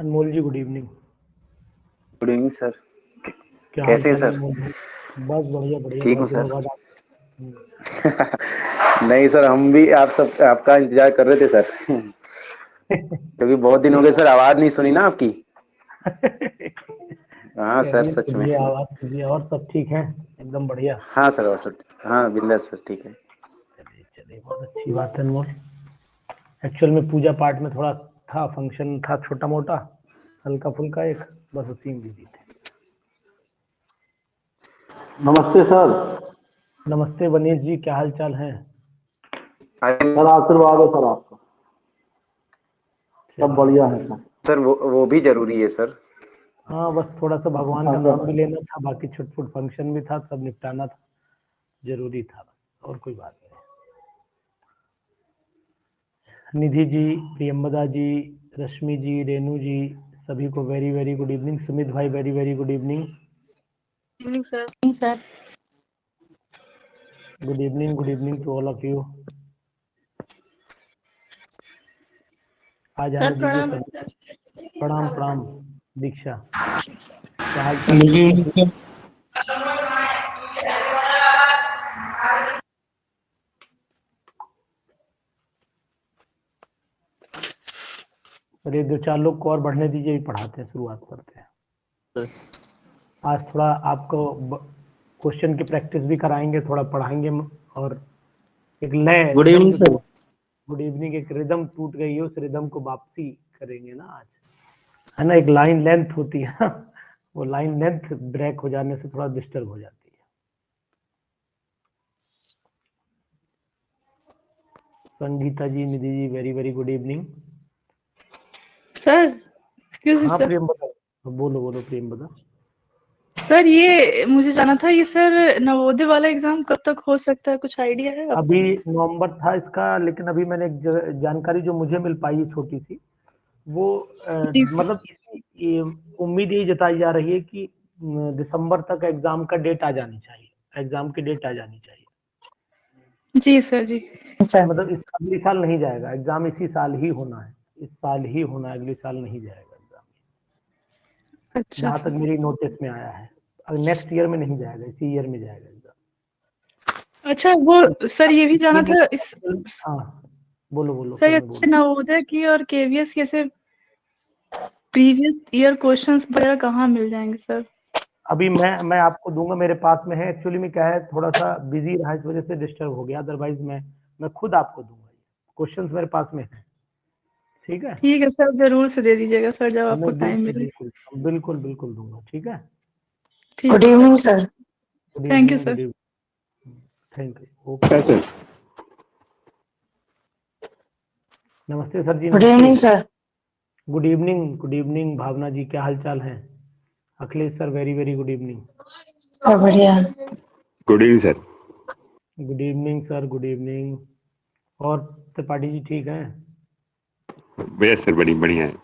अनमोल ji good evening. Good evening sir. क्या हाल कैसे हैं चाल है सर? अनमोल जी? बस बढ़िया बढ़िया, ठीक बहुत हूँ दिनों सर। बाद आप। हम्म, नहीं सर, हम भी आपका इंतजार कर रहे थे सर। क्योंकि बहुत दिन हो गए सर, आवाज नहीं सुनी ना आपकी। हाँ सर, चलिए सच में। सुनिए, आवाज सुनिए, और सब ठीक है? एकदम बढ़िया। हाँ सर, और सब। हाँ बिंदास सर, ठीक है। चलिए चलिए, बहुत अच्छी बात है अनमोल। एक्चुअल में पूजा पाठ में थोड़ा था, फंक्शन था छोटा मोटा, हल्का फुल्का एक, बस उसी में बिजी थे। नमस्ते सर। नमस्ते वनीश जी, क्या हाल चाल है? सर आशीर्वाद है सर आपका। सब चलिए बढ़िया है चलिए। सर। सर वो भी जरूरी है सर। हाँ, बस थोड़ा सा भगवान का अच्छा नाम भी सर। लेना था, बाकी छुटपुट फंक्शन भी था, सब निपटाना था, जरूरी था बस, और कोई बात नहीं। निधि जी, प्रियंवदा जी, रश्मि जी, रेनू जी, सभी को very very good evening. Sumit भाई very very good evening. Evening sir. Good evening to all of you. आ जाने सर दीजिए प्रणाम सभी। सर। प्रणाम प्रणाम। दीक्षा, क्या हाल चाल है दीक्षा जी? अरे दो चार लोग को और बढ़ने दीजिए, पढ़ाते हैं, शुरुआत करते हैं। आज थोड़ा आपको क्वेश्चन की प्रैक्टिस भी कराएंगे, थोड़ा पढ़ाएंगे, और एक लय गुड एकदम इवनिंग जो सर। गुड इवनिंग, एक रिदम टूट गई है, उस रिदम को वापसी करेंगे ना आज, है ना। एक लाइन लेंथ होती है ना, वो लाइन लेंथ ब्रेक हो जाने से थोड़ा डिस्टर्ब हो जाती है। Sangeeta ji, Nidhi ji, very very good evening. Sir excuse me हाँ सर। प्रेम बता, बोलो बोलो प्रेम बता। सर ये मुझे जाना था, ये सर नवोदय वाला एग्जाम कब तक हो सकता है, कुछ आइडिया है आपको? अभी नवंबर था इसका, लेकिन अभी मैंने एक जानकारी जो मुझे मिल पाई है छोटी सी, वो जी सर। मतलब ये उम्मीद यही जताई जा रही है कि दिसंबर तक एग्जाम का डेट आ जानी चाहिए, एग्जाम की डेट आ जानी चाहिए। जी सर जी। मतलब इस अगले साल नहीं जाएगा एग्जाम, इसी साल ही होना है, इस साल ही होना है, अगले साल नहीं जाएगा एग्जाम, अच्छा जहाँ तक सर। मेरी नोटिस में आया है। नेक्स्ट ईयर में नहीं जाएगा, इसी ईयर में जाएगा एग्जाम। अच्छा वो सर, ये भी जाना था इस हाँ, बोलो बोलो सर, ये प्रेम बोलो। नवोदय की और केवीएस के से प्रीवियस ईयर क्वेश्चंस वगैरह कहाँ मिल जाएंगे सर? अभी मैं आपको दूंगा, मेरे पास में है। एक्चुअली में क्या है, थोड़ा सा बिजी रहा, इस वजह से डिस्टर्ब हो गया, अदरवाइज मैं खुद आपको दूंगा, क्वेश्चंस मेरे पास में है। ठीक है। ठीक है सर, जरूर से दे दीजिएगा सर, जब आपको नहीं टाइम बिल्कुल मिले। बिल्कुल बिल्कुल बिल्कुल दूंगा, ठीक है। ठीक गुड है sir. Evening sir. Good thank you evening, sir. Good evening. Thank you, okay. कैसे? नमस्ते सर जी, गुड नमस्ते। Evening sir. गुड इवनिंग भावना जी, क्या हाल चाल है? Akhilesh sir very very good evening. सब बढ़िया। Good evening sir. Good evening sir, good evening. और त्रिपाठी जी ठीक है? बढ़िया सर, बड़ी बढ़िया है।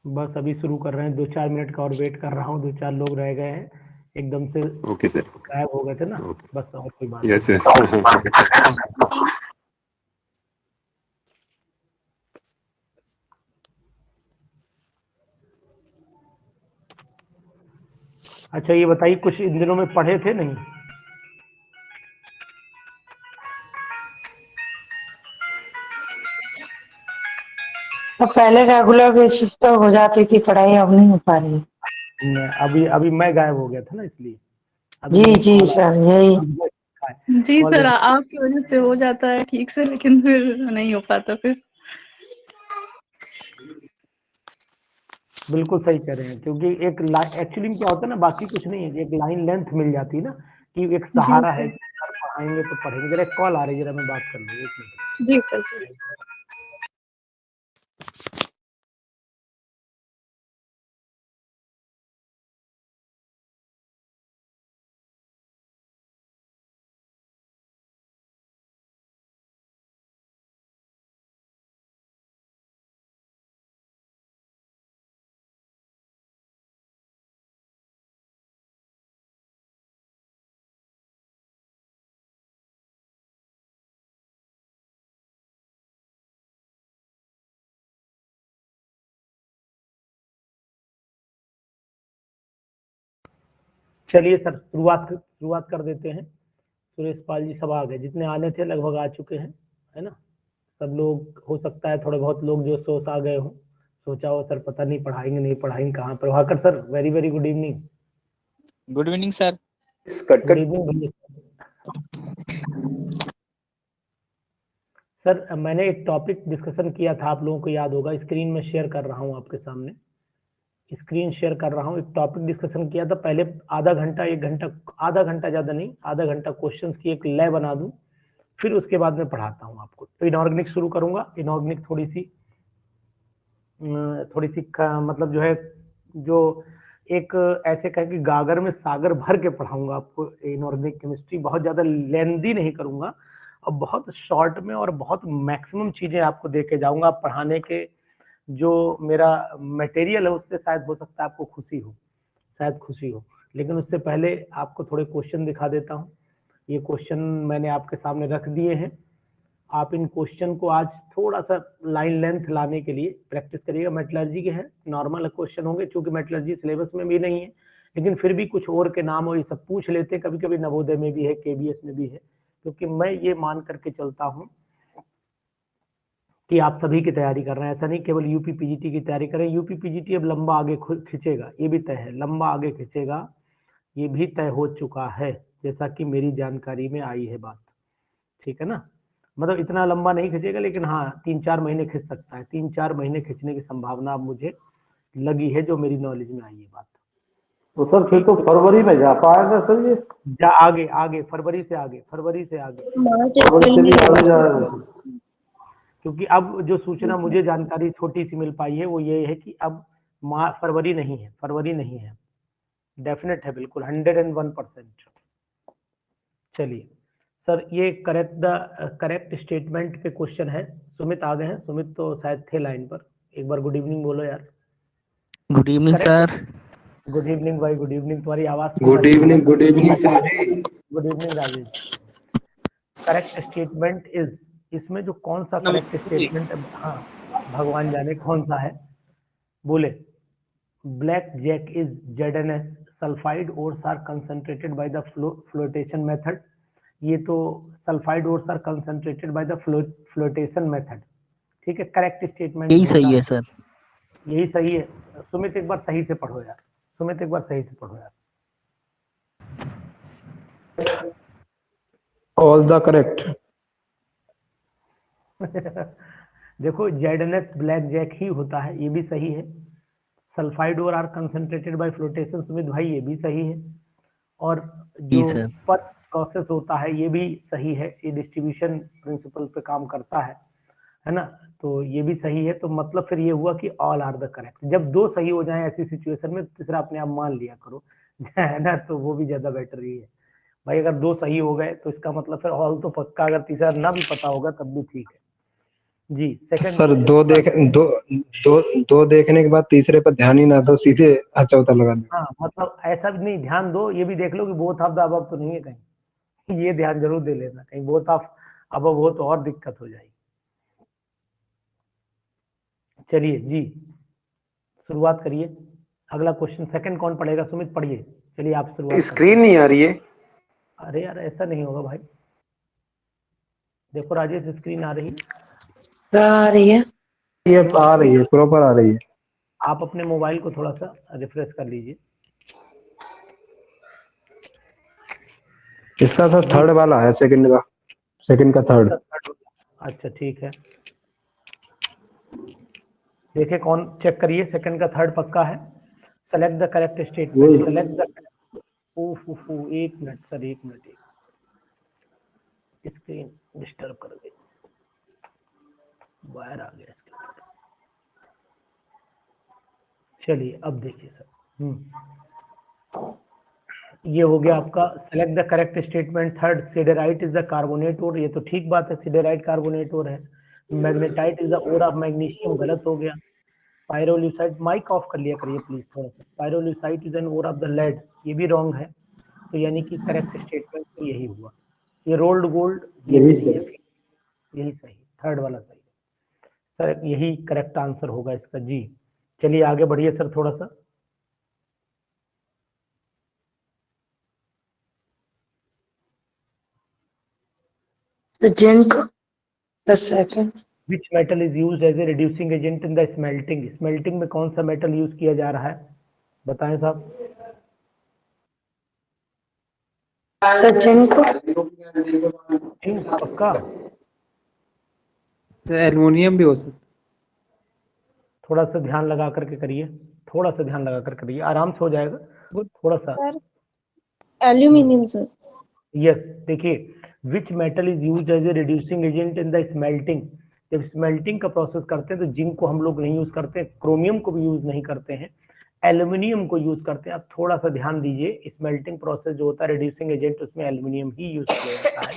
बस अभी शुरू कर रहे हैं, 2-4 मिनट का और वेट कर रहा हूँ, 2-4 लोग रह गए हैं, एकदम से ओके सर। गायब हो गए थे ना, ओके। बस और कोई बात यस नहीं है। सर। अच्छा ये बताइए, कुछ इन दिनों में पढ़े थे नहीं? तो पहले रेगुलर बेसिस पर हो जाती थी पढ़ाई, अब नहीं हो पा रही है। अभी अभी मैं गायब हो गया था ना, इसलिए अभी जी मुझे जी कॉल सर, यही। आया। जी कॉल सर, जब आपकी वजह से हो जाता है ठीक से, लेकिन फिर नहीं हो पाता फिर। बिल्कुल सही कह रहे हैं, क्योंकि एक एक्चुअली में क्या होता है ना, बाकी कुछ नहीं है, एक लाइन लेंथ मिल जाती है ना, कि एक जी सहारा है सर। कि सर पढ़ाएंगे तो पढ़ेंगे। जरा एक कॉल आ रही है, जरा मैं बात कर लूँ, 1 मिनट। जी सर जी। चलिए सर शुरुआत कर देते हैं। सुरेश पाल जी सब आ गए, जितने आने थे लगभग आ चुके हैं, है ना। सब लोग, हो सकता है थोड़े बहुत लोग जो सोच आ गए हो, सोचा हो सर पता नहीं पढ़ाएंगे नहीं पढ़ाएंगे कहाँ। Prabhakar sir very very good evening. Good evening sir. Cut good cut evening sir. मैंने एक टॉपिक डिस्कशन किया था, आप लोगों को याद होगा, स्क्रीन में शेयर कर रहा हूँ आपके सामने, स्क्रीन शेयर कर रहा हूँ। एक टॉपिक डिस्कशन किया था पहले, आधा घंटा 1 घंटा, आधा घंटा ज़्यादा नहीं, आधा घंटा क्वेश्चंस की एक लय बना दूं, फिर उसके बाद में पढ़ाता हूँ आपको। तो इनऑर्गेनिक शुरू करूंगा। इनऑर्गेनिक थोड़ी सी मतलब जो है, जो एक ऐसे कहें कि गागर में सागर भर के पढ़ाऊंगा आपको इनऑर्गेनिक केमिस्ट्री। बहुत ज़्यादा लेंदी नहीं करूंगा, और बहुत शॉर्ट में और बहुत मैक्सिमम चीज़ें आपको दे के जाऊंगा। पढ़ाने के जो मेरा मटेरियल है उससे शायद हो सकता है आपको खुशी हो, शायद खुशी हो। लेकिन उससे पहले आपको थोड़े क्वेश्चन दिखा देता हूँ। ये क्वेश्चन मैंने आपके सामने रख दिए हैं। आप इन क्वेश्चन को आज थोड़ा सा लाइन लेंथ लाने के लिए प्रैक्टिस करिएगा। मेटलर्जी के हैं, नॉर्मल क्वेश्चन होंगे, क्योंकि मेटलर्जी सिलेबस में भी नहीं है, लेकिन फिर भी कुछ और के नाम और ये सब पूछ लेते हैं। कभी कभी नवोदय में भी है, केबीएस में भी है, क्योंकि मैं ये मान करके चलता हूँ कि आप सभी की तैयारी कर रहे हैं। ऐसा नहीं केवल यूपी पीजीटी की तैयारी करें। यूपी पीजीटी अब लंबा आगे खींचेगा, ये भी तय है, लंबा आगे खींचेगा, ये भी तय हो चुका है, जैसा कि मेरी जानकारी में आई है बात। ठीक है ना, मतलब इतना लंबा नहीं खींचेगा, लेकिन हाँ 3-4 महीने खींच सकता है। 3-4 महीने खींचने की संभावना अब मुझे लगी है, जो मेरी नॉलेज में आई है बात। तो सर फिर तो फरवरी में जा पाएगा सर ये? आगे आगे फरवरी से आगे, फरवरी से आगे, फरवरी से भी आगे जाएगा। क्योंकि अब जो सूचना मुझे जानकारी छोटी सी मिल पाई है वो ये है कि अब फरवरी नहीं है, फरवरी नहीं है, डेफिनेट है, बिल्कुल 101%। चलिए सर, ये करेक्ट स्टेटमेंट पे क्वेश्चन है। सुमित आ गए हैं, सुमित तो शायद थे लाइन पर। एक बार गुड इवनिंग बोलो यार। Good evening sir. Good evening भाई, गुड इवनिंग। तुम्हारी आवाज good evening sir ji. Good evening Rajesh. Correct statement is, इसमें जो कौन सा करेक्ट स्टेटमेंट, हाँ भगवान जाने कौन सा है, बोले। Black jack is ZNS, sulphide ores are concentrated by the flotation method. ये तो sulphide ores are concentrated by the flotation method. ठीक है, करेक्ट स्टेटमेंट यही सही है सर। यही सही है। सुमित एक बार सही से पढ़ो यार, सुमित एक बार सही से पढ़ो यार। All the correct. देखो ZNS ब्लैक जैक ही होता है, ये भी सही है। Sulphide ore are concentrated by flotation, Sumit भाई ये भी सही है। और जी जो सर। पर प्रोसेस होता है ये भी सही है, ये डिस्ट्रीब्यूशन प्रिंसिपल पे काम करता है ना, तो ये भी सही है। तो मतलब फिर ये हुआ कि ऑल आर द करेक्ट। जब 2 सही हो जाए ऐसी सिचुएशन में, तीसरा अपने आप मान लिया करो, है ना, तो वो भी ज्यादा बेटर ही है भाई। अगर 2 सही हो गए तो इसका मतलब फिर ऑल तो पक्का, अगर तीसरा ना भी पता होगा तब भी ठीक है जी। सेकंड सर दो देखने के बाद तीसरे पर ध्यान ही ना दो, सीधे चौथा लगा दो। हाँ, मतलब ऐसा भी नहीं, ध्यान दो, ये भी देख लो कि बोथ ऑफ द अबव तो नहीं है कहीं, ये ध्यान जरूर दे लेना, कहीं बोथ ऑफ अबव हो तो और दिक्कत हो जाएगी। चलिए जी, शुरुआत करिए। अगला क्वेश्चन सेकंड कौन पढ़ेगा? सुमित पढ़िए। चलिए आप शुरुआत स्क्रीन नहीं आ रही है। अरे यार ऐसा नहीं होगा भाई, देखो राजेश स्क्रीन आ रही है। आ रही है। ये आ रही है, प्रॉपर आ रही है। आप अपने मोबाइल को थोड़ा सा रिफ्रेश कर लीजिए। इसका तो थर्ड वाला है, सेकंड का थर्ड। अच्छा ठीक है, देखिए कौन, चेक करिए, सेकंड का थर्ड पक्का है। Select the correct statement, select the, एक मिनट सर, एक मिनट, स्क्रीन डिस्टर्ब कर गई, बाहर आ गया इसके अंदर। चलिए अब देखिए सर, ये हो गया आपका select the correct statement third. Siderite is the carbonate ore, ये तो ठीक बात है, सिडेराइट कार्बोनेट ओर है। Magnetite is the ore of magnesium, गलत हो गया। पायरोल्यूसाइड, माइक ऑफ कर लिया करिए प्लीज थोड़ा सा। Pyrolusite is an ore of the lead, ये भी रॉन्ग है। तो यानी कि करेक्ट स्टेटमेंट तो यही हुआ। ये रोल्ड गोल्ड, ये भी नहीं है, यही सही, थर्ड वाला सही सर, यही करेक्ट आंसर होगा इसका जी। चलिए आगे बढ़िए सर थोड़ा सा। तो zinc sir second which metal is used as a reducing agent in the smelting? Smelting में कौन सा मेटल यूज किया जा रहा है, बताएं साहब। सर जिंक जिंक पक्का? एल्युमिनियम भी हो सकता थोड़ा सा ध्यान लगा करके करिए, थोड़ा सा ध्यान लगा कर करिए, आराम से हो जाएगा, थोड़ा सा। Aluminium sir. यस, देखिए, which metal is used as a reducing agent in the smelting? जब स्मेल्टिंग का प्रोसेस करते हैं तो जिंक को हम लोग नहीं यूज करते, क्रोमियम को भी यूज नहीं करते हैं, एल्यूमिनियम को यूज करते हैं। आप थोड़ा सा ध्यान दीजिए, स्मेल्टिंग प्रोसेस जो होता है रिड्यूसिंग एजेंट, उसमें एल्यूमिनियम ही यूज किया जाता है।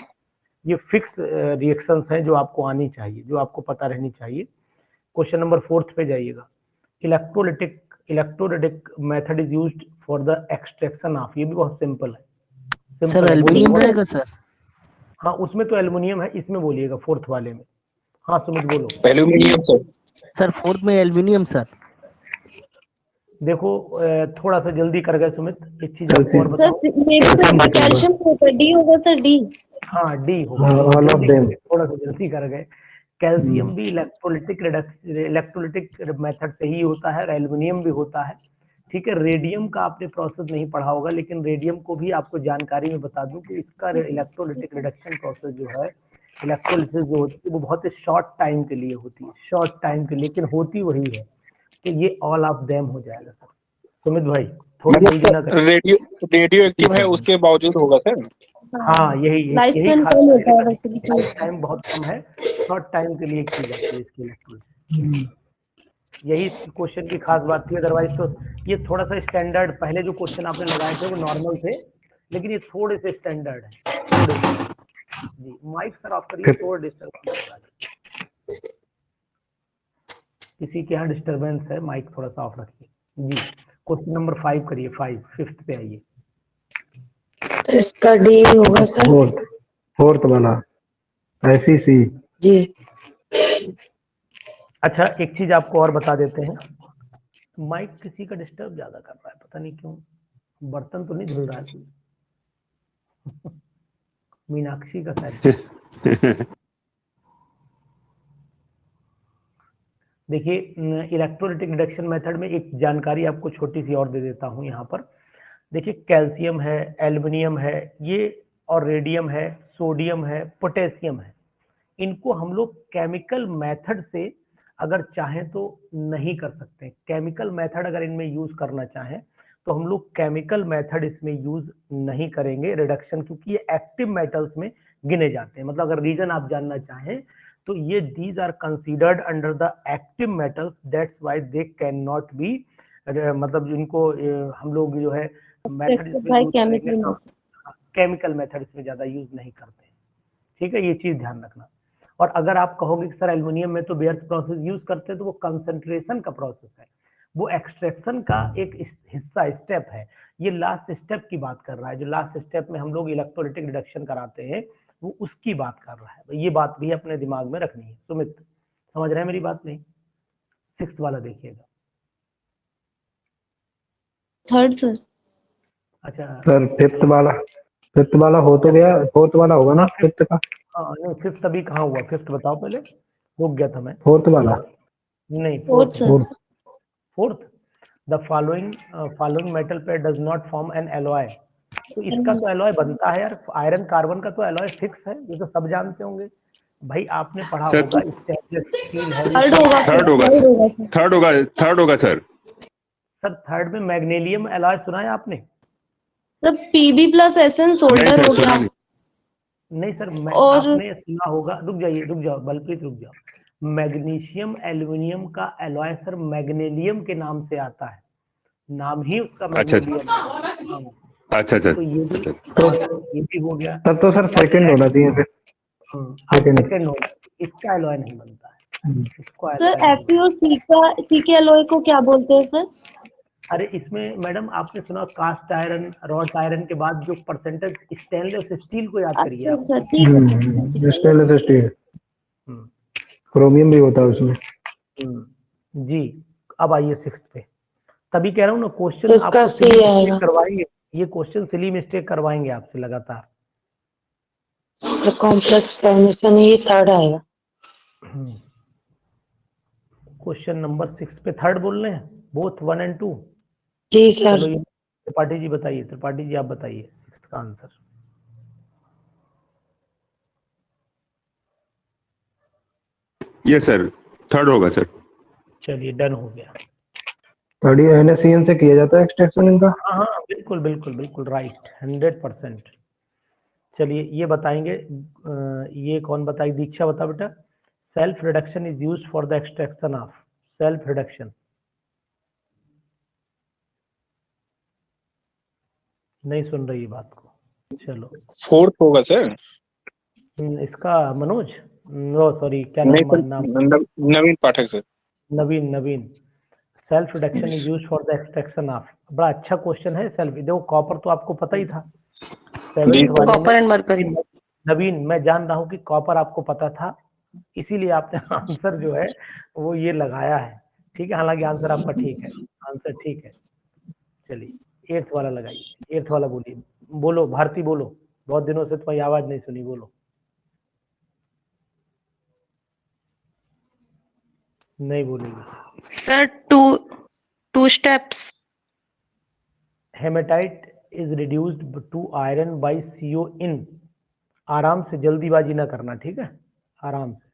ये फिक्स रिएक्शंस हैं जो आपको आनी चाहिए, जो आपको पता रहनी चाहिए। क्वेश्चन नंबर 4 पे जाइएगा। Electrolytic method is used for the extraction of, ये भी बहुत सिंपल है। सर सिंपल है, एल्युमिनियम बोलिए। रहेगा सर। हाँ, उसमें तो एल्युमिनियम है, इसमें बोलिएगा 4th वाले में। हाँ सुमित बोलो। Aluminium sir. सर 4th में एल्युमिनियम सर। देखो थोड़ा सा जल्दी कर गए सुमित, एक चीज आपको और सर बताऊं। मे बी कैल्शियम होगा, डी होगा सर, डी। हाँ डी होगा, ऑल ऑफ देम। थोड़ा सा जल्दी कर गए। कैल्शियम भी इलेक्ट्रोलिटिक मेथड से ही होता है, एल्युमिनियम भी होता है, ठीक है। रेडियम का आपने प्रोसेस नहीं पढ़ा होगा, लेकिन रेडियम को भी आपको जानकारी में बता दूं कि इसका इलेक्ट्रोलिटिक रिडक्शन प्रोसेस जो है, इलेक्ट्रोलिसिस जो होती है वो बहुत शॉर्ट टाइम के लिए होती है, शॉर्ट टाइम के लिए, लेकिन होती वही है। तो ये ऑल ऑफ देम हो जाएगा सर। सुमित भाई थोड़ी जल्दी ना करें। रेडियो एक्टिव है उसके बावजूद होगा सर। हाँ यही लाइफ यही टाइम खास कम होता है लाइफ वैसे। टाइम बहुत कम है, शॉर्ट टाइम के लिए की जाती है इसकी इलेक्ट्रोलिसिस। यही क्वेश्चन की खास बात थी, अदरवाइज तो ये थोड़ा सा स्टैंडर्ड, पहले जो क्वेश्चन आपने लगाए थे वो नॉर्मल थे, लेकिन ये थोड़े से स्टैंडर्ड है, थोड़े से। जी माइक सर ऑफ करिए, थोड़ा डिस्टर्बेंस हो रहा है, किसी के यहाँ डिस्टर्बेंस है, माइक थोड़ा सा ऑफ रखिए। जी क्वेश्चन नंबर 5 करिए, 5th पे आइए। तो इसका डी होगा सर। फोर्थ वाला SEC। जी अच्छा एक चीज आपको और बता देते हैं, माइक किसी का डिस्टर्ब ज्यादा कर रहा है, पता नहीं क्यों। बर्तन तो नहीं धुल रहा है कोई? मीनाक्षी का शायद। देखिए इलेक्ट्रोलिटिक रिडक्शन मेथड में एक जानकारी आपको छोटी सी और दे देता हूं यहाँ पर। देखिए कैल्शियम है, एल्युमिनियम है, ये और रेडियम है, सोडियम है, पोटेशियम है, इनको हम लोग केमिकल मेथड से अगर चाहें तो नहीं कर सकते। केमिकल मेथड अगर इनमें यूज करना चाहें तो हम लोग केमिकल मेथड इसमें यूज नहीं करेंगे रिडक्शन, क्योंकि ये एक्टिव मेटल्स में गिने जाते हैं। मतलब अगर रीजन आप जानना चाहें तो ये these are considered under the active metals, that's why they can not be, मतलब इनको हम लोग जो है मेथड इसमें यूज करेंगे, केमिकल मेथड इसमें ज्यादा यूज नहीं करते हैं, ठीक है। ये चीज ध्यान रखना। और अगर आप कहोगे कि सर एल्युमिनियम में तो बेयर्स प्रोसेस यूज करते हैं, तो वो कंसंट्रेशन का प्रोसेस है, वो एक्सट्रैक्शन का एक हिस्सा, स्टेप है। ये लास्ट स्टेप की बात कर रहा है, जो लास्ट स्टेप में हम लोग इलेक्ट्रोलिटिक रिडक्शन कराते हैं, वो उसकी बात कर रहा है। ये बात भी अपने दिमाग में रखनी है। सुमित समझ रहे हैं मेरी बात? नहीं, 6th वाला देखिएगा। Third sir. अच्छा सर फिफ्थ वाला हो तो गया, फोर्थ वाला होगा ना फिफ्थ का? हाँ नहीं, 5th अभी कहाँ हुआ? 5th बताओ पहले, रुक गया था मैं। फोर्थ वाला नहीं, fourth sir. 4th the following metal pair does not form an alloy. तो इसका तो एलॉय बनता है यार, आयरन कार्बन का तो एलॉय फिक्स है, ये तो सब जानते होंगे भाई, आपने पढ़ा सर, होगा स्टेनलेस स्टील है। थर्ड होगा थर्ड होगा सर। सर, थर्ड होगा सर। सर थर्ड में मैग्नीशियम एलॉय सुना है आपने? सर पीबी प्लस एसएन नहीं सोल्डर सर, हो सुना गया। नहीं। नहीं सर, और आपने सुना होगा, रुक जाइए, रुक जाओ बलप्रीत, रुक जाओ। मैग्नीशियम एल्यूमिनियम का एलॉय सर मैग्नीलियम के नाम से आता है, नाम ही उसका अच्छा मैग्नीलियम है। अच्छा अच्छा तो ये भी ये भी हो गया। तब तो सर सेकंड होना चाहिए फिर। सेकंड होगा, इसका एलॉय नहीं बनता है, इसको सर एलॉय नहीं एफ और सी के एलॉय को क्या बोलते हैं सर? अरे इसमें मैडम आपने सुना कास्ट आयरन, रॉट आयरन के बाद जो परसेंटेज स्टेनलेस स्टील को याद करिए अच्छा आप। अच्छा ठीक है। स्टेनलेस स्टील, हम्म, क्रोमियम भी होता है उसमें। जी अब आइए 6th पे। तभी कह रहा हूँ ना, क्वेश्चन इसका आपको सी सिली आएगा। मिस्टेक करवाएंगे, ये क्वेश्चन सिली मिस्टेक करवाएंगे आपसे लगातार। कॉम्प्लेक्स फॉर्मेशन ये थर्ड आएगा। क्वेश्चन नंबर 6 पे थर्ड बोल रहे हैं, बोथ 1 and 2। जी चलो सर। ये त्रिपाठी जी बताइए, त्रिपाठी जी आप बताइए 6 का आंसर। यस सर, थर्ड होगा सर। चलिए डन हो गया। थर्ड NaCN से किया जाता है एक्सट्रैक्शन इनका। हाँ हाँ बिल्कुल बिल्कुल बिल्कुल राइट, 100%। चलिए ये बताएंगे, ये कौन बताएगी? दीक्षा बता बेटा। Self reduction is used for the extraction of, self reduction. नहीं सुन रही बात को, चलो। फोर्थ होगा सर। इसका मनोज, नो सॉरी क्या नहीं नाम, सर, नाम Naveen Pathak sir. Naveen, Naveen. Self reduction is used for the extraction of, बड़ा अच्छा क्वेश्चन है। सेल्फ, देखो कॉपर तो आपको पता ही था, सेवेंथ वाले कॉपर एंड मरकरी। नवीन मैं जान रहा हूँ कि कॉपर आपको पता था, इसीलिए आपने आंसर जो है वो ये लगाया है। ठीक है, हालांकि आंसर आपका ठीक है, आंसर ठीक है। चलिए 8th वाला लगाइए, 8th वाला बोलिए, बोलो भारती बोलो, बहुत दिनों से तुम्हारी आवाज नहीं सुनी, बोलो। नहीं बोलेगी sir two steps. Haematite is reduced to iron by CO in. आराम से, जल्दीबाजी ना करना, ठीक है, आराम से।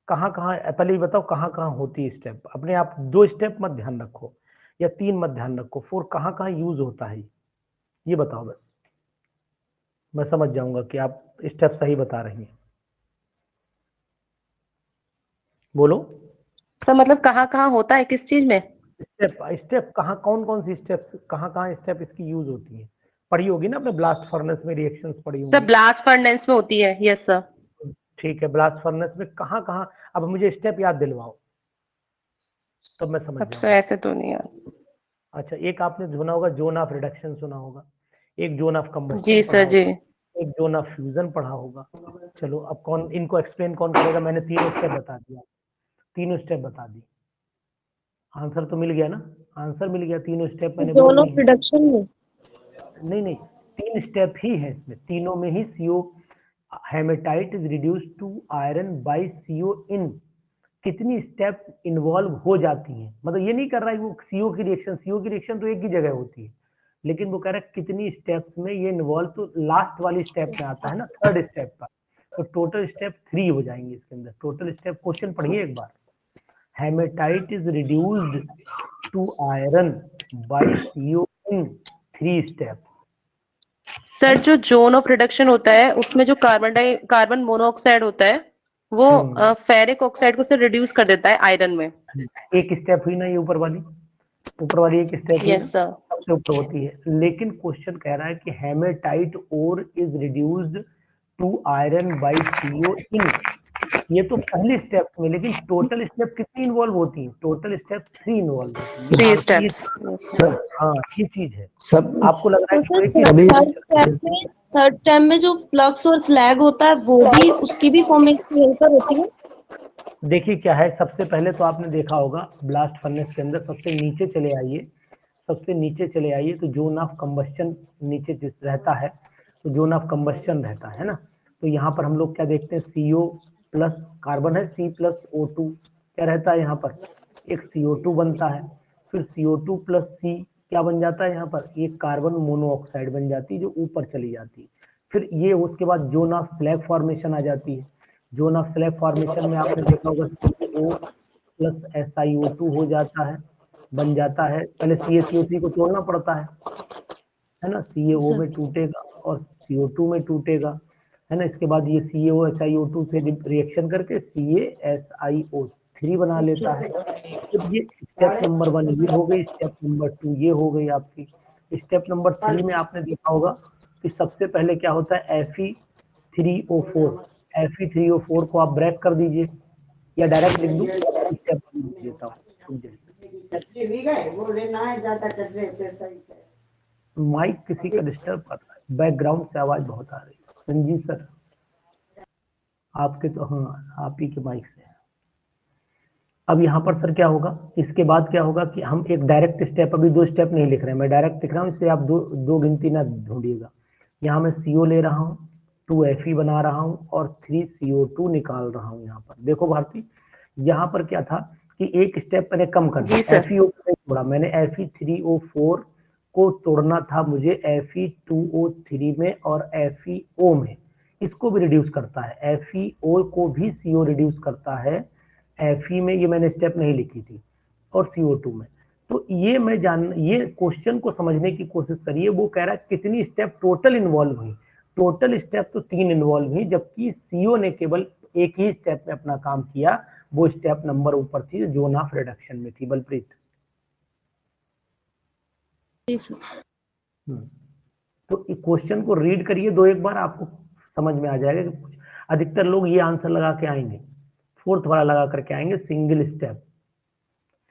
कहाँ कहाँ, पहले ये बताओ कहाँ कहाँ होती है स्टेप, अपने आप 2 स्टेप मत ध्यान रखो या 3 मत ध्यान रखो, 4 कहाँ कहाँ यूज होता है ये बताओ बस, मैं समझ जाऊंगा कि आप स्टेप सही बता रही हैं। बोलो सर मतलब कहाँ कहाँ होता है, किस चीज में? स्टेप, स्टेप कहाँ, कौन कौन सी स्टेप्स, कहाँ कहाँ स्टेप इसकी यूज होती है? पढ़ी होगी ना आपने, ब्लास्ट फर्नेस में रिएक्शंस पढ़ी सर होंगी। ब्लास्ट फर्नेस में होती है, यस सर। ठीक है, ब्लास्ट फर्नेस में कहाँ कहाँ, अब मुझे स्टेप याद दिलवाओ तब मैं समझ अब सर जाऊंगा। ऐसे तो नहीं यार। अच्छा, एक आपने सुना होगा जोन ऑफ रिडक्शन सुना होगा, एक जोन ऑफ जी कंबस्शन पढ़ा सर जी। होगा, एक जोन ऑफ फ्यूजन पढ़ा होगा। चलो अब कौन इनको एक्सप्लेन कौन करेगा? मैंने 3 स्टेप बता दिया, 3 स्टेप बता दी, आंसर तो मिल गया ना, आंसर मिल गया, 3 स्टेप मैंने बोल जोन दी ऑफ है। रिडक्शन में। नहीं नहीं, 3 स्टेप ही है इसमें, तीनों में ही CO, haematite is reduced to iron by CO in. कितनी स्टेप इन्वॉल्व हो जाती हैं, मतलब ये नहीं कर रहा है वो CO की रिएक्शन तो एक ही जगह होती है, लेकिन वो कह रहा है कितनी स्टेप्स में ये इन्वॉल्व, तो लास्ट वाली स्टेप में आता है ना, थर्ड स्टेप पर, तो टोटल स्टेप 3 हो जाएंगे इसके अंदर। टोटल स्टेप क्वेश्चन पढ़िए एक बार, hematite is reduced to iron by CO in 3 steps. Sir जो जोन ऑफ रिडक्शन होता है उसमें जो कार्बन मोनोऑक्साइड होता है वो फेरिक ऑक्साइड को सर रिड्यूस कर देता है आयरन में। एक स्टेप हुई ना ये ऊपर वाली एक स्टेप हुई ना, यस सर। सबसे ऊपर होती है, लेकिन क्वेश्चन कह रहा है कि haematite ore is reduced to iron by CO in. ये तो पहली स्टेप में, लेकिन टोटल स्टेप कितनी इन्वॉल्व होती है? टोटल स्टेप 3 इन्वॉल्व होती है। 3 भारतीय, स्टेप्स। हाँ ये चीज है। सब आपको लग रहा है कि वो एक ही अभी थर्ड स्टेप में जो फ्लक्स और स्लैग होता है वो भी, उसकी भी फॉर्मेशन यहीं पर होती है। देखिए क्या है, सबसे पहले तो आपने देखा होगा ब्लास्ट फर्नेस के अंदर, सबसे नीचे चले आइए, सबसे नीचे चले आइए तो जोन ऑफ कंबस्शन नीचे रहता है, तो जोन ऑफ कंबस्शन रहता है ना, तो यहाँ पर हम लोग क्या देखते हैं, CO प्लस कार्बन है, C+O2 क्या रहता है यहाँ पर, एक CO2 बनता है, फिर CO2 प्लस C क्या बन जाता है यहाँ पर, एक कार्बन मोनोऑक्साइड बन जाती है जो ऊपर चली जाती है। फिर ये उसके बाद जोन ऑफ स्लैग फॉर्मेशन आ जाती है। जोन ऑफ स्लैग फॉर्मेशन में आपने देखा होगा CO प्लस SiO2 हो जाता है, बन जाता है, पहले CaCO3 को तोड़ना पड़ता है ना, CaO में टूटेगा और CO2 में टूटेगा, है ना, इसके बाद ये CaO SiO2 से रिएक्शन करके CaSiO3 बना लेता है। तो ये स्टेप नंबर 1 ये हो गई, स्टेप नंबर 2 ये हो गई आपकी। स्टेप नंबर 3 में आपने देखा होगा कि सबसे पहले क्या होता है, Fe3O4, Fe3O4 को आप ब्रेक कर दीजिए, या डायरेक्ट लिख दूं, स्टेप लिख देता हूँ। माइक किसी का डिस्टर्ब कर रहा है, बैकग्राउंड से आवाज बहुत आ रही है। संजीव सर आपके तो, हाँ आप ही के माइक से। अब यहाँ पर सर क्या होगा, इसके बाद क्या होगा कि हम एक डायरेक्ट स्टेप, अभी 2 स्टेप नहीं लिख रहे हैं, मैं डायरेक्ट लिख रहा हूँ, इसलिए आप दो गिनती ना ढूंढिएगा। यहाँ मैं CO ले रहा हूँ 2Fe बना रहा हूँ और 3CO2 निकाल रहा हूँ। यहाँ पर देखो भारती, यहाँ पर क्या था कि एक स्टेप मैंने कम कर जी दिया, सर। FeO को छोड़ा मैंने, Fe3O4 को तोड़ना था मुझे Fe2O3 में और FeO में, इसको भी रिड्यूस करता है, FeO को भी CO रिड्यूस करता है, Fe में ये मैंने स्टेप नहीं लिखी थी, और CO2 में। तो ये ये क्वेश्चन को समझने की कोशिश करिए, वो कह रहा है कितनी स्टेप टोटल इन्वॉल्व हुई। टोटल स्टेप तो 3 इन्वॉल्व हुई, जबकि CO ने केवल एक ही स्टेप में अपना काम किया, वो स्टेप नंबर ऊपर थी, जोन ऑफ रिडक्शन में थी। बलप्रीत, तो क्वेश्चन को रीड करिए 2-1 बार, आपको समझ में आ जाएगा कि अधिकतर लोग ये आंसर लगा के आएंगे, फोर्थ वाला लगा करके आएंगे,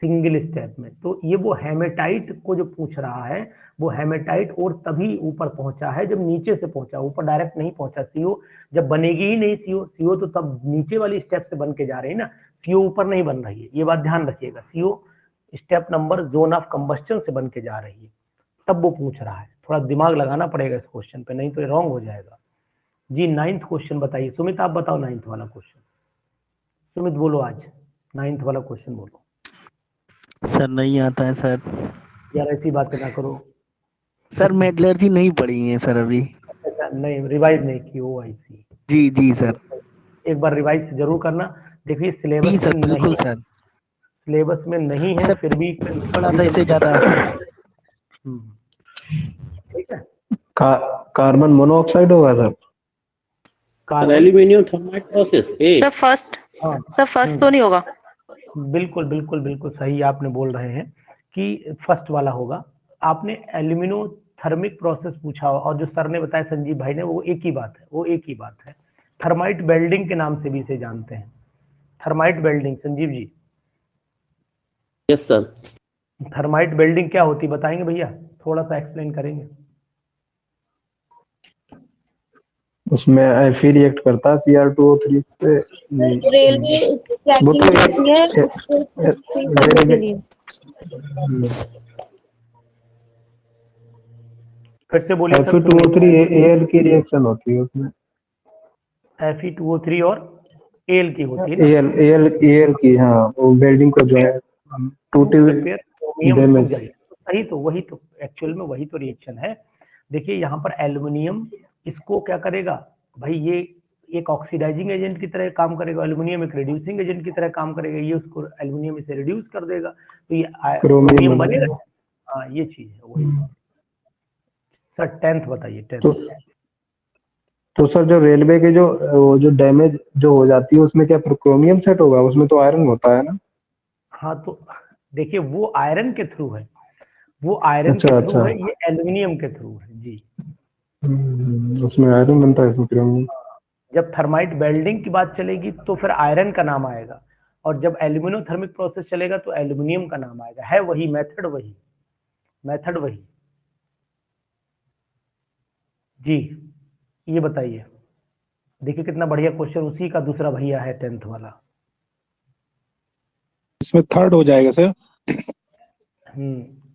सिंगल स्टेप में। तो ये वो हेमेटाइट को जो पूछ रहा है, वो हेमेटाइट और तभी ऊपर पहुंचा है जब नीचे से पहुंचा, ऊपर डायरेक्ट नहीं पहुंचा। CO जब बनेगी ही नहीं, CO तो तब नीचे वाली स्टेप से बन के जा रही है ना, CO ऊपर नहीं बन रही है, ये बात ध्यान रखिएगा। CO step number zone of combustion से बन के जा रही है, तब वो पूछ रहा है। थोड़ा दिमाग लगाना पड़ेगा इस क्वेश्चन पे, नहीं तो ये रॉन्ग हो जाएगा। जी 9th क्वेश्चन बताइए। सुमित आप बताओ 9th वाला क्वेश्चन। सुमित बोलो, आज 9th वाला क्वेश्चन बोलो। सर नहीं आता है सर। यार ऐसी बातें ना करो सर मेटलर्जी नहीं पढ़ी है सर अभी। अच्छा, नहीं रिवाइज नहीं की, OIC। जी जी सर। एक बार रिवाइज जरूर करना। देखिए जी सिलेबस सर में बिल्कुल नहीं, सर। सिलेबस में नहीं है, सर फिर भी थोड़ा सा इससे ज्यादा। ठीक है। कार्बन मोनोऑक्साइड होगा sir. Aluminium thermite process sir first, हाँ सर फर्स्ट तो नहीं होगा? बिल्कुल बिल्कुल बिल्कुल सही आपने बोल रहे हैं कि फर्स्ट वाला होगा। आपने एल्यूमिनो थर्मिक प्रोसेस पूछा, और जो सर ने बताया संजीव भाई ने, वो एक ही बात है, वो एक ही बात है। थर्माइट वेल्डिंग के नाम से भी इसे जानते हैं, thermite welding. Sanjeev ji, yes sir. Thermite welding क्या होती बताएंगे भैया, थोड़ा सा एक्सप्लेन करेंगे? उसमें Fe रिएक्ट करता है Cr2O3 से। रेलवे वो तो होती है करने के लिए। फिर से बोलिए सर। Fe2O3 Al की रिएक्शन होती है उसमें। Fe2O3 और Al की होती है ना? Al की, हाँ, वो वेल्डिंग को जो है टूटी डैमेज। सही, तो वही तो एक्चुअल में वही तो रिएक्शन है। देखिए यहाँ पर एल्युमिनियम इसको क्या करेगा भाई, ये एक ऑक्सीडाइजिंग एजेंट की तरह काम करेगा, एल्युमिनियम एक रिड्यूसिंग एजेंट की तरह काम करेगा, ये उसको एल्युमिनियम इसे रिड्यूस कर देगा, तो ये क्रोमियम बनेगा। हाँ ये चीज है वही। सर 10th बताइए। 10th तो सर जो रेलवे के जो डैमेज जो हो जाती है उसमें क्या क्रोमियम सेट होगा? उसमें तो आयरन होता है ना। हाँ तो देखिए वो आयरन के थ्रू है, वो आयरन के थ्रू है, ये एल्युमिनियम के थ्रू है जी। उसमें आयरन बनता है, क्रोमियम। जब थर्माइट वेल्डिंग की बात चलेगी तो फिर आयरन का नाम आएगा, और जब एल्यूमिनोथर्मिक प्रोसेस चलेगा तो एल्यूमिनियम का नाम आएगा। है वही मेथड, वही जी। ये बताइए, देखिए कितना बढ़िया क्वेश्चन, उसी का दूसरा भैया है 10th वाला। इसमें थर्ड हो जाएगा सर।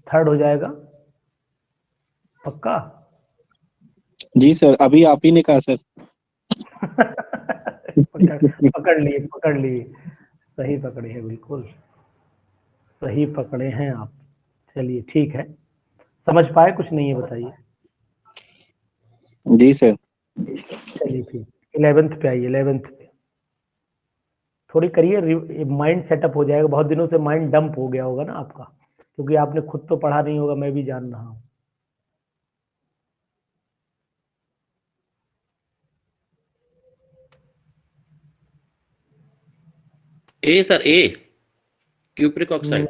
थर्ड हो जाएगा पक्का? जी सर, अभी आप ही ने कहा सर। पकड़ लिए, सही पकड़े हैं, बिल्कुल सही पकड़े हैं आप। चलिए ठीक है, समझ पाए कुछ नहीं है बताइए? जी सर। चलिए ठीक, 11th पे आइए। 11th पे थोड़ी करिए, माइंड सेटअप हो जाएगा। बहुत दिनों से माइंड डंप हो गया होगा ना आपका, क्योंकि आपने खुद तो पढ़ा नहीं होगा, मैं भी जान रहा हूँ। ए सर, ए क्यूप्रिक ऑक्साइड।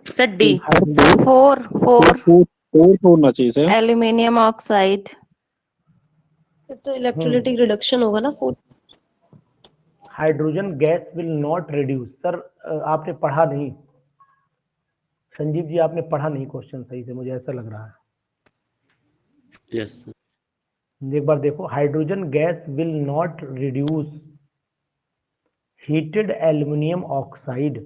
सर डी 4 होना चाहिए सर। Aluminium oxide. तो इलेक्ट्रोलाइटिक रिडक्शन होगा ना 4। Hydrogen gas will not reduce. Sir आपने पढ़ा नहीं, संजीव जी आपने पढ़ा नहीं क्वेश्चन सही से, मुझे ऐसा लग रहा है। यस। एक बार देखो, hydrogen gas will not reduce heated aluminium oxide.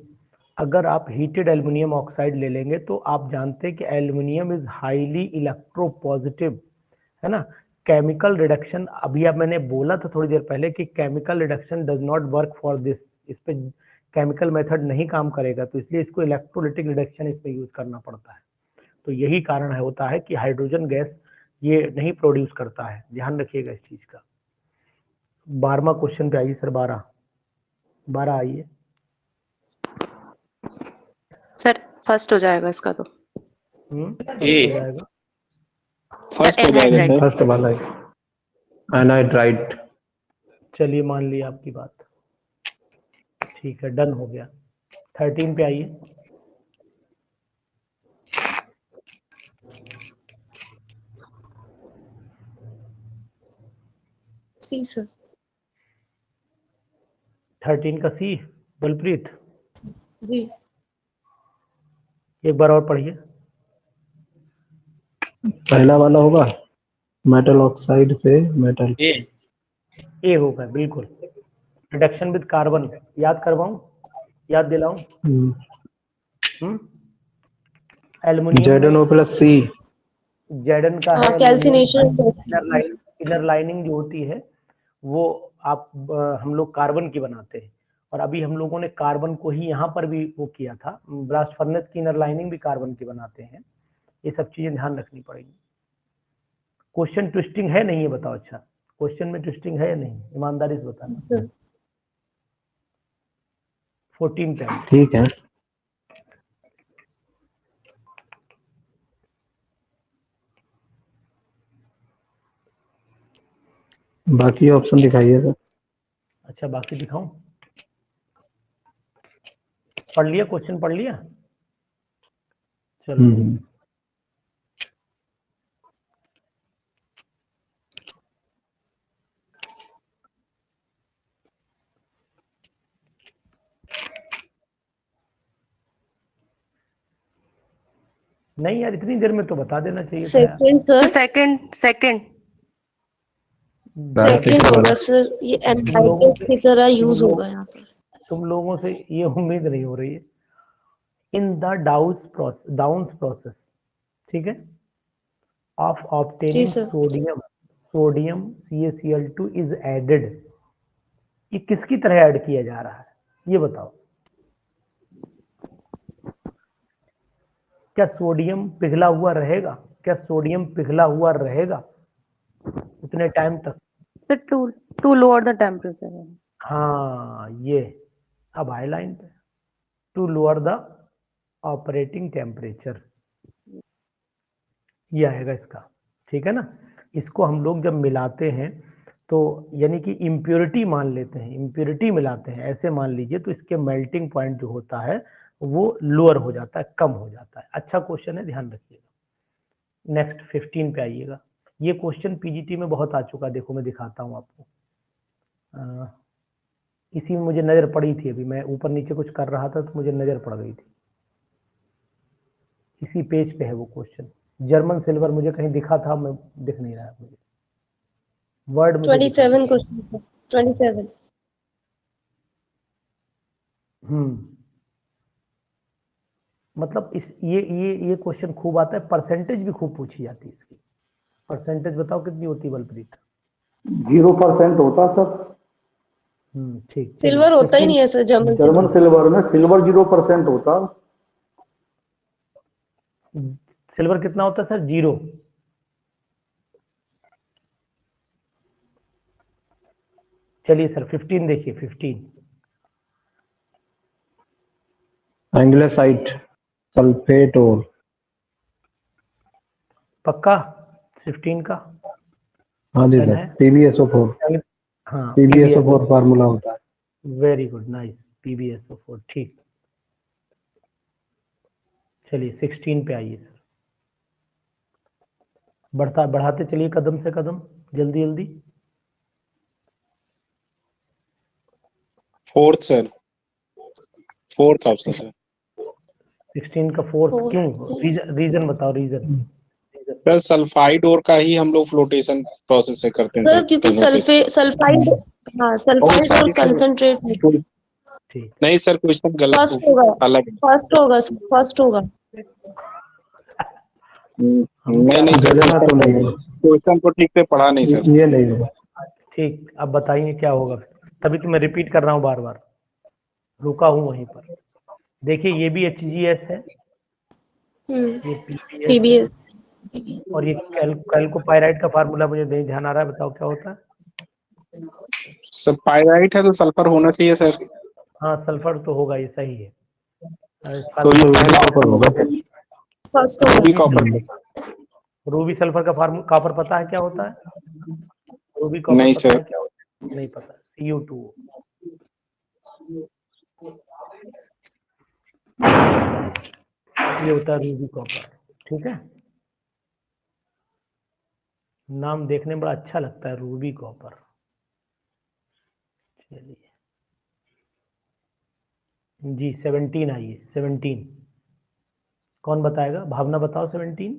अगर आप हीटेड एल्युमिनियम ऑक्साइड ले लेंगे तो आप जानते हैं कि एल्युमिनियम इज हाईली इलेक्ट्रोपॉजिटिव है ना। केमिकल रिडक्शन, अभी अब मैंने बोला था थोड़ी देर पहले कि chemical reduction does not work for this, इस पे केमिकल मेथड नहीं काम करेगा, तो इसलिए इसको इलेक्ट्रोलिटिक रिडक्शन इस पे यूज करना पड़ता है। तो यही कारण होता है कि हाइड्रोजन गैस ये नहीं प्रोड्यूस करता है, ध्यान रखिएगा इस चीज का। 12वां क्वेश्चन पे आइए सर, 12 आइए सर। फर्स्ट हो जाएगा इसका तो। ए। हो जाएगा। फर्स्ट हो जाएगा सर। फर्स्ट वाला एनहाइड्राइट। चलिए मान लिया आपकी बात, ठीक है, डन हो गया। 13 पे आइए। सी सर। 13 का सी, बलप्रीत जी। एक बार और पढ़िए। पहला वाला होगा मेटल ऑक्साइड से मेटल। ए होगा बिल्कुल। रिडक्शन विद कार्बन, याद करवाऊं, याद दिलाऊं। एल्युमिनियम ZnO प्लस सी। जेडन का है, कैल्सिनेशन। इनर लाइनिंग जो होती है वो हम लोग कार्बन की बनाते हैं, और अभी हम लोगों ने कार्बन को ही यहाँ पर भी वो किया था, ब्लास्ट फर्नेस की इनर लाइनिंग भी कार्बन की बनाते हैं। ये सब चीजें ध्यान रखनी पड़ेगी। क्वेश्चन ट्विस्टिंग है नहीं, ये बताओ। अच्छा, क्वेश्चन में ट्विस्टिंग है या नहीं, ईमानदारी से बताना। 14 पे ठीक है। बाकी ऑप्शन दिखाइए सर। अच्छा, बाकी दिखाऊं, पढ़ लिया क्वेश्चन, पढ़ लिया। चलो नहीं यार, इतनी देर में तो बता देना चाहिए था यार। Second sir. सेकंड होगा सर, ये एनहाइड्राइट की तरह यूज होगा यहाँ पर। तुम लोगों से ये उम्मीद नहीं हो रही है। इन द डाउन्स प्रोसेस, ठीक है, of obtaining sodium CaCl2 is added. ये किसकी तरह ऐड किया जा रहा है, ये बताओ। क्या सोडियम पिघला हुआ रहेगा? क्या सोडियम पिघला हुआ रहेगा उतने टाइम तक? To lower the temperature. हाँ, ये अब हाई लाइन पे, to lower the operating temperature, ये आएगा इसका, ठीक है ना। इसको हम लोग जब मिलाते हैं तो यानी कि इम्प्योरिटी मान लेते हैं, इम्प्योरिटी मिलाते हैं ऐसे मान लीजिए, तो इसके मेल्टिंग पॉइंट जो होता है वो लोअर हो जाता है, कम हो जाता है। अच्छा क्वेश्चन है, ध्यान रखिएगा। नेक्स्ट 15 पे आइएगा। ये क्वेश्चन पीजीटी में बहुत आ चुका है, देखो मैं दिखाता हूँ आपको। इसी में मुझे नजर पड़ी थी, अभी मैं ऊपर नीचे कुछ कर रहा था तो मुझे नजर पड़ गई थी। इसी पेज पे है वो क्वेश्चन। जर्मन सिल्वर मुझे कहीं दिखा था, मैं दिख नहीं रहा है मुझे वर्ड। 27 क्वेश्चन, 27। मतलब इस ये क्वेश्चन खूब आता है, परसेंटेज भी खूब पूछी जाती है इसकी। परसेंटेज बताओ कितनी होती है बलप्रीत? 0% होता सर। ठीक। सिल्वर होता ही नहीं है सर, जर्मन सिल्वर में सिल्वर 0% होता। सिल्वर कितना होता है सर? 0। चलिए सर 15 देखिए, 15 एंग्लेसाइट सल्फेट और पक्का 15 का। हाँ जी सर, PbSO4। हाँ, PbSO4 फार्मूला होता है। वेरी गुड, नाइस, PbSO4, ठीक। चलिए 16 पे आइए सर। बढ़ाते चलिए कदम से कदम, जल्दी जल्दी। Fourth sir, fourth option sir. 16 का फोर्थ क्यों? रीजन बताओ, रीजन। सर सल्फाइड और का ही हम लोग फ्लोटेशन प्रोसेस से करते हैं सर, क्योंकि सल्फाइड और कंसंट्रेट। नहीं सर, क्वेश्चन गलत फर्स्ट होगा, अलग। फर्स्ट होगा। नहीं सर, भेजना तो नहीं होगा, क्वेश्चन को ठीक से पढ़ा नहीं सर। ये नहीं होगा। ठीक, अब बताइए क्या होगा फिर, तभी तो मैं रिपीट कर रहा हूँ बार बार, रुका हूँ वहीं पर। देखिए ये भी HGS है, ये PBS है, पीबीएस और ये कैल्कोपाइराइड का फार्मूला मुझे नहीं ध्यान आ रहा है, बताओ क्या होता है। सर पाइराइट है तो सल्फर होना चाहिए सर। हाँ सल्फर तो होगा, ये सही है। तो ये पहला कॉपर होगा फिर। First Ruby copper. Ruby sulphur का कॉपर पता है क्या होता है? रूबी कॉपर नहीं पता सर। है क्या होता है? नहीं पता, CU2। ये होता है रूबी कॉपर, ठीक है। नाम देखने में बड़ा अच्छा लगता है, रूबी कॉपर। चलिए जी 17 आइए, 17 कौन बताएगा? भावना बताओ 17।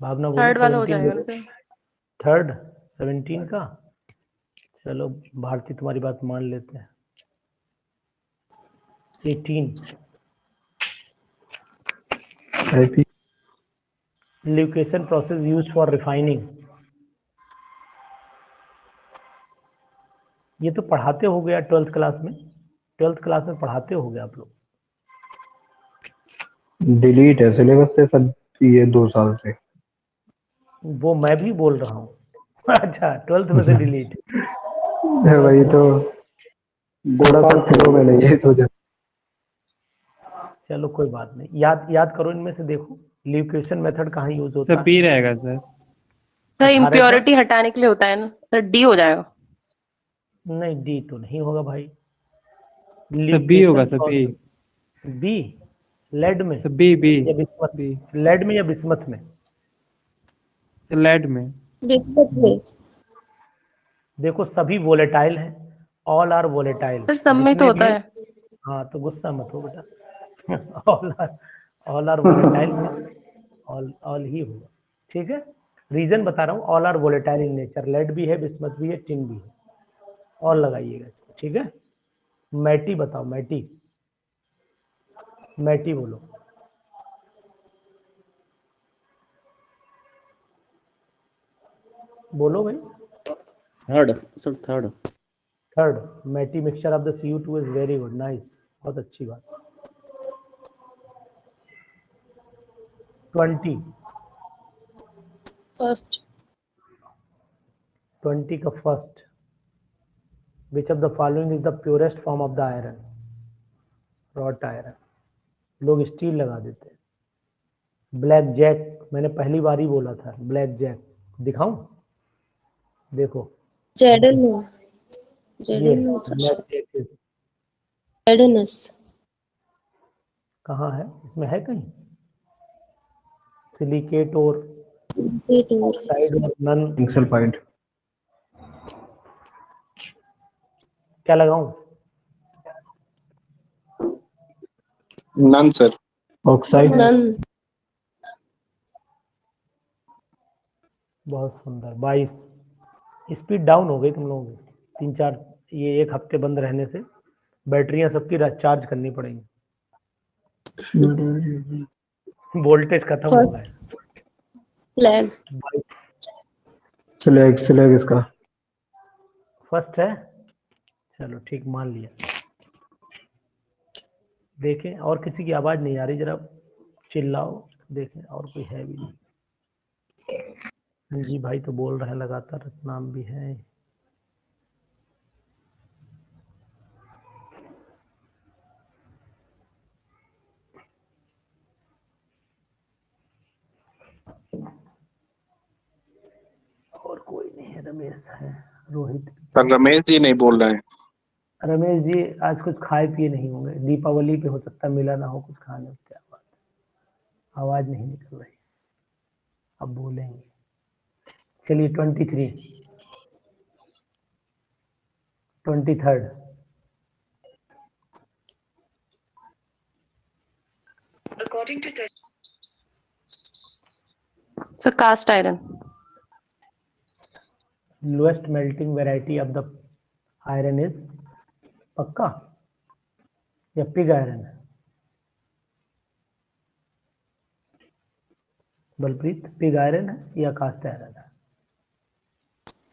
भावना बोलो थर्ड वाला हो 17 जाएगा ना बोलो। सर? थर्ड 17 का, चलो भारती तुम्हारी बात मान लेते हैं। 18 ल्यूकेशन प्रोसेस यूज्ड फॉर रिफाइनिंग। ये तो पढ़ाते हो गया 12th क्लास में, 12th क्लास में पढ़ाते हो गया आप लोग। डिलीट है सिलेबस से सब, ये 2 साल से। वो मैं भी बोल रहा हूँ। अच्छा 12th में से डिलीट। वही तो, थोड़ा सा फ्लो में नहीं है तो चलो कोई बात नहीं, याद करो इनमें से, देखो ल्यूकेशन मेथड कहाँ यूज होता है। बी रहेगा सर। सर 18 का? इम्प्योरिटी हटाने के लिए होता है ना सर, डी हो जाएगा। नहीं डी तो नहीं होगा भाई। सर बी होगा सर, बी। बी लेड में सर बी या बिस्मत? बी लेड में या बिस्मत में? लेड में। बिस्मत में। देखो सभी वोलेटाइल हैं, ऑल आर वोलेटाइल। सर सब में तो होता है। हाँ तो गुस्सा मत हो बेटा। ऑल आर वोलेटाइल, ऑल ही होगा, ठीक है। रीजन बता रहा हूँ, all are volatile in nature. Lead भी है, बिस्मत भी है, टिन भी है। और लगाइएगा इसको, ठीक है। मैटी बताओ, मैटी, मैटी बोलो। बोलो भाई। Third sir, third. Third matte mixture of the CU2 is very good, nice, बहुत अच्छी बात। 20 फर्स्ट 20 का first, which of the following is the purest form of the iron? Wrought iron. लोग स्टील लगा देते हैं। ब्लैक जैक, मैंने पहली बार ही बोला था, ब्लैक जैक दिखाऊं? देखो जेडल में, ये जेडल में था ब्लैक शायद, जैक जेडनस कहाँ है? इसमें है कहीं? सिलिकेट और ऑक्साइड और नन, सल्फाइड। क्या लगाऊं? None sir. ऑक्साइड। नन। बहुत सुंदर। 22 स्पीड डाउन हो गई तुम लोगों की, 3-4 ये 1 हफ्ते बंद रहने से बैटरियां सबकी चार्ज करनी पड़ेंगी। वोल्टेज खत्म हो गए। फ्लैग स्लैग इसका। फर्स्ट है, चलो ठीक मान लिया। देखें और किसी की आवाज नहीं आ रही, जरा चिल्लाओ, देखें और कोई है भी नहीं। जी भाई तो बोल रहे हैं लगातार, नाम भी है। और कोई नहीं है, रमेश है, रोहित। सर रमेश जी नहीं बोल रहे हैं। रमेश जी आज कुछ खाए पिए नहीं होंगे, दीपावली पे हो सकता है मिला ना हो कुछ खाने, क्या बात है, आवाज नहीं निकल रही, अब बोलेंगे। चलिए 23 23rd According to test. Sir cast iron. Lowest melting variety of the iron is, पक्का? या पिग आयरन है? बलप्रीत, पिग आयरन है या कास्ट आयरन है?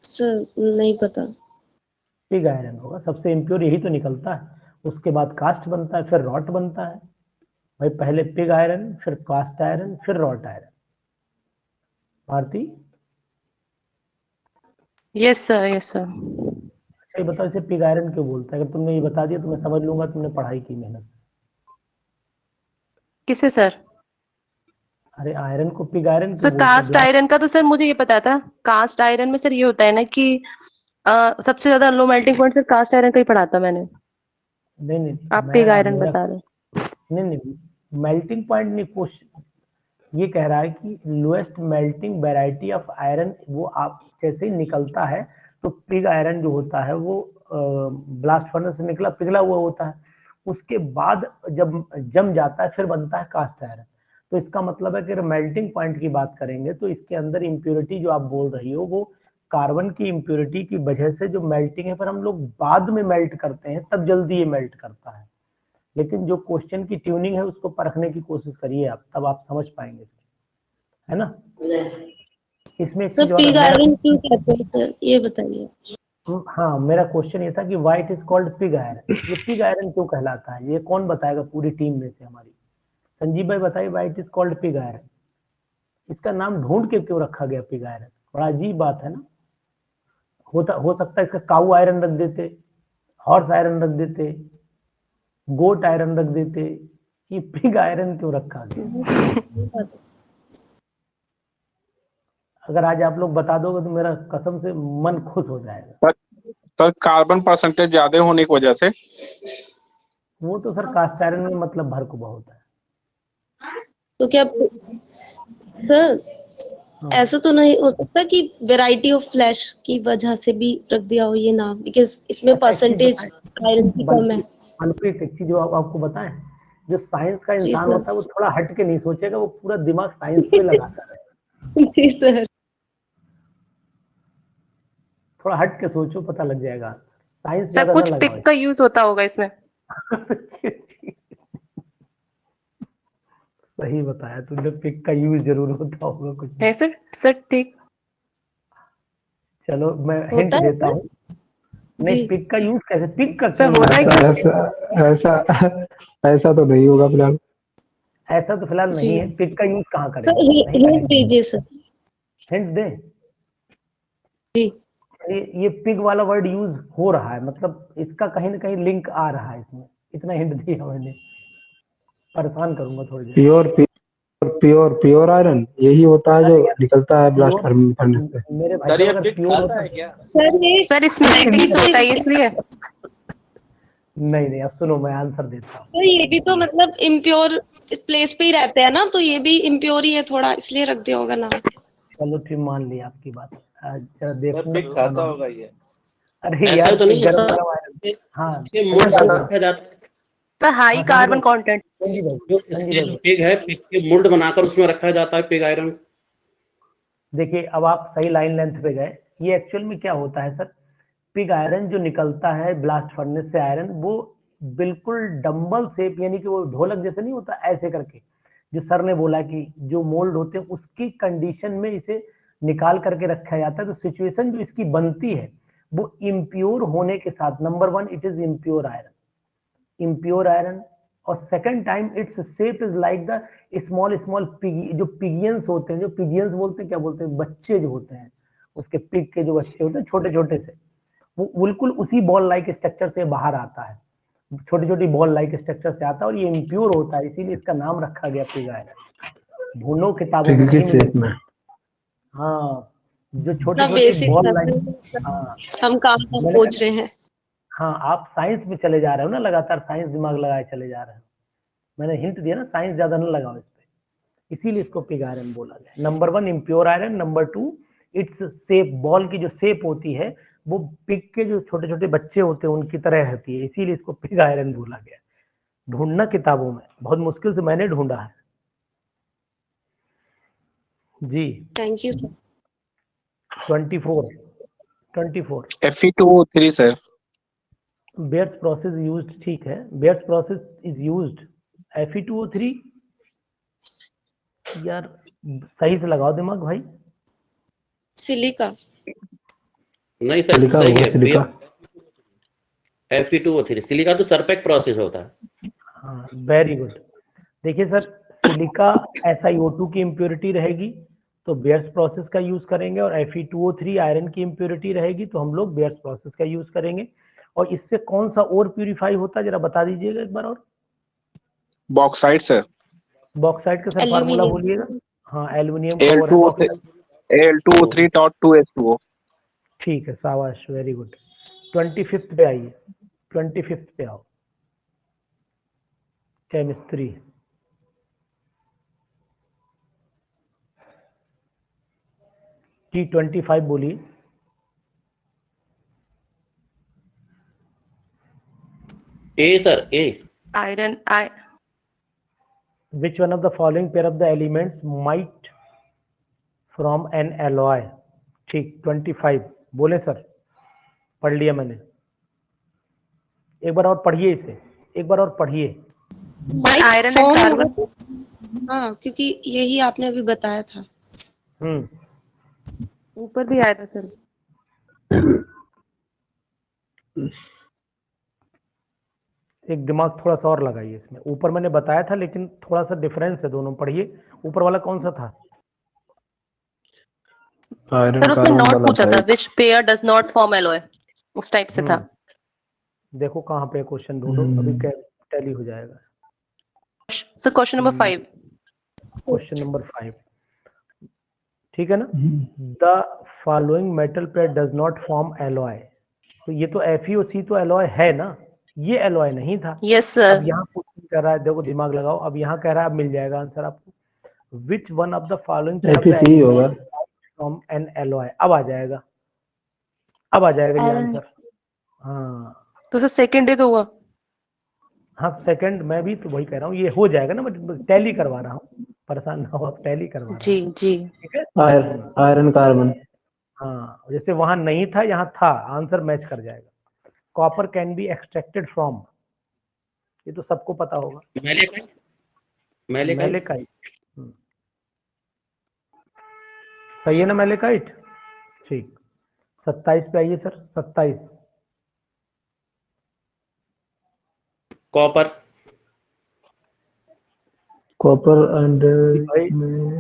सर नहीं पता। पिग आयरन होगा, सबसे इम्प्योर यही तो निकलता है, उसके बाद कास्ट बनता है, फिर रॉट बनता है भाई। पहले पिग आयरन, फिर कास्ट आयरन, फिर wrought iron. Bharti, yes sir, yes sir. अच्छा ये बताओ इसे पिग आयरन क्यों बोलता है? अगर तुमने ये बता दिया तो मैं समझ लूंगा तुमने पढ़ाई की मेहनत। किसे सर? अरे आयरन को पिग आयरन क्यों सर बोलते हैं? कास्ट ब्लास्ट, आयरन का तो सर मुझे ये पता था। कास्ट आयरन में सर ये होता है ना कि सबसे ज्यादा low melting point sir cast iron का ही पढ़ा था मैंने। नहीं नहीं आप पिग आयरन मेरा, बता रहे हैं। नहीं नहीं, मेल्टिंग पॉइंट नहीं, क्वेश्चन ये कह रहा है कि lowest melting variety of iron वो आप जैसे ही निकलता है तो पिग आयरन जो होता है वो ब्लास्ट फर्नेस से निकला पिघला हुआ होता है, उसके बाद जब जम जाता है फिर बनता है कास्ट आयरन। तो इसका मतलब है कि अगर मेल्टिंग पॉइंट की बात करेंगे तो इसके अंदर इम्प्योरिटी जो आप बोल रही हो वो कार्बन की इम्प्योरिटी की वजह से जो मेल्टिंग है, पर हम लोग बाद में मेल्ट करते हैं तब जल्दी ये मेल्ट करता है। लेकिन जो क्वेश्चन की ट्यूनिंग है उसको परखने की कोशिश करिए आप, तब आप समझ पाएंगे इसकी, है ना? इसमें एक सर चीज और पिग है, आयरन क्यों कहते हैं सर, ये बताइए। हाँ मेरा क्वेश्चन ये था कि why it is called pig iron, ये पिग आयरन क्यों कहलाता है? ये कौन बताएगा पूरी टीम में से हमारी? संजीव भाई बताइए, why it is called pig iron, इसका नाम ढूंढ के क्यों रखा गया पिग आयरन? बड़ा अजीब बात है ना। हो सकता है इसका काऊ आयरन रख देते, हॉर्स आयरन रख देते, गोट आयरन रख देते, ये पिग आयरन क्यों रखा गया? अगर आज आप लोग बता दोगे तो मेरा कसम से मन खुश हो जाएगा। सर कार्बन परसेंटेज ज्यादा होने की वजह से। वो तो सर कास्ट आयरन में मतलब भर को बहुत है। तो क्या सर ऐसा तो नहीं हो सकता कि वैरायटी ऑफ फ्लैश की वजह से भी रख दिया हो ये नाम, बिकॉज इसमें परसेंटेज आयरन की कम है। मनप्रीत एक चीज जो आपको बताएं, जो साइंस का जी इंसान सर। होता है वो थोड़ा हट के नहीं सोचेगा, वो पूरा दिमाग साइंस पे लगाता है। जी सर। थोड़ा हट के सोचो, पता लग जाएगा। साइंस सर ज्यादा ना कुछ लगाओ। पिक का यूज होता होगा इसमें। सही बताया तुमने, पिक का यूज जरूर होता होगा कुछ। है सर? सर ठीक। चलो मैं हिंट होता है देता सर? हूँ। नहीं, पिक का यूज कैसे, पिक का सर क्यों होता है यूज? क्या? ऐसा ऐसा तो नहीं होगा फिलहाल। ऐसा तो फिलहाल जी नहीं है, पिक का यूज कहाँ सर, करेंगे? नहीं हिंट करेंगे। दीजिए सर। हिंट दें? जी। ये पिग वाला वर्ड यूज हो रहा है, मतलब इसका कहीं ना कहीं लिंक आ रहा है इसमें, इतना हिंट दिया मैंने। परेशान करूंगा थोड़ी देर। प्योर आयरन यही होता है जो निकलता है ब्लास्ट फर्नेस से। मेरे भाई साहब अगर प्योर होता है क्या? सर इसमें रेटिंग होता है इसलिए। नहीं, अब सुनो मैं आंसर देता हूँ। सर ये भी तो मतलब इम्प्योर प्लेस पे ही रहते हैं ना, तो ये भी इम्प्योर ही है थोड़ा, इसलिए रख दिया होगा नाम। चलो ठीक, मान लिया आपकी बात। जरा देखो पिक खाता होगा ये। अरे ऐसा यार तो नहीं है गर्म सर, गर्म आयरन। हाँ ये मोल्ड में रखा जाता है। Sir high carbon content. जो स्केल पिग है, पिग के मोल्ड बनाकर उसमें रखा जाता है पिग आयरन। देखिए अब आप सही लाइन लेंथ पे गए। ये एक्चुअल में क्या होता है सर, पिग आयरन जो निकलता है ब्लास्ट फर्नेस से आयरन, वो बिल्कुल डंबल शेप, यानी कि वो ढोलक जैसे नहीं होता ऐसे करके, जो सर ने बोला कि जो मोल्ड होते हैं उसकी कंडीशन में इसे निकाल करके रखा जाता है। तो सिचुएशन जो इसकी बनती है वो इम्प्योर होने के साथ, number one it is impure iron, और second time its shape is like the small small pig, जो पिगियंस होते हैं, जो पिगियंस बोलते हैं, क्या बोलते हैं, बच्चे जो होते हैं उसके, पिग के जो बच्चे होते हैं छोटे छोटे से, वो बिल्कुल उसी बॉल लाइक स्ट्रक्चर से बाहर आता है, छोटी छोटी बॉल लाइक स्ट्रक्चर से आता है, और ये इम्प्योर होता है, इसीलिए इसका नाम रखा गया पिग आयरन। ढूंढो किताबों में नहीं मिलेगा। हाँ, जो छोटी ना छोटी बेसिक बॉल लाइक। हाँ हम काम पूछ रहे हैं। हाँ, आप साइंस में चले जा रहे हो ना, लगातार साइंस दिमाग लगाए चले जा रहे हो। मैंने हिंट दिया ना, साइंस ज्यादा ना लगाओ इस पे, इसीलिए इसको पिग आयरन बोला गया। Number one impure iron, number two its shape, ball की जो शेप होती है वो पिग के जो छोटे छोटे बच्चे होते हैं उनकी तरह रहती है, इसीलिए इसको पिग आयरन बोला गया। ढूंढना किताबों में, बहुत मुश्किल से मैंने ढूंढा है जी। Thank you. 24 Fe2O3 सर। बेयर्स प्रोसेस यूज्ड, ठीक है, bears process is used Fe2O3। यार सही से लगाओ दिमाग भाई। सिलिका। नहीं सर सिलिका सही होगा, है, सिलिका। Fe2O3 सिलिका तो सरपेक प्रोसेस होता है। हाँ वेरी गुड। देखिए सर, सिलिका SiO2 की इम्प्योरिटी रहेगी तो बेयर्स प्रोसेस का यूज करेंगे, और Fe2O3 आयरन की इम्प्योरिटी रहेगी तो हम लोग बेयर्स प्रोसेस का यूज करेंगे। और इससे कौन सा और प्यूरिफाई होता है जरा बता दीजिएगा एक बार और। Bauxite sir. बॉक्साइट का सर फार्मूला एल्यूमिनियम। बोलिएगा। हाँ एल्युमिनियम का और है बॉक्साइट। Al2O3.2H2O। ठीक है, शाबाश, वेरी गुड। 25th पे आइए, 25th पे आओ, केमिस्ट्री। T25 बोलिए। A sir A. Iron Which one of the following pair of the elements might from an alloy? ठीक, 25 बोले सर, पढ़ लिया मैंने। एक बार और पढ़िए इसे, एक बार और पढ़िए। Iron and carbon. हाँ क्योंकि यही आपने अभी बताया था। ऊपर भी आया था सर। एक दिमाग थोड़ा सा और लगाइए इसमें। ऊपर मैंने बताया था लेकिन थोड़ा सा डिफरेंस है दोनों, पढ़िए। ऊपर वाला कौन सा था? सर उसमें नॉट पूछा था, which pair does not form alloy, उस टाइप से था। देखो कहाँ पे क्वेश्चन ढूंढो, अभी टैली हो जाएगा। Sir question number 5। Question number 5, ठीक है ना। The following metal pair does not form alloy. तो ये तो FeO3 तो एलॉय है ना, ये एलॉय नहीं था। Yes sir. अब यहाँ क्वेश्चन कह रहा है, देखो दिमाग लगाओ, अब यहाँ कह रहा है, अब मिल जाएगा आंसर आपको। Which one of the following होगा फ्रॉम एन एलॉय। अब आ जाएगा, अब आ जाएगा ये आंसर। हाँ तो सर सेकंड डे तो हुआ। हाँ सेकंड, मैं भी तो वही कह रहा हूँ, ये हो जाएगा ना, मैं टैली करवा रहा हूँ, परेशान ना हो, आप टैली करवा रहा जी जी। ठीक है। Iron carbon. हाँ जैसे वहां नहीं था यहाँ था, आंसर मैच कर जाएगा। Copper can be extracted from, ये तो सबको पता होगा। मैलेकाइट। सही है ना मैलेकाइट। ठीक, 27 पे आइए sir, 27। Copper. Copper and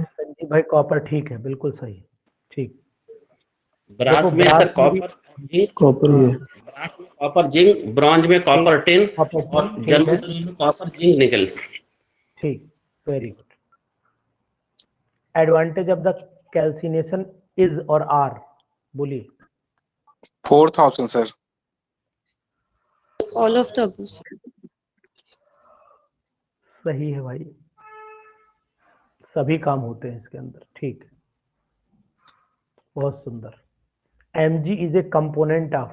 Sanjeev भाई कॉपर, ठीक है, बिल्कुल सही, ठीक। ब्रास में sir copper copper zinc, bronze में कॉपर टिन, और जर्मन में कॉपर जिंक निकल। ठीक, very good. Advantage of the calcination is और आर बोलिए। 4th option sir. All of the सही है भाई, सभी काम होते हैं इसके अंदर, ठीक है, बहुत सुंदर। Mg is a component of.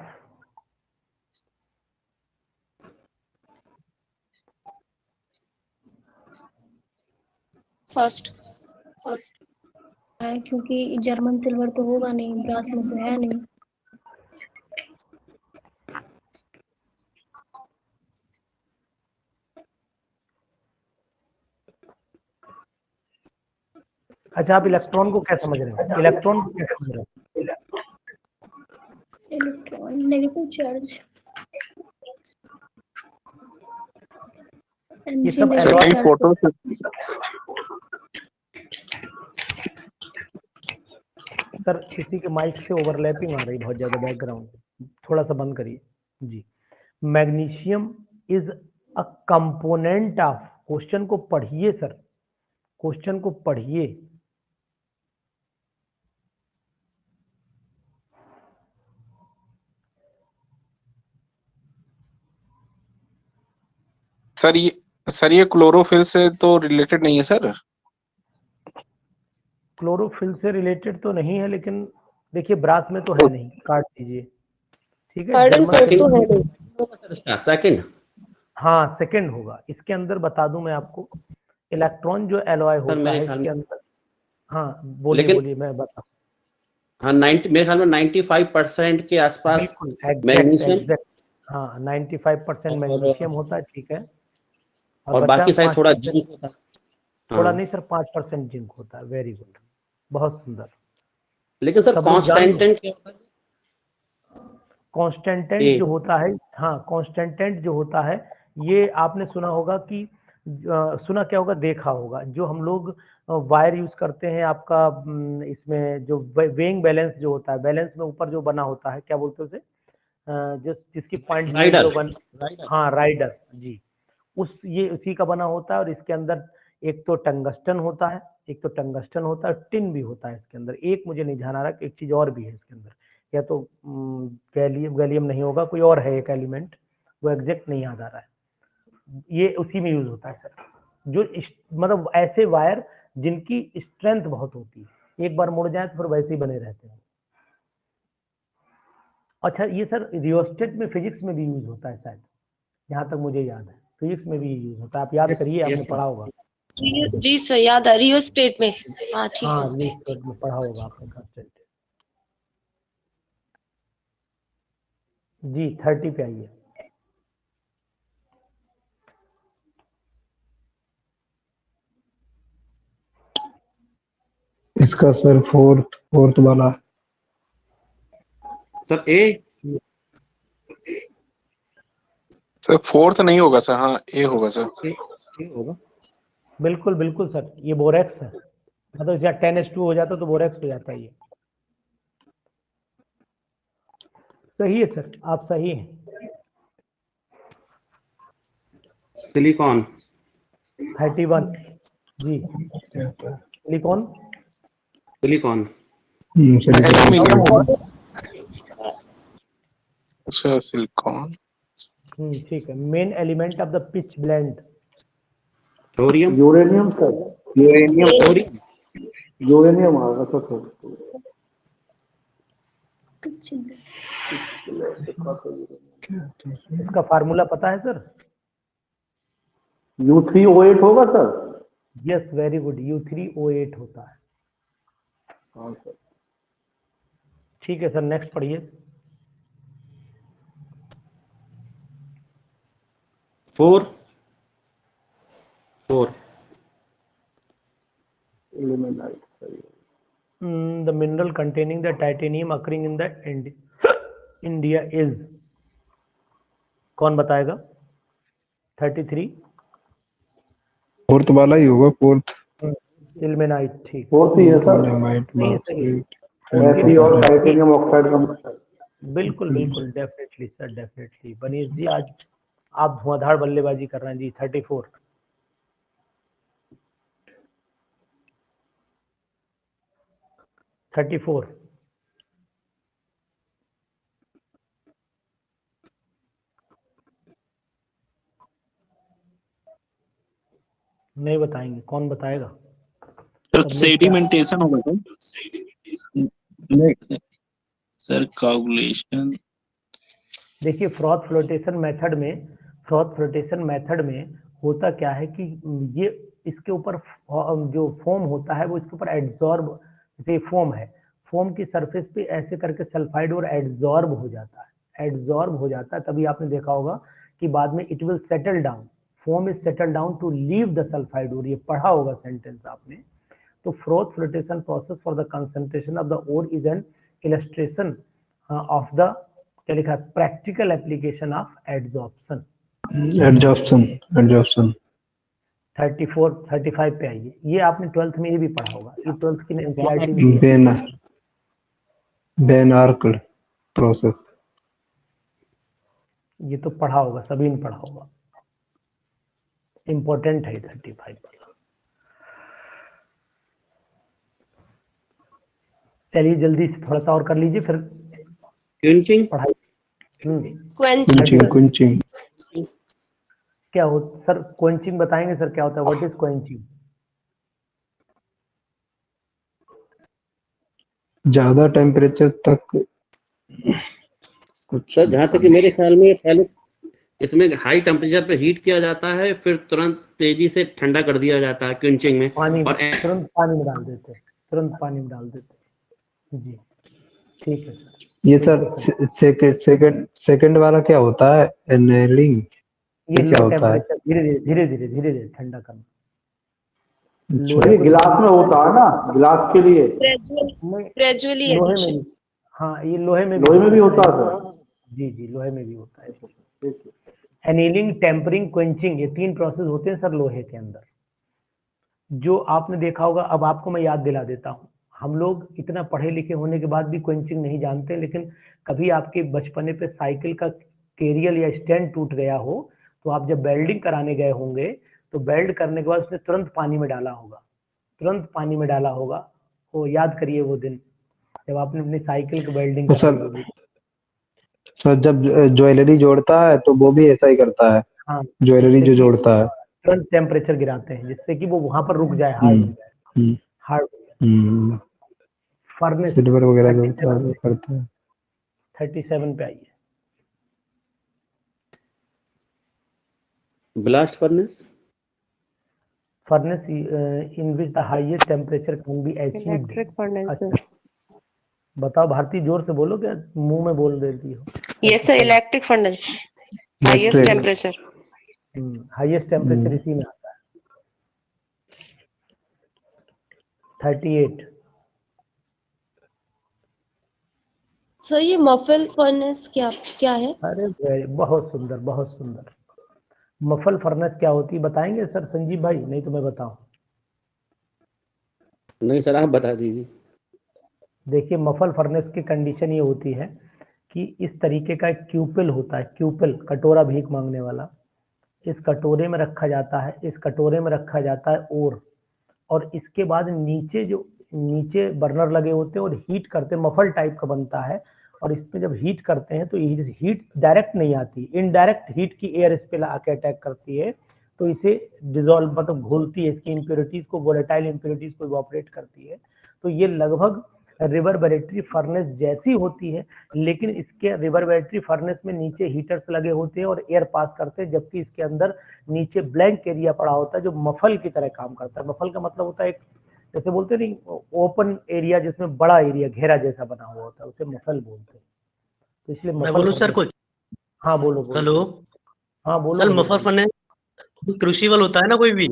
First है क्योंकि जर्मन सिल्वर तो होगा नहीं, ब्रास में तो है नहीं। अच्छा आप इलेक्ट्रॉन को क्या समझ रहे हो? इलेक्ट्रॉन को क्या समझ रहे हो? Electron negative charge. ये सब एलॉय फोटो। सर किसी के माइक से ओवरलैपिंग आ रही बहुत ज्यादा बैकग्राउंड, थोड़ा सा बंद करिए जी। Magnesium is a component of, question को पढ़िए सर, क्वेश्चन को पढ़िए। सर ये क्लोरोफिल से तो रिलेटेड नहीं है सर। क्लोरोफिल से रिलेटेड तो नहीं है, लेकिन देखिए ब्रास में तो है नहीं, काट दीजिए, ठीक है। सेकंड, हाँ सेकंड होगा इसके अंदर। बता दूं मैं आपको, इलेक्ट्रॉन जो एलॉय होता है इसके अंदर। हाँ बोलिए बोलिए, मैं बता। हाँ 90 मेरे ख्याल में 95% के आसपास मैग्नीशियम हाँ 95% मैग्नीशियम होता है, ठीक है। और बचा बाकी साइड थोड़ा 5% जिंक होता है। थोड़ा हाँ। नहीं सर, 5% जिंक होता है। वेरी गुड, बहुत सुंदर। लेकिन सर सब लोग जान लो। कॉन्स्टेंटेंट क्या होता है? कॉन्स्टेंटेंट ए। जो होता है, हाँ कॉन्स्टेंटेंट जो होता है, ये आपने सुना होगा कि सुना क्या होगा, देखा होगा, जो हम लोग वायर यूज करते हैं आपका इसमें जो वेइंग बैलेंस जो होता है, बैलेंस में ऊपर जो बना होता है, क्या बोलते हैं उसे, जिसकी पॉइंट राइडर। हाँ राइडर जी, ये उसी का बना होता है। और इसके अंदर एक तो टंगस्टन होता है, टिन भी होता है इसके अंदर। एक मुझे नहीं ध्यान आ रहा कि एक चीज और भी है इसके अंदर, या तो गैलियम नहीं होगा, कोई और है एक एलिमेंट, वो एग्जैक्ट नहीं याद आ रहा है। ये उसी में यूज होता है सर, जो मतलब ऐसे वायर जिनकी स्ट्रेंथ बहुत होती है, एक बार मुड़ जाए तो फिर वैसे ही बने रहते हैं। अच्छा ये सर रियोस्टेट में फिजिक्स में भी यूज होता है शायद, जहां तक मुझे याद है, फिजिक्स में भी यूज होता है, आप याद करिए, आपने पढ़ा होगा। जी सर, याद है रियो स्टेट में। हाँ ठीक हाँ है। रियोस्टेट में पढ़ा होगा आपने कांस्टेंट। जी 30 पे आइए। इसका सर फोर्थ वाला। सर ए। सर फोर्थ नहीं होगा सर, हाँ ए होगा सर। ए होगा। बिल्कुल बिल्कुल सर, ये बोरेक्स है, मतलब जब 10H2 हो जाता तो बोरेक्स हो जाता है ये। सही है सर, आप सही हैं। सिलिकॉन। 31 जी, सिलिकॉन। अच्छा सिलिकॉन। ठीक है। Main element of the pitch blend. Thorium. Uranium sir, uranium आएगा सर। इसका फार्मूला पता है सर? U3O8 होगा sir. Yes very good, U3O8 होता है। हाँ सर। ठीक है सर, नेक्स्ट पढ़िए। 4 The mineral containing the titanium occurring in the India is, कौन बताएगा? 33 फोर्थ वाला ही होगा, फोर्थ इल्मेनाइट। ठीक, फोर्थ ही है सर। सही और टाइटेनियम ऑक्साइड का मिक्सचर। बिल्कुल बिल्कुल, डेफिनेटली सर, डेफिनेटली। बनीश जी आज आप धुआंधार बल्लेबाजी कर रहे हैं जी। 34 नहीं बताएंगे, कौन बताएगा? सर सेडिमेंटेशन होगा सर। नहीं सर, कोगुलेशन। देखिए फ्रॉथ फ्लोटेशन मेथड में होता क्या है कि ये इसके ऊपर जो फोम होता है वो इसके ऊपर एड्जॉर्ब, जैसे फोम है, फोम की सरफेस पे ऐसे करके सल्फाइड और एड्जॉर्ब हो जाता है। तभी आपने देखा होगा कि बाद में it will settle down, foam is settle down to leave the sulphide ore, ये पढ़ा होगा सेंटेंस आपने। तो froth flotation process for the concentration of the ore is an illustration of the, क्या लिखा है, प्रैक्टिकल एप्लीकेशन ऑफ एड्जॉर्प्शन। 35 पे आइए। ये आपने 12th में भी पढ़ा होगा, ये 12th की एनसीईआरटी में है। बेन आर्कल प्रोसेस, ये तो पढ़ा होगा, सभी ने पढ़ा होगा, इंपॉर्टेंट है 35 वाला। चलिए जल्दी से थोड़ा सा और कर लीजिए फिर क्विंचिंग। पढ़ाई। क्विंचिंग क्या हो सर? क्वेंचिंग बताएंगे सर क्या होता है? What is quenching? ज्यादा टेम्परेचर तक सर जहाँ तक कि मेरे ख्याल में पहले इसमें हाई टेम्परेचर पे हीट किया जाता है, फिर तुरंत तेजी से ठंडा कर दिया जाता है क्विंचिंग में, और तुरंत पानी में डाल देते, जी ठीक है सर। ये सर सेकंड वाला क्या होता है, एनेलिंग? ये ये क्या लो होता है? टेम्परेचर, धीरे धीरे ठंडा करना। ये गिलास में होता है ना, गिलास के लिए। ग्रेजुअली लोहे में एडिशन। भी, हाँ ये लोहे में लोहे में भी होता है सर? जी लोहे में भी होता है। एनीलिंग, टेम्परिंग, क्वेंचिंग, ये 3 प्रोसेस होते हैं सर लोहे के अंदर। जो आपने देखा होगा, अब आपको मैं याद दिला देता हूँ। हम लोग इतना पढ़े लिखे होने के बाद भी क्वेंचिंग नहीं जानते, लेकिन कभी आपके बचपने पे साइकिल का कैरियल या स्टैंड टूट गया हो, तो आप जब वेल्डिंग कराने गए होंगे, तो वेल्ड करने के बाद उसने तुरंत पानी में डाला होगा। वो याद करिए वो दिन जब आपने अपनी साइकिल की वेल्डिंग तो कराई होगी। सर जब ज्वेलरी जोड़ता है तो वो भी ऐसा ही करता है, हाँ, ज्वेलरी जो जोड़ता है। तुरंत टेम्परेचर गिराते हैं जिससे कि वो वहां पर रुक जाए, हार्ड फर्नेस। सिल्वर वगैरह जो होता है वो करते हैं। 37 पे आइए। Blast furnace in which the highest temperature can be achieved। Electric furnace. अच्छा बताओ भारती, जोर से बोलो, क्या मुंह में बोल देती हो? Yes sir, electric furnace, highest temperature. Highest temperature इसी में आता है 38। सर ये मफल फर्नेस क्या है? अरे बहुत सुंदर। मफल फर्नेस क्या होती है बताएंगे सर संजीव भाई, नहीं तो मैं बताऊं? नहीं सर, आप बता दीजिए। देखिए मफल फर्नेस की कंडीशन ये होती है कि इस तरीके का एक क्यूपिल होता है, क्यूपिल कटोरा भीख मांगने वाला। इस कटोरे में रखा जाता है और इसके बाद नीचे बर्नर लगे होते हैं और हीट करते, मफल टाइप का बनता है। और इसमें जब हीट करते हैं तो हीट डायरेक्ट नहीं आती, इनडायरेक्ट हीट की एयर इस पे आके अटैक करती है, तो इसे डिजोल्व मतलब घोलती है, इसकी इंप्योरिटीज को, वोलेटाइल इंप्योरिटीज को इवोपरेट करती है। तो ये लगभग रिवर्बरेटरी फर्नेस जैसी होती है, लेकिन इसके रिवर्बरेटरी फर्नेस में नीचे हीटर्स लगे होते हैं और एयर पास करते हैं, जबकि इसके अंदर नीचे ब्लैंक एरिया पड़ा होता है जो मफल की तरह काम करता है। मफल का मतलब होता है एक, जैसे बोलते नहीं, ओपन एरिया जिसमें बड़ा एरिया घेरा जैसा बना हुआ होता है, उसे मफल बोलते हैं। तो इसलिए मैं बोलूं सर कुछ? हाँ बोलो। हेलो। हाँ बोलो सर भैया, मफर फर्नेस क्रूशिबल होता है ना कोई भी?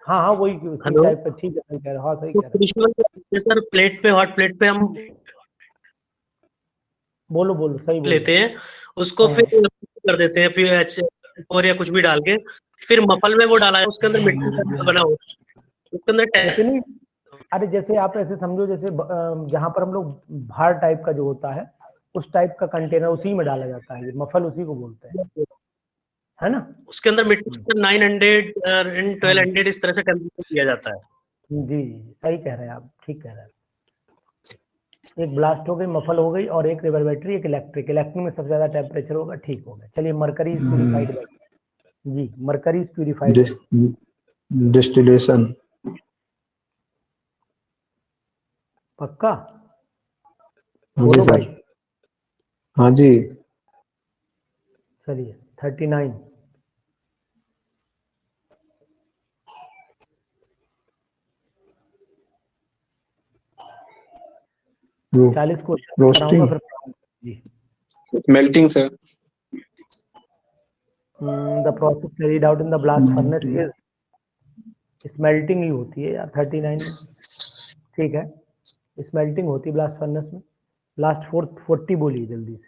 हाँ वही उसी हेलो। टाइप का। ठीक है, सही कह रहे हो। हाँ सही तो कह रहे क्रूशिबल सर प्लेट पे, हॉट प्लेट पे हम हो। बोलो सही बोलो। लेते हैं उसको, हाँ। फिर कर देते हैं, फिर और या कुछ भी डाल के, फिर मफल में वो डाला है, उसके अंदर मिट्टी का बना हुआ उसके अंदर ऐसे नहीं, अरे जैसे आप ऐसे समझो, जैसे जहाँ पर हम लोग भार टाइप का जो होता है, उस टाइप का कंटेनर उसी में डाला जाता है, ये मफल उसी को बोलते हैं, है ना? उसके अंदर मिट्टी 900 एंड 1200 इस तरह से टेम्परेचर दिया जाता है। जी सही कह रहे हैं आप, ठीक कह रहे हैं। एक ब्लास्ट हो गई, मफल हो गई, और एक रिवर्बरेटरी, एक इलेक्ट्रिक में सबसे ज्यादा टेम्परेचर होगा। ठीक हो गया। चलिए मरकरी इज प्यूरिफाइड जी, मरकरी इज प्यूरिफाइड डिस्टिलेशन। पक्का? हाँ जी सर। हाँ जी। चलिए 39। वो 40 क्वेश्चन रोस्टिंग, कराऊंगा फिर जी। Melting sir. The process carried out in the blast furnace is smelting ही होती है यार 39 में। ठीक है, स्मेल्टिंग होती है ब्लास्ट फर्नेस में। लास्ट 40 बोलिए जल्दी से।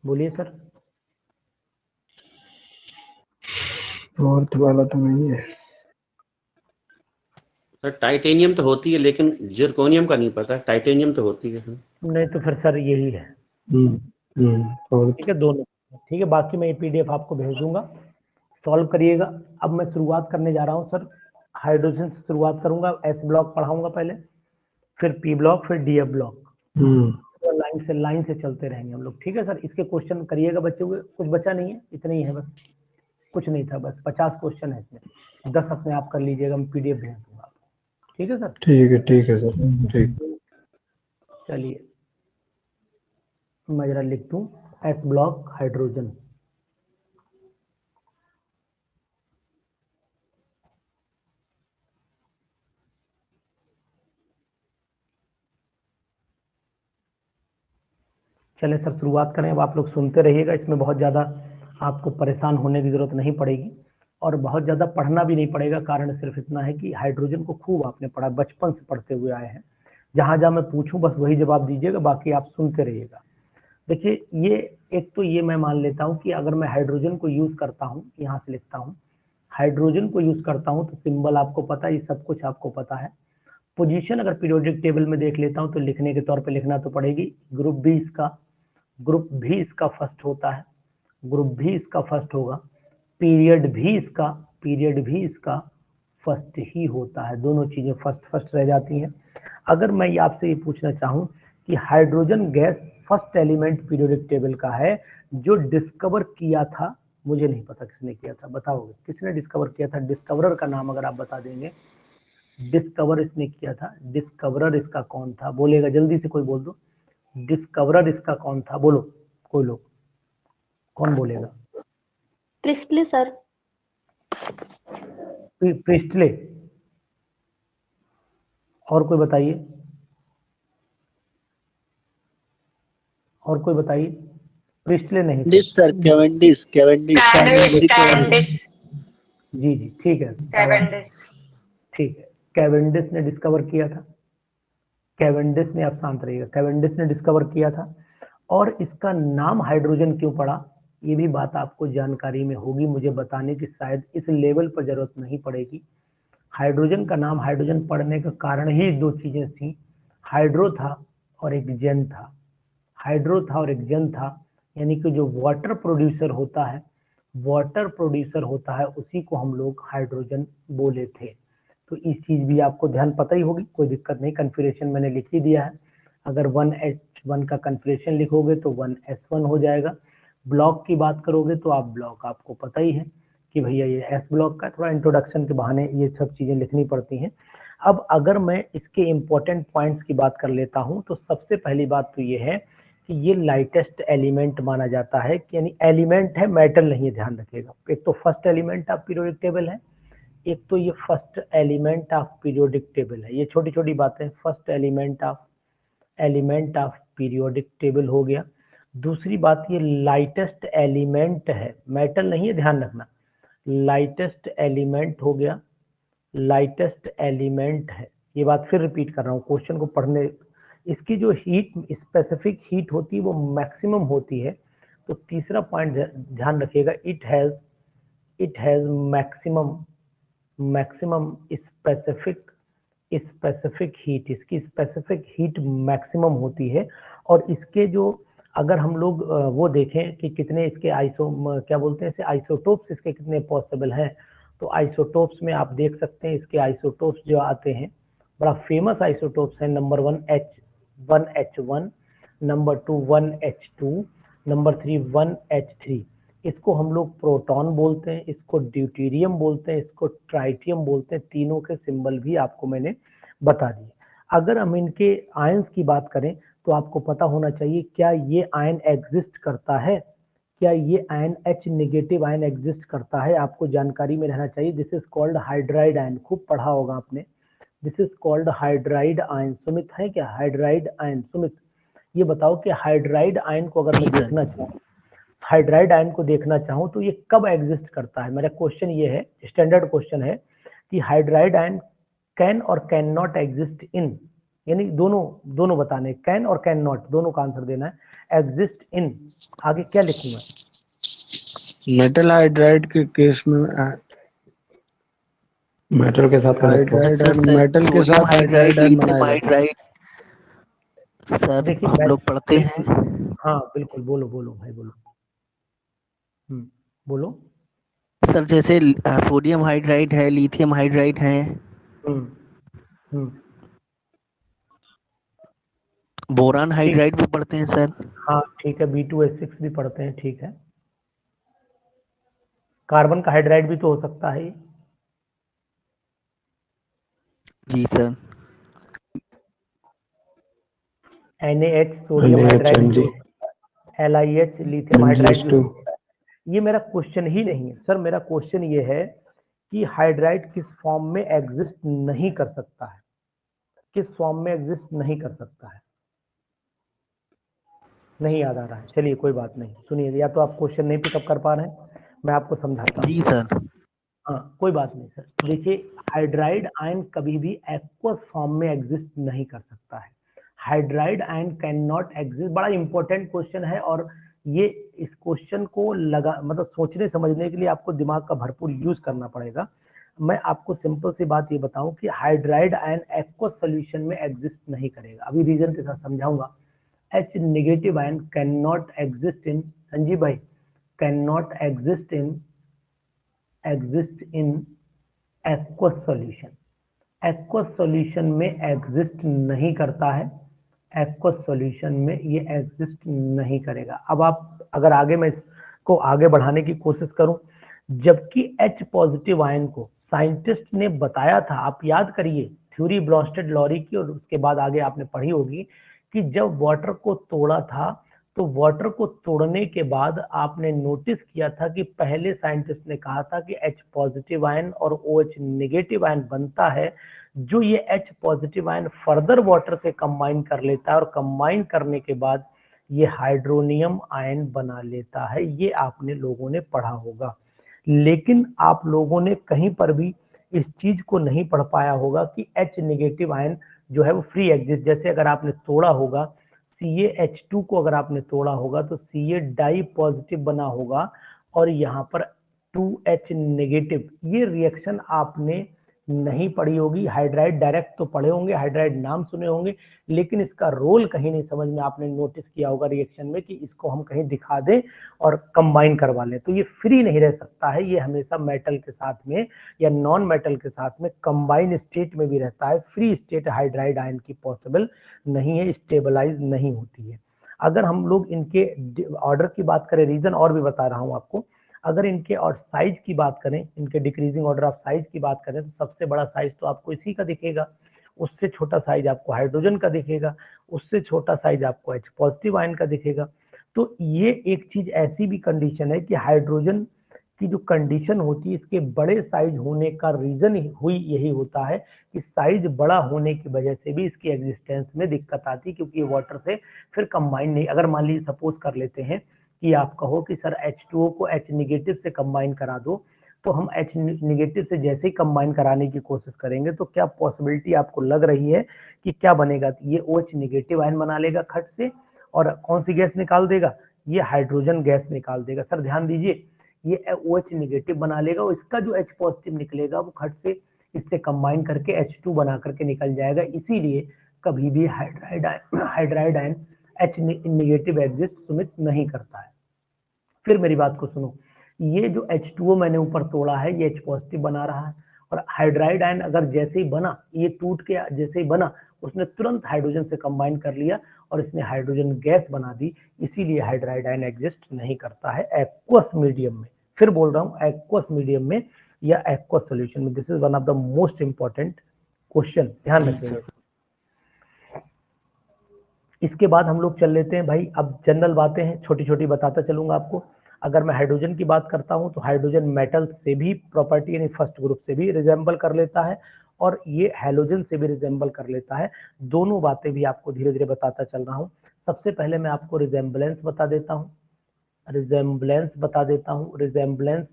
बोलिए सर। फोर्थ वाला तो नहीं है सर। टाइटेनियम तो होती है, लेकिन जिरकोनियम का नहीं पता। टाइटेनियम तो होती है सर। नहीं तो फिर सर यही है। ठीक है, दोनों। ठीक है, बाकी मैं ये PDF आपको भेज दूंगा, सॉल्व करिएगा। अब मैं शुरुआत करने जा रहा हूँ सर, हाइड्रोजन से शुरुआत करूंगा। S ब्लॉक पढ़ाऊंगा पहले, फिर P ब्लॉक, फिर DF ब्लॉक। लाइन से चलते रहेंगे हम लोग। ठीक है सर, इसके क्वेश्चन करिएगा बच्चों के। कुछ बचा नहीं है, इतना ही है बस, कुछ नहीं था, बस 50 क्वेश्चन है इसमें। 10 अपने आप कर लीजिएगा, मैं PDF भेज दूंगा। ठीक है सर। ठीक है सर, ठीक। चलिए मैं जरा लिख दूं, S ब्लॉक हाइड्रोजन। चलें सर शुरुआत करें। अब आप लोग सुनते रहिएगा, इसमें बहुत ज़्यादा आपको परेशान होने की ज़रूरत नहीं पड़ेगी और बहुत ज़्यादा पढ़ना भी नहीं पड़ेगा। कारण सिर्फ इतना है कि हाइड्रोजन को खूब आपने पढ़ा, बचपन से पढ़ते हुए आए हैं। जहाँ जहाँ मैं पूछूं बस वही जवाब दीजिएगा, बाकी आप सुनते रहिएगा। देखिए ये एक तो ये मैं मान लेता हूँ कि अगर मैं हाइड्रोजन को यूज़ करता हूँ, यहाँ से लिखता हूँ, हाइड्रोजन को यूज़ करता हूँ तो सिंबल आपको पता है, ये सब कुछ आपको पता है। पोजीशन अगर पीरियोडिक टेबल में देख लेता हूँ तो लिखने के तौर पे लिखना तो पड़ेगी। ग्रुप बी इसका फर्स्ट होता है, ग्रुप भी इसका फर्स्ट होगा, पीरियड भी इसका फर्स्ट ही होता है। दोनों चीजें फर्स्ट रह जाती हैं। अगर मैं आपसे ये पूछना चाहूँ कि hydrogen gas first element periodic table का है जो डिस्कवर किया था, मुझे नहीं पता किसने किया था, बताओगे किसने डिस्कवर किया था? डिस्कवरर का नाम अगर आप बता देंगे, डिस्कवर इसने किया था, डिस्कवरर इसका कौन था? बोलेगा जल्दी से कोई बोल दो, डिस्कवरर इसका कौन था? बोलो कोई लोग, कौन बोलेगा? Presley sir. प्रिस्टले। और कोई बताइए, और कोई बताइए। प्रिस्टले नहीं थे सर, कैवेंडिश। जी जी ठीक है, ठीक है, कैवेंडिश ने डिस्कवर किया था। कैवेंडिश ने, आप शांत रहिएगा, कैवेंडिश ने डिस्कवर किया था। और इसका नाम हाइड्रोजन क्यों पड़ा, ये भी बात आपको जानकारी में होगी, मुझे बताने की शायद इस लेवल पर जरूरत नहीं पड़ेगी। हाइड्रोजन का नाम हाइड्रोजन पड़ने का कारण ही दो चीजें थी, हाइड्रो था और एक जन था। हाइड्रो था और एक जन था, यानी कि जो वाटर प्रोड्यूसर होता है, उसी को हम लोग हाइड्रोजन बोले थे। तो इस चीज भी आपको ध्यान पता ही होगी, कोई दिक्कत नहीं, कन्फिग्रेशन मैंने लिख ही दिया है। अगर 1H1 का कन्फिग्रेशन लिखोगे तो 1S1 हो जाएगा। ब्लॉक की बात करोगे तो आप ब्लॉक आपको पता ही है कि भैया ये एस ब्लॉक का, थोड़ा इंट्रोडक्शन के बहाने ये सब चीजें लिखनी पड़ती हैं। अब अगर मैं इसके इंपॉर्टेंट पॉइंट्स की बात कर लेता हूं तो सबसे पहली बात तो ये है कि ये लाइटेस्ट एलिमेंट माना जाता है, यानी एलिमेंट है, मेटल नहीं है, ध्यान रखिएगा। एक तो first element of periodic table है, एक तो ये first element of periodic table है। ये छोटी छोटी बातें, first element of periodic table हो गया। दूसरी बात ये लाइटेस्ट एलिमेंट है, मेटल नहीं है, ध्यान रखना, लाइटेस्ट एलिमेंट हो गया, लाइटेस्ट एलिमेंट है। ये बात फिर रिपीट कर रहा हूँ, क्वेश्चन को पढ़ने, इसकी जो हीट, स्पेसिफिक हीट होती है वो मैक्सिमम होती है। तो तीसरा पॉइंट ध्यान रखिएगा, it has maximum specific heat, इसकी स्पेसिफिक हीट मैक्सिमम होती है। और इसके जो, अगर हम लोग वो देखें कि कितने इसके क्या बोलते हैं इसे, आइसोटोप्स इसके कितने पॉसिबल हैं, तो आइसोटोप्स में आप देख सकते हैं इसके आइसोटोप्स जो आते हैं, बड़ा फेमस आइसोटोप्स है। Number 1H1, number 2 1H2, number 3 1H3। इसको हम लोग प्रोटॉन बोलते हैं, इसको ड्यूटेरियम बोलते हैं, इसको ट्राइटियम बोलते हैं। तीनों के सिंबल भी आपको मैंने बता दिए। अगर हम इनके आयंस की बात करें तो आपको पता होना चाहिए, क्या ये आयन एग्जिस्ट करता है, क्या ये ion H negative ion exist करता है, आपको जानकारी में रहना चाहिए। This is called hydride ion, खूब पढ़ा होगा आपने, this is called hydride ion. Sumit है क्या हाइड्राइड आयन? सुमित ये बताओ कि हाइड्राइड आयन को अगर मैं देखना चाहूँ, हाइड्राइड आयन को देखना चाहूँ तो ये कब एग्जिस्ट करता है? मेरा क्वेश्चन ये है, स्टैंडर्ड क्वेश्चन है कि हाइड्राइड आयन कैन और कैन नॉट एग्जिस्ट इन, यानी दोनों बताने, कैन और कैन नॉट, दोनों का आंसर देना है। एग्जिस्ट इन, आगे क्या लिखूंगा? मेटल हाइड्राइड के केस में मेटल के साथ हाइड्राइड मेटल के साथ हाइड्राइड सर देखिए हम लोग पढ़ते हैं। हाँ बिल्कुल, बोलो भाई बोलो। बोलो। सर जैसे सोडियम हाइड्राइड है, लिथियम हाइड्राइड है, बोरान हाइड्राइड भी पढ़ते हैं सर। हाँ ठीक है, B2H6 भी पढ़ते हैं, ठीक है। कार्बन का हाइड्राइड भी तो हो सकता है। जी sir. NaH sodium hydride, LiH lithium hydride. ये मेरा क्वेश्चन ही नहीं है सर, मेरा क्वेश्चन ये है कि हाइड्राइड किस फॉर्म में एग्जिस्ट नहीं कर सकता है, किस फॉर्म में एग्जिस्ट नहीं कर सकता है? नहीं याद आ रहा है, चलिए कोई बात नहीं, सुनिए, या तो आप क्वेश्चन नहीं पिकअप कर पा रहे हैं, मैं आपको समझाता हूँ। जी सर। हाँ कोई बात नहीं सर। देखिए हाइड्राइड आयन कभी भी एक्वस फॉर्म में एग्जिस्ट नहीं कर सकता है। Hydride ion can not exist, बड़ा इंपॉर्टेंट क्वेश्चन है, और ये इस क्वेश्चन को मतलब सोचने समझने के लिए आपको दिमाग का भरपूर यूज करना पड़ेगा। मैं आपको सिंपल सी बात ये बताऊं कि हाइड्राइड आयन एक्वस सॉल्यूशन में एग्जिस्ट नहीं करेगा। अभी रीजन के साथ समझाऊंगा। H negative ion can not exist in, Sanjeev भाई, can not exist in aqueous solution. Aqueous solution में एग्जिस्ट नहीं करता है, एक्वस सॉल्यूशन में ये एग्जिस्ट नहीं करेगा। अब आप अगर आगे मैं इसको आगे बढ़ाने की कोशिश करूं, जबकि H पॉजिटिव आयन को साइंटिस्ट ने बताया था, आप याद करिए थ्योरी ब्रॉन्स्टेड लॉरी की, और उसके बाद आगे आपने पढ़ी होगी कि जब वाटर को तोड़ा था तो वाटर को तोड़ने के बाद आपने नोटिस किया था कि पहले साइंटिस्ट ने कहा था कि H पॉजिटिव आयन और OH नेगेटिव आयन बनता है, जो ये H positive ion further water से कंबाइन कर लेता है और कंबाइन करने के बाद ये हाइड्रोनियम आयन बना लेता है। ये आपने लोगों ने पढ़ा होगा, लेकिन आप लोगों ने कहीं पर भी इस चीज को नहीं पढ़ पाया होगा कि H नेगेटिव आयन जो है वो फ्री एग्जिस्ट। जैसे अगर आपने तोड़ा होगा CaH2 को, अगर आपने तोड़ा होगा तो Ca डाई पॉजिटिव बना होगा और यहाँ पर 2H नेगेटिव। ये रिएक्शन आपने नहीं पढ़ी होगी। हाइड्राइड डायरेक्ट तो पढ़े होंगे, हाइड्राइड नाम सुने होंगे, लेकिन इसका रोल कहीं नहीं समझ में आपने नोटिस किया होगा रिएक्शन में कि इसको हम कहीं दिखा दें और कंबाइन करवा लें। तो ये फ्री नहीं रह सकता है, ये हमेशा मेटल के साथ में या नॉन मेटल के साथ में कंबाइन स्टेट में भी रहता है। फ्री स्टेट हाइड्राइड आयन की पॉसिबल नहीं है, स्टेबलाइज नहीं होती है। अगर हम लोग इनके ऑर्डर की बात करें, रीजन और भी बता रहा हूं आपको, अगर इनके और साइज की बात करें, इनके डिक्रीजिंग ऑर्डर ऑफ साइज की बात करें, तो सबसे बड़ा साइज तो आपको इसी का दिखेगा, उससे छोटा साइज आपको हाइड्रोजन का दिखेगा, उससे छोटा साइज आपको H पॉजिटिव आयन का दिखेगा। तो ये एक चीज ऐसी भी कंडीशन है कि हाइड्रोजन की जो कंडीशन होती है, इसके बड़े साइज होने का रीजन यही होता है कि साइज बड़ा होने की वजह से भी इसकी एग्जिस्टेंस में दिक्कत आती है, क्योंकि ये वाटर से फिर कंबाइन नहीं। अगर मान लीजिए सपोज कर लेते हैं कि आप कहो कि सर H2O को H नेगेटिव से कंबाइन करा दो, तो हम H नेगेटिव से जैसे ही कंबाइन कराने की कोशिश करेंगे तो क्या पॉसिबिलिटी आपको लग रही है कि क्या बनेगा? ये OH नेगेटिव आयन बना लेगा खट से, और कौन सी गैस निकाल देगा? ये हाइड्रोजन गैस निकाल देगा। सर ध्यान दीजिए, ये OH नेगेटिव बना लेगा और इसका जो H पॉजिटिव निकलेगा वो खट से इससे कंबाइन करके H2 बना करके निकल जाएगा। इसीलिए कभी भी hydride ion H negative exist Sumit नहीं करता है। फिर मेरी बात को सुनो, ये जो H2O मैंने ऊपर तोड़ा है ये H पॉजिटिव बना रहा है, और हाइड्राइड आयन अगर जैसे ही बना, ये टूट के जैसे ही बना, उसने तुरंत हाइड्रोजन से कंबाइन कर लिया और इसने हाइड्रोजन गैस बना दी। इसीलिए हाइड्राइड आयन एग्जिस्ट नहीं करता है एक्वस मीडियम में। फिर बोल रहा हूँ एक्वस मीडियम में या एक्वस सॉल्यूशन में। This is one of the most important question, ध्यान रखिए। इसके बाद हम लोग चल लेते हैं भाई, अब जनरल बातें हैं, छोटी छोटी बताता चलूंगा आपको। अगर मैं हाइड्रोजन की बात करता हूं तो हाइड्रोजन मेटल से भी प्रॉपर्टी यानी फर्स्ट ग्रुप से भी रिजेंबल कर लेता है, और ये हैलोजन से भी रिजेंबल कर लेता है। दोनों बातें भी आपको धीरे धीरे बताता चल रहा हूं। सबसे पहले मैं आपको रिजेंबलेंस बता देता हूँ, रिजेंबलेंस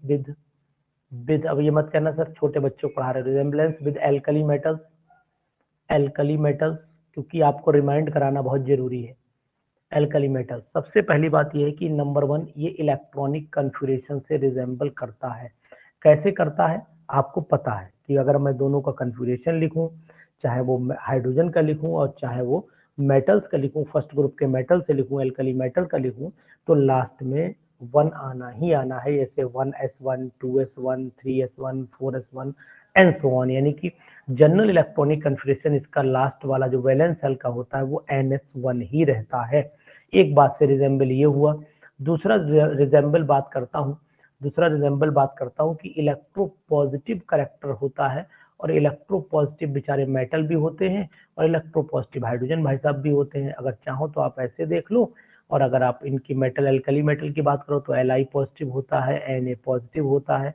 विद अब ये मत कहना सर छोटे बच्चों को पढ़ा रहे, रिजेंबलेंस विद एल्कली मेटल्स, क्योंकि आपको रिमाइंड कराना बहुत जरूरी है। एल्कली मेटल्स, सबसे पहली बात यह है कि नंबर 1 ये इलेक्ट्रॉनिक कन्फिगरेशन से रिजेंबल करता है। कैसे करता है आपको पता है कि अगर मैं दोनों का कन्फिगरेशन लिखूं, चाहे वो हाइड्रोजन का लिखूं और चाहे वो मेटल्स का लिखूं, फर्स्ट ग्रुप के मेटल से लिखूं, एल्कली मेटल का लिखूं, तो लास्ट में 1 आना ही आना है। जैसे 1s1, 2s1, 3s1, 4s1 and so on. यानी कि जनरल इलेक्ट्रॉनिक कन्फिगरेशन इसका लास्ट वाला जो वैलेंस सेल का होता है वो NS1 ही रहता है। एक बात से रिजेंबल ये हुआ। दूसरा रिजेंबल बात करता हूँ कि इलेक्ट्रो पॉजिटिव करेक्टर होता है, और इलेक्ट्रो पॉजिटिव बेचारे मेटल भी होते हैं और इलेक्ट्रो पॉजिटिव हाइड्रोजन भाई साहब भी होते हैं। अगर चाहो तो आप ऐसे देख लो, और अगर आप इनकी मेटल एल्कली मेटल की बात करो तो Li पॉजिटिव होता है, Na पॉजिटिव होता है,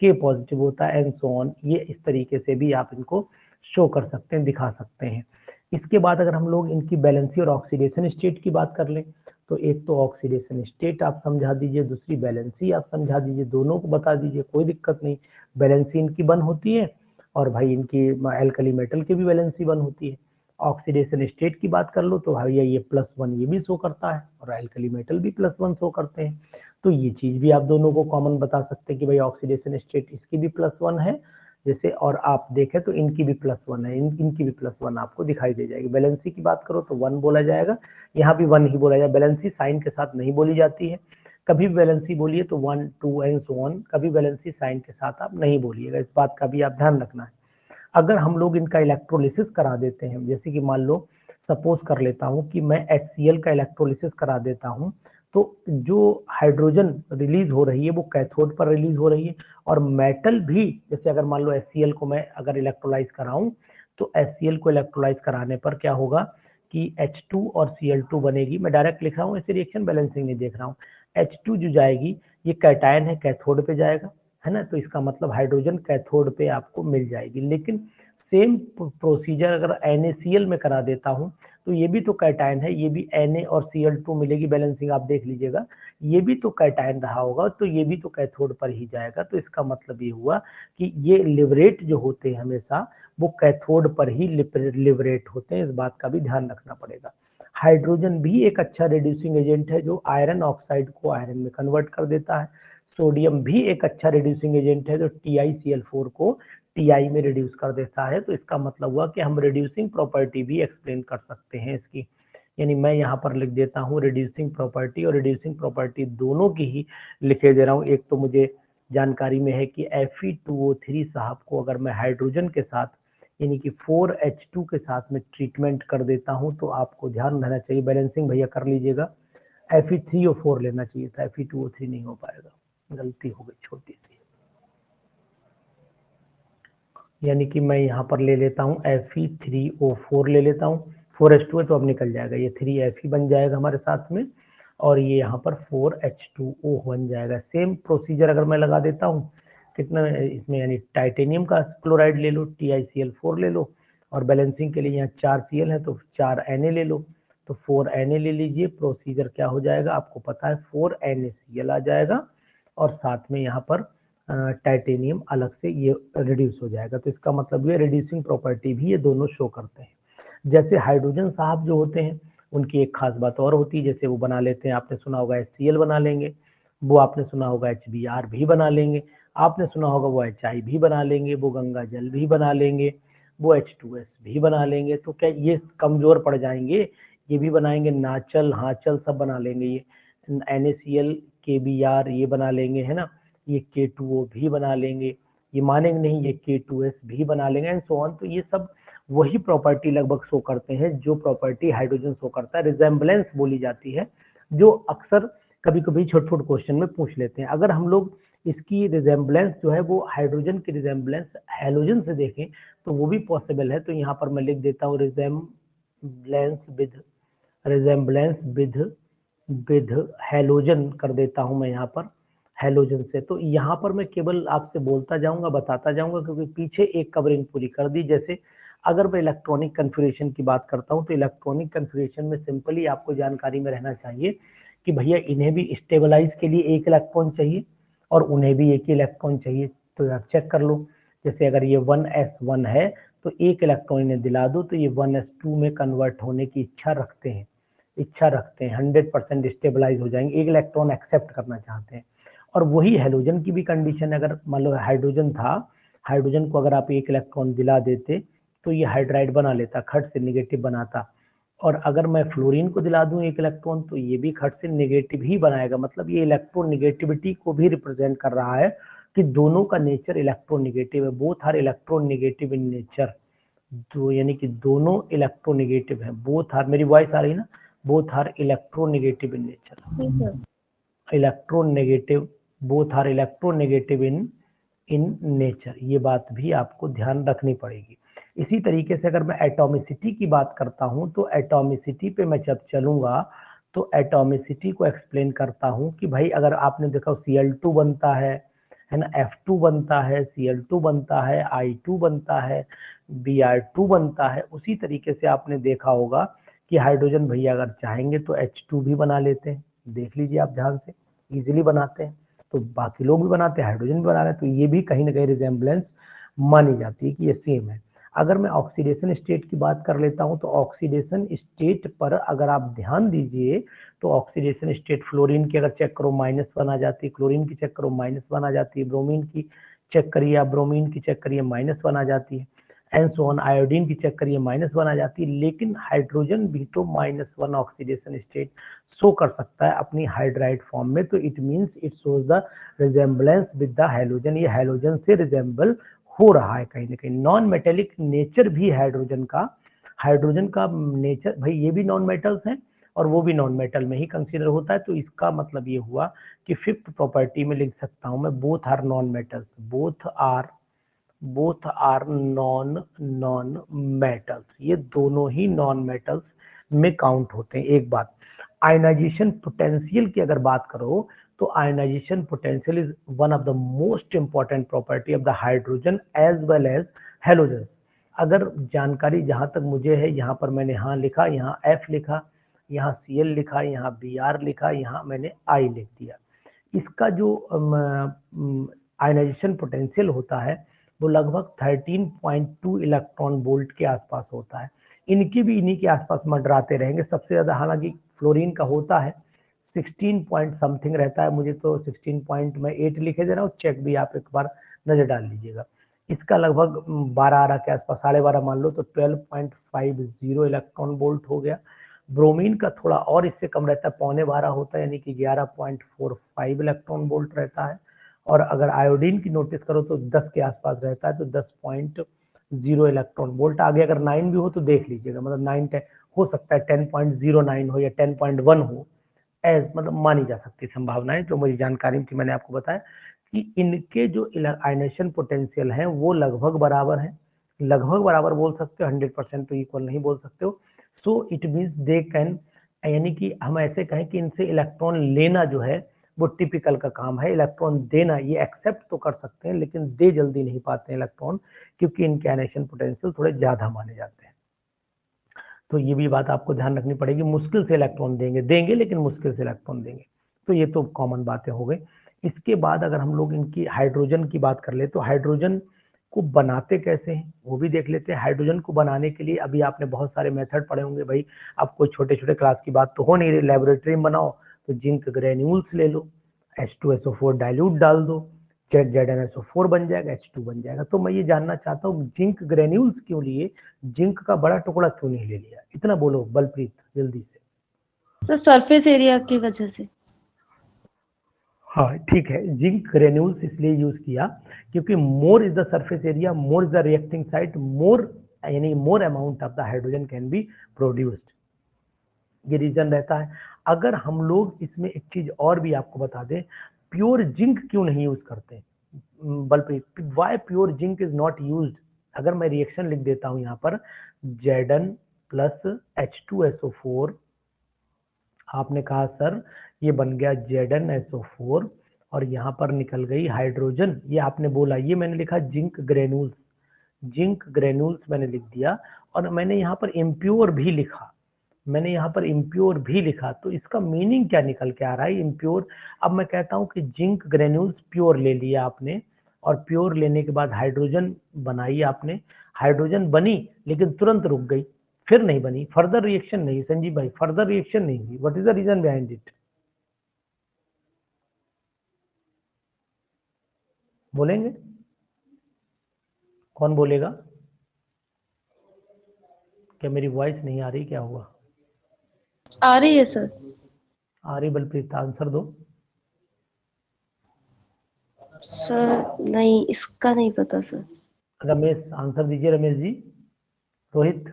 K पॉजिटिव होता है एंड सो ऑन। ये इस तरीके से भी आप इनको शो कर सकते हैं, दिखा सकते हैं। इसके बाद अगर हम लोग इनकी बैलेंसी और ऑक्सीडेशन स्टेट की बात कर लें तो एक तो ऑक्सीडेशन स्टेट आप समझा दीजिए, दूसरी वैलेंसी आप समझा दीजिए, दोनों को बता दीजिए, कोई दिक्कत नहीं। वैलेंसी इनकी 1 होती है और भाई इनकी एल्कली मेटल की भी वैलेंसी 1 होती है। ऑक्सीडेशन स्टेट की बात कर लो तो भैया ये +1 ये भी शो करता है और एल्कली मेटल भी +1 शो करते हैं। तो ये चीज भी आप दोनों को कॉमन बता सकते हैं कि भाई ऑक्सीडेशन स्टेट इसकी भी +1 है जैसे, और आप देखें तो इनकी भी +1 है, इनकी भी +1 आपको दिखाई दे जाएगी। वैलेंसी की बात करो तो 1 बोला जाएगा, यहाँ भी 1 ही बोला जाएगा। वैलेंसी साइन के साथ नहीं बोली जाती है, कभी वैलेंसी बोलिए तो 1 2 एंड सो ऑन, कभी वैलेंसी साइन के साथ आप नहीं बोलिएगा, इस बात का भी आप ध्यान रखना है। अगर हम लोग इनका इलेक्ट्रोलिसिस करा देते हैं, जैसे कि मान लो सपोज कर लेता हूं कि मैं HCl का इलेक्ट्रोलिसिस करा देता हूं, तो जो हाइड्रोजन रिलीज हो रही है वो कैथोड पर रिलीज हो रही है, और मेटल भी, जैसे अगर मान लो HCl को मैं अगर इलेक्ट्रोलाइज कराऊं तो HCl को इलेक्ट्रोलाइज कराने पर क्या होगा कि H2 और Cl2 बनेगी। मैं डायरेक्ट लिख रहा हूँ, ऐसे रिएक्शन बैलेंसिंग नहीं देख रहा हूँ। H2 जो जाएगी ये कैटायन है, कैथोड पे जाएगा, है ना, तो इसका मतलब हाइड्रोजन कैथोड पे आपको मिल जाएगी। लेकिन सेम प्रोसीजर अगर NaCl में करा देता हूं तो ये भी तो कैटायन है, ये भी Na और Cl2 मिलेगी, बैलेंसिंग आप देख लीजिएगा, ये भी तो कैटायन रहा होगा, तो ये भी तो कैथोड पर ही जाएगा। तो इसका मतलब ये हुआ कि ये लिबरेट जो होते हैं हमेशा वो कैथोड पर ही लिबरेट होते हैं, इस बात का भी ध्यान रखना पड़ेगा। हाइड्रोजन भी एक अच्छा रिड्यूसिंग एजेंट है जो आयरन ऑक्साइड को आयरन में कन्वर्ट कर देता है। सोडियम भी एक अच्छा रिड्यूसिंग एजेंट है जो TiCl4 को Ti में रिड्यूस कर देता है। तो इसका मतलब हुआ कि हम रिड्यूसिंग प्रॉपर्टी भी एक्सप्लेन कर सकते हैं इसकी, यानी मैं यहाँ पर लिख देता हूँ रिड्यूसिंग प्रॉपर्टी, और रिड्यूसिंग प्रॉपर्टी दोनों की ही लिखे दे रहा हूँ। एक तो मुझे जानकारी में है कि Fe2O3 साहब को अगर मैं हाइड्रोजन के साथ यानी कि 4H2 के साथ में ट्रीटमेंट कर देता हूँ तो आपको ध्यान रहना चाहिए, बैलेंसिंग भैया कर लीजिएगा, Fe3O4 लेना चाहिए था, Fe2O3 नहीं हो पाएगा, गलती हो गई छोटी सी। यानी कि मैं यहाँ पर ले लेता हूँ Fe3O4 ले लेता हूँ, 4H2 है तो अब निकल जाएगा, ये 3Fe बन जाएगा हमारे साथ में, और ये यहाँ पर 4H2O बन जाएगा। सेम प्रोसीजर अगर मैं लगा देता हूँ कितना इसमें, यानी टाइटेनियम का क्लोराइड ले लो, TiCl4 ले लो, और बैलेंसिंग के लिए यहाँ 4 Cl है तो 4 Na ले लो, तो 4 Na ले लीजिए। प्रोसीजर क्या हो जाएगा आपको पता है, 4 NaCl आ जाएगा और साथ में यहाँ पर टाइटेनियम अलग से ये रिड्यूस हो जाएगा। तो इसका मतलब ये रिड्यूसिंग प्रॉपर्टी भी ये दोनों शो करते हैं। जैसे हाइड्रोजन साहब जो होते हैं उनकी एक खास बात और होती है, जैसे वो बना लेते हैं, आपने सुना होगा HCl बना लेंगे, वो आपने सुना होगा HBr भी बना लेंगे, आपने सुना होगा वो HI भी बना लेंगे, वो गंगा जल भी बना लेंगे, वो H2S भी बना लेंगे। तो क्या ये कमजोर पड़ जाएंगे? ये भी बनाएंगे, नाचल हाचल सब बना लेंगे, ये NaCl KBr ये बना लेंगे, है ना, ये K2O भी बना लेंगे, ये मानेंगे नहीं, ये K2S भी बना लेंगे एंड सो ऑन। तो ये सब वही प्रॉपर्टी लगभग शो करते हैं जो प्रॉपर्टी हाइड्रोजन शो करता है, रिजेम्बलेंस बोली जाती है, जो अक्सर कभी कभी छोटे छोटे क्वेश्चन में पूछ लेते हैं। अगर हम लोग इसकी रिजेम्बलेंस जो है वो हाइड्रोजन की रिजेम्बलेंस हैलोजन से देखें तो वो भी पॉसिबल है। तो यहाँ पर मैं लिख देता हूँ रिजेम्बलेंस विद हैलोजन कर देता हूँ मैं यहाँ पर हैलोजन से। तो यहाँ पर मैं केवल आपसे बोलता जाऊंगा, बताता जाऊंगा, क्योंकि पीछे एक कवरिंग पूरी कर दी। जैसे अगर मैं इलेक्ट्रॉनिक कन्फिगरेशन की बात करता हूँ तो इलेक्ट्रॉनिक कन्फिगरेशन में सिंपली आपको जानकारी में रहना चाहिए कि भैया इन्हें भी स्टेबलाइज के लिए एक इलेक्ट्रॉन चाहिए और उन्हें भी एक ही इलेक्ट्रॉन चाहिए। तो आप चेक कर लो, जैसे अगर ये 1s1 है तो एक इलेक्ट्रॉन इन्हें दिला दो तो ये 1s2 में कन्वर्ट होने की इच्छा रखते हैं 100% स्टेबलाइज हो जाएंगे, एक इलेक्ट्रॉन एक्सेप्ट करना चाहते हैं। और वही हैलोजन की भी कंडीशन है, अगर मान लो हाइड्रोजन था, हाइड्रोजन को अगर आप एक इलेक्ट्रॉन दिला देते तो ये हाइड्राइड बना लेता, खट से निगेटिव बनाता, और अगर मैं फ्लोरीन को दिला दूं एक इलेक्ट्रॉन तो ये भी खट से निगेटिव ही बनाएगा। मतलब ये इलेक्ट्रोनिगेटिविटी को भी रिप्रेजेंट कर रहा है कि दोनों का नेचर इलेक्ट्रोनिगेटिव है, both are electronegative in nature. तो यानी कि दोनों इलेक्ट्रोनिगेटिव है, बोथ आर, मेरी वॉइस आ रही ना, both are electronegative in nature, electronegative, both are electronegative in nature, ये बात भी आपको ध्यान रखनी पड़ेगी। इसी तरीके से अगर मैं एटॉमिसिटी की बात करता हूं तो एटॉमिसिटी पे मैं जब चलूंगा तो एटॉमिसिटी को एक्सप्लेन करता हूं कि भाई अगर आपने देखा Cl2 बनता है ना, F2 बनता है, Cl2 बनता है, I2 बनता है, Br2 बनता है, उसी तरीके से आपने देखा होगा कि हाइड्रोजन भैया अगर चाहेंगे तो H2 भी बना लेते हैं, देख लीजिए आप ध्यान से, इजीली बनाते हैं। तो बाकी लोग भी बनाते हैं, हाइड्रोजन भी बना रहे हैं, तो ये भी कहीं ना कहीं रिजेम्बलेंस मानी जाती है कि ये सेम है। अगर मैं ऑक्सीडेशन स्टेट की बात कर लेता हूं तो ऑक्सीडेशन स्टेट पर अगर आप ध्यान दीजिए तो ऑक्सीडेशन स्टेट फ्लोरीन की अगर चेक करो -1 आ जाती है, क्लोरीन की चेक करो -1 आ जाती है, ब्रोमीन की चेक करिए आप, ब्रोमीन की चेक करिए -1 आ जाती है, एंड सो ऑन। आयोडीन की चेक करिए -1 आ जाती है। लेकिन हाइड्रोजन भी तो -1 ऑक्सीडेशन स्टेट शो कर सकता है अपनी हाइड्राइड फॉर्म में, तो it means it shows the resemblance with the halogen, ये हैलोजन से रिजेम्बल हो रहा है कहीं ना कहीं। नॉन मेटेलिक नेचर भी हाइड्रोजन का नेचर, भाई ये भी नॉन मेटल्स हैं और वो भी नॉन मेटल में ही कंसीडर होता है, तो इसका मतलब ये हुआ कि फिफ्थ प्रॉपर्टी में लिख सकता हूं मैं both are non metals, both are non metals, ये दोनों ही नॉन मेटल्स में काउंट होते हैं। एक बात, आयनाइजेशन पोटेंशियल की अगर बात करो तो ionisation potential is one of the most important property of the hydrogen as well as halogens. अगर जानकारी जहां तक मुझे है, यहाँ पर मैंने हाँ लिखा, यहाँ F लिखा, यहाँ Cl लिखा, यहाँ Br लिखा, यहाँ मैंने I लिख दिया। इसका जो आयनाइजेशन पोटेंशियल होता है वो लगभग 13.2 इलेक्ट्रॉन वोल्ट के आसपास होता है। इनके भी इन्हीं के आसपास मंडराते रहेंगे। सबसे ज्यादा हालांकि फ्लोरीन का होता है 16 पॉइंट समथिंग रहता है, मुझे तो 16.8 लिखे दे रहा हूँ, चेक भी आप एक बार नजर डाल लीजिएगा। इसका लगभग 12 के आसपास, 12.5 मान लो, तो 12.50 इलेक्ट्रॉन वोल्ट हो गया। ब्रोमीन का थोड़ा और इससे कम रहता है, 12.25 होता है, यानी कि 11.45 इलेक्ट्रॉन वोल्ट रहता है। और अगर आयोडीन की नोटिस करो तो 10 के आसपास रहता है, तो 10.0 इलेक्ट्रॉन वोल्ट। आगे अगर 9 भी हो तो देख लीजिएगा, मतलब 9 हो सकता है, 10.09 हो या 10.1 हो, मतलब मानी जा सकती संभावनाएं। जो मेरी जानकारी थी मैंने आपको बताया कि इनके जो आयनेशन पोटेंशियल है वो लगभग बराबर है, लगभग बराबर बोल सकते हो, 100% तो इक्वल नहीं बोल सकते हो। So it means they can, यानी कि हम ऐसे कहें कि इनसे इलेक्ट्रॉन लेना जो है वो टिपिकल का काम है, इलेक्ट्रॉन देना ये एक्सेप्ट तो कर सकते हैं लेकिन दे जल्दी नहीं पाते हैं इलेक्ट्रॉन, क्योंकि इनके आयनेशन पोटेंशियल थोड़े ज्यादा माने जाते हैं। तो ये भी बात आपको ध्यान रखनी पड़ेगी, मुश्किल से इलेक्ट्रॉन देंगे लेकिन मुश्किल से इलेक्ट्रॉन देंगे। तो ये तो कॉमन बातें हो गई। इसके बाद अगर हम लोग इनकी हाइड्रोजन की बात कर ले तो हाइड्रोजन को बनाते कैसे हैं वो भी देख लेते हैं। हाइड्रोजन को बनाने के लिए अभी आपने बहुत सारे मेथड पढ़े होंगे भाई, अब कोई छोटे छोटे क्लास की बात तो हो नहीं रही, लेबोरेटरी में बनाओ तो जिंक ग्रेन्यूल्स ले लो, H2SO4 डाइल्यूट डाल दो, ZnSO4 बन जाएगा, H2 बन जाएगा। तो मैं ये जानना चाहता हूँ जिंक ग्रेन्यूल्स क्यों लिए, जिंक का बड़ा टुकड़ा क्यों नहीं ले लिया, इतना बोलो बलप्रीत जल्दी से। सर सरफेस एरिया की वजह से। हाँ ठीक है, जिंक ग्रेन्यूल्स इसलिए यूज किया क्योंकि more is the surface area, more is the reacting site, more यानी more amount of the hydrogen can be produced, ये रीजन रहता है। अगर हम लोग इसमें एक चीज और भी आपको बता दें, प्योर जिंक क्यों नहीं यूज करते Balpreet, why pure zinc is not used. अगर मैं रिएक्शन लिख देता हूं यहाँ पर Zn प्लस H2SO4, आपने कहा सर ये बन गया ZnSO4 और यहाँ पर निकल गई हाइड्रोजन, ये आपने बोला, ये मैंने लिखा जिंक ग्रेन्यूल्स, जिंक ग्रेन्यूल्स मैंने लिख दिया और मैंने यहाँ पर इम्प्योर भी लिखा, मैंने यहाँ पर इम्प्योर भी लिखा। तो इसका मीनिंग क्या निकल के आ रहा है इम्प्योर। अब मैं कहता हूँ कि जिंक ग्रेन्यूल्स प्योर ले लिया आपने और प्योर लेने के बाद हाइड्रोजन बनाई आपने, हाइड्रोजन बनी लेकिन तुरंत रुक गई, फिर नहीं बनी, फर्दर रिएक्शन नहीं, संजीव भाई फर्दर रिएक्शन नहीं हुई, what is the reason behind it, बोलेंगे, कौन बोलेगा? क्या मेरी वॉइस नहीं आ रही, क्या हुआ? आ रही है सर। आ रही, बलप्रीत आंसर दो। सर नहीं, इसका नहीं पता सर। रमेश आंसर दीजिए, रमेश जी। रोहित?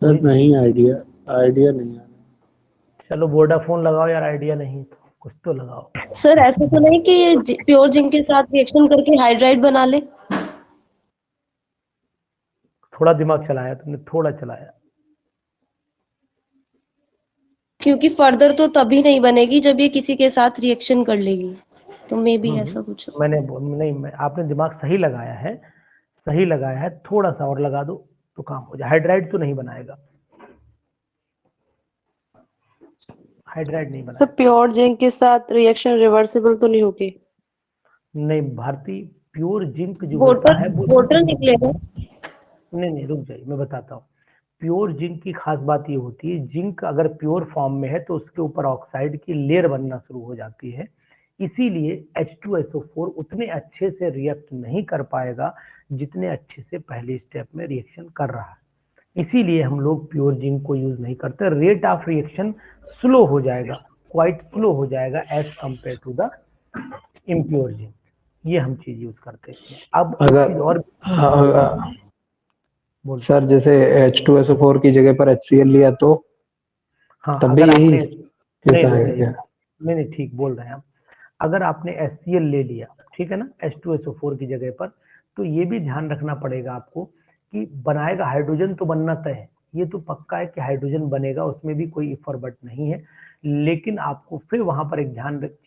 सर नहीं, आइडिया नहीं आ रहा। चलो वोडाफोन लगाओ यार, आइडिया नहीं तो कुछ तो लगाओ। सर ऐसा तो नहीं कि ये प्योर जिंक के साथ रिएक्शन करके हाइड्राइड बना ले? थोड़ा दिमाग चलाया तुमने, थोड़ा चलाया, क्योंकि फर्दर तो तभी नहीं बनेगी जब ये किसी के साथ रिएक्शन कर लेगी, तो मे भी ऐसा कुछ हो। आपने दिमाग सही लगाया है, सही लगाया है, थोड़ा सा और लगा दो, तो काम हो जाए। हाइड्राइड तो नहीं बनाएगा, हाइड्राइड नहीं सर बनाएगा। प्योर जिंक के साथ रिएक्शन रिवर्सिबल तो नहीं होगी? नहीं भारती, प्योर जिंक जो होता वोटर है वो वोटर निकलेगा। नहीं रुक जाइए, मैं बताता हूँ। प्योर जिंक की खास बात ये होती है, जिंक अगर प्योर फॉर्म में है तो उसके ऊपर ऑक्साइड की लेयर बनना शुरू हो जाती है, इसीलिए H2SO4 उतने अच्छे से रिएक्ट नहीं कर पाएगा जितने अच्छे से पहले स्टेप में रिएक्शन कर रहा है। इसीलिए हम लोग प्योर जिंक को यूज नहीं करते। रेट ऑफ रिएक्शन स्लो हो जाएगा, क्वाइट स्लो हो जाएगा as compare to the impure zinc, ये हम चीज यूज करते हैं। अब एक चीज और सर जैसे H2SO4 की जगह पर HCl लिया तो हाँ, तब भी अगर यही आपने केस आएगा क्या? नहीं ठीक बोल रहे हैं आप। अगर आपने HCl ले लिया, ठीक है ना, H2SO4 की जगह पर, तो ये भी ध्यान रखना पड़ेगा आपको कि बनाएगा हाइड्रोजन तो बनना तय है, ये तो पक्का है कि हाइड्रोजन बनेगा, उसमें भी कोई इफ और बट नहीं है। लेकिन आपको फिर वहां पर एक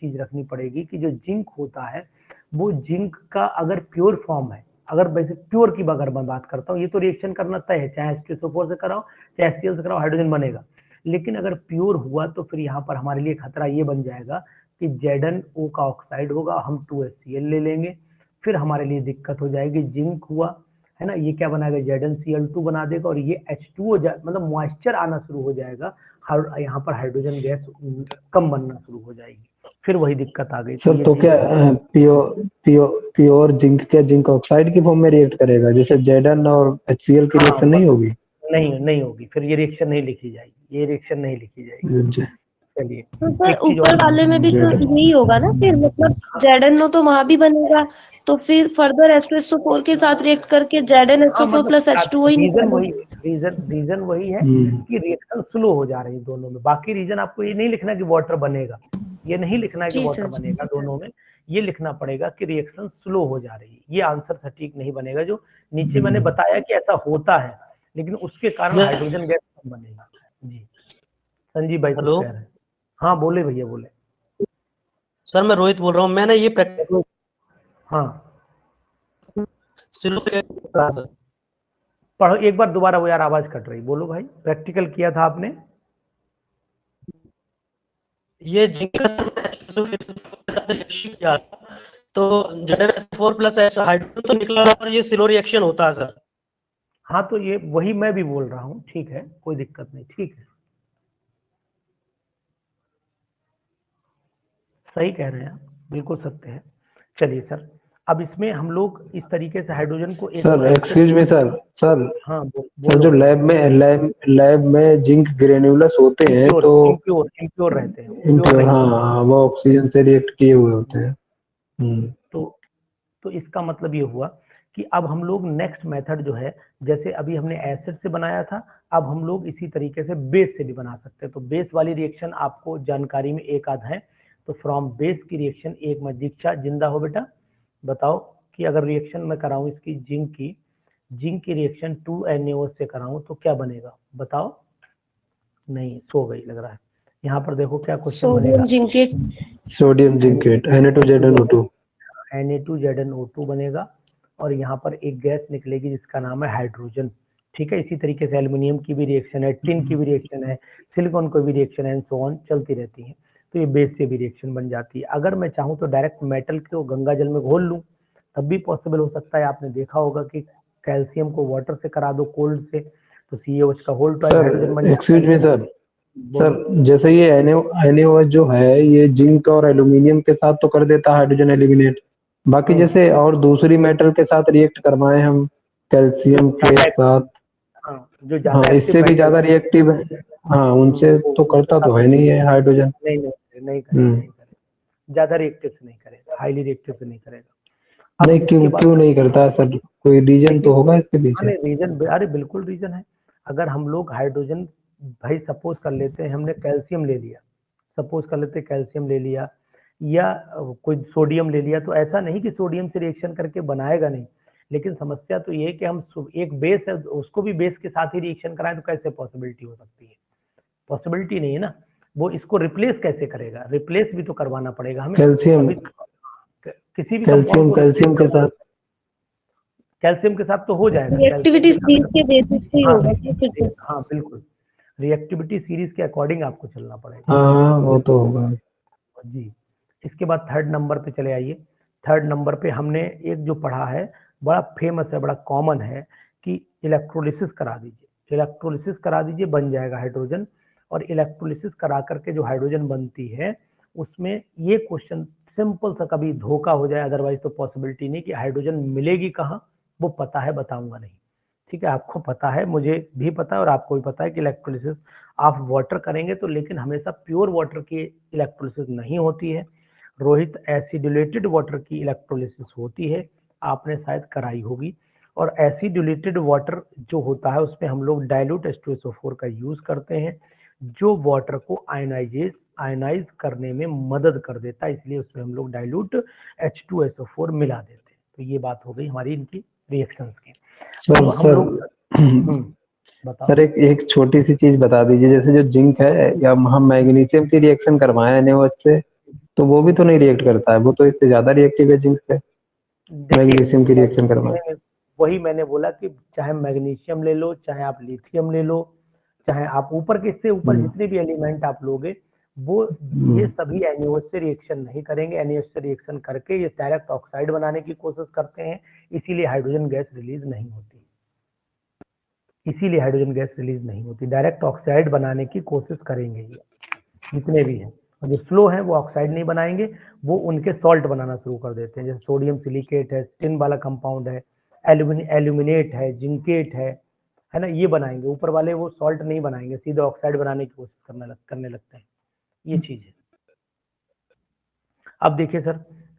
चीज रखनी पड़ेगी कि जो जिंक होता है वो जिंक का अगर प्योर फॉर्म है, अगर वैसे प्योर की अगर मैं बात करता हूँ, ये तो रिएक्शन करना तय है, चाहे H2SO4 से कराओ चाहे HCl से कराओ, हाइड्रोजन बनेगा। लेकिन अगर प्योर हुआ तो फिर यहाँ पर हमारे लिए खतरा ये बन जाएगा कि ZnO का ऑक्साइड होगा, हम 2HCl ले लेंगे, फिर हमारे लिए दिक्कत हो जाएगी। जिंक हुआ है ना, ये क्या बनाएगा, ZnCl2 बना देगा और ये H2O मतलब मॉइस्चर आना शुरू हो जाएगा, यहाँ पर हाइड्रोजन गैस कम बनना शुरू हो जाएगी, फिर वही दिक्कत आ गई। सर तो क्या प्योर जिंक क्या जिंक ऑक्साइड की फॉर्म में रिएक्ट करेगा, जैसे Zn और HCl की रिएक्शन नहीं होगी? नहीं होगी, फिर ये रिएक्शन नहीं लिखी जाएगी, ये रिएक्शन नहीं लिखी जाएगी। चलिए तो सर ऊपर वाले में भी तो यही होगा ना फिर, मतलब ZnO तो वहां भी बनेगा, तो फिर फर्दर H2SO4 के साथ रिएक्ट करके ZnHO4 प्लस H2O ही रीजन वही है कि रिएक्शन स्लो हो जा रही है दोनों में। बाकी रीजन आपको ये नहीं लिखना कि वाटर बनेगा, ये नहीं लिखना है कि वाटर बनेगा दोनों में, ये लिखना पड़ेगा कि रिएक्शन स्लो हो जा रही है। ये आंसर सटीक नहीं बनेगा। जो नीचे मैंने बताया कि ऐसा होता है, लेकिन उसके कारण हाइड्रोजन गैस कम बनेगा। जी संजीव भाई कुछ कह रहे हैं? हाँ बोले भैया बोले। सर मैं रोहित बोल रहा हूँ, मैंने ये हाँ पढ़ो एक बार दोबारा, वो यार आवाज कट रही, बोलो भाई। प्रैक्टिकल किया था आपने? ये जिंक किया तो ZnO4 प्लस हाइड्रोजन तो निकला और ये स्लो रिएक्शन होता है सर। हाँ तो ये वही मैं भी बोल रहा हूँ, ठीक है कोई दिक्कत नहीं, ठीक है सही कह रहे हैं आप, बिल्कुल सत्य है। चलिए सर, अब इसमें हम लोग इस तरीके से हाइड्रोजन को एक सर एक्सक्यूज मी सर हाँ सर जो लैब में जिंक ग्रेन्युलस होते हैं तो इम्प्योर रहते हैं, इम्प्योर, हाँ वो ऑक्सीजन से रिएक्ट किए हुए होते हैं। तो इसका मतलब ये हुआ कि अब हम लोग नेक्स्ट मेथड जो है, जैसे अभी हमने एसिड से बनाया था, अब हम लोग इसी तरीके से बेस से भी बना सकते हैं। तो बेस वाली रिएक्शन आपको जानकारी में एक आध है, तो फ्रॉम बेस की रिएक्शन एक में दीक्षा जिंदा हो बेटा, बताओ कि अगर रिएक्शन मैं कराऊं इसकी जिंक की रिएक्शन 2NaO से कराऊं तो क्या बनेगा बताओ? नहीं सो गई लग रहा है। यहाँ पर देखो क्या क्वेश्चन बनेगा, सोडियम जिंकेट Na2ZnO2 Na2ZnO2 बनेगा और यहाँ पर एक गैस निकलेगी जिसका नाम है हाइड्रोजन। ठीक है, इसी तरीके से एल्युमिनियम की भी रिएक्शन है, टिन की भी रिएक्शन है, सिलिकॉन की भी रिएक्शन है, सो ऑन चलती रहती है। तो ये बेस से भी रिएक्शन बन जाती है। अगर मैं चाहूँ तो डायरेक्ट मेटल को गंगा जल में घोल लूँ, तब भी पॉसिबल हो सकता है। आपने देखा होगा कि कैल्शियम को वाटर से करा दो कोल्ड से, तो CaOH का होल ट्वाइस हाइड्रोजन बन जाता है। सर जैसे ये NaOH जो है ये जिंक और एल्यूमिनियम के साथ तो कर देता है हाइड्रोजन एलिमिनेट, बाकी जैसे और दूसरी मेटल के साथ रिएक्ट करवाएं हम कैल्शियम के साथ, हाँ इससे भी ज्यादा रिएक्टिव है, हाँ उनसे तो करता तो है नहीं है हाइड्रोजन। नहीं करेगा, ज्यादा रिएक्टिव से नहीं करेगा, हाईली रिएक्टिव से नहीं करेगा। नहीं क्यों नहीं करता सर, कोई रीजन तो होगा इसके पीछे? रीजन, अरे बिल्कुल रीजन है। अगर हम लोग हाइड्रोजन, भाई सपोज कर लेते हैं हमने कैल्शियम ले लिया, सपोज कर लेते हैं कैल्शियम ले लिया या कोई सोडियम ले लिया, तो ऐसा नहीं कि सोडियम से रिएक्शन करके बनाएगा नहीं, लेकिन समस्या तो ये है कि हम एक बेस है उसको भी बेस के साथ ही रिएक्शन कराएं, तो कैसे पॉसिबिलिटी हो सकती है? पॉसिबिलिटी नहीं है ना। वो इसको रिप्लेस कैसे करेगा? रिप्लेस भी तो करवाना पड़ेगा हमें कैल्शियम किसी भी कैल्शियम के साथ, कैल्शियम के साथ तो हो जाएगा, रिएक्टिविटी सीरीज के बेसिस पे ही होगा क्या फिर तो? हाँ बिल्कुल, रिएक्टिविटी सीरीज के अकॉर्डिंग आपको चलना पड़ेगा। हाँ वो तो होगा जी। इसके बाद थर्ड नंबर पे चले आइए। थर्ड नंबर पे हमने एक जो पढ़ा है, बड़ा फेमस है, बड़ा कॉमन है कि इलेक्ट्रोलिसिस करा दीजिए। इलेक्ट्रोलिसिस करा दीजिए, बन जाएगा हाइड्रोजन। और इलेक्ट्रोलिसिस करा करके जो हाइड्रोजन बनती है उसमें ये क्वेश्चन सिंपल सा, कभी धोखा हो जाए, अदरवाइज तो पॉसिबिलिटी नहीं कि हाइड्रोजन मिलेगी कहाँ, वो पता है, बताऊंगा नहीं। ठीक है, आपको पता है, मुझे भी पता है और आपको भी पता है कि इलेक्ट्रोलिसिस आप वाटर करेंगे तो, लेकिन हमेशा प्योर वाटर की इलेक्ट्रोलिसिस नहीं होती है। रोहित, एसिडुलेटेड वाटर की इलेक्ट्रोलिसिस होती है, आपने शायद कराई होगी। और एसिडुलेटेड वाटर जो होता है उसमें हम लोग डाइल्यूट H2SO4 का यूज करते हैं, जो वाटर को आयनाइज करने में मदद कर देता है, इसलिए उसमें हम लोग डाइल्यूट H2SO4 मिला देते हैं। तो ये बात हो गई हमारी इनकी रिएक्शंस की। अब हम लोग बताओ सर, एक छोटी सी चीज बता दीजिए, जैसे जो जिंक है या हम मैग्नीशियम की रिएक्शन करवाएं NaOH से, तो वो भी तो नहीं रिएक्ट करता है, वो तो इससे ज्यादा रिएक्टिव है जिंक से, मैग्नीशियम की रिएक्शन करवाएं। वही मैंने बोला कि चाहे मैग्नीशियम ले लो, चाहे आप लिथियम ले लो, चाहे आप ऊपर के, इससे ऊपर जितने भी एलिमेंट आप लोगे, वो ये सभी NaOH से रिएक्शन नहीं करेंगे। NaOH से रिएक्शन करके ये डायरेक्ट ऑक्साइड बनाने की कोशिश करते हैं, इसीलिए हाइड्रोजन गैस रिलीज नहीं होती। इसीलिए हाइड्रोजन गैस रिलीज नहीं होती, डायरेक्ट ऑक्साइड बनाने की कोशिश करेंगे ये जितने भी हैं। और जो स्लो है वो ऑक्साइड नहीं बनाएंगे, वो उनके सॉल्ट बनाना शुरू कर देते हैं। जैसे सोडियम सिलिकेट है, टिन वाला कंपाउंड है, एल्यूमिनेट है, जिंकेट है ना, ये बनाएंगे। ऊपर वाले वो सॉल्ट नहीं बनाएंगे, सीधे ऑक्साइड बनाने की कोशिश करने लगते हैं। ये चीज है। अब देखिए सर,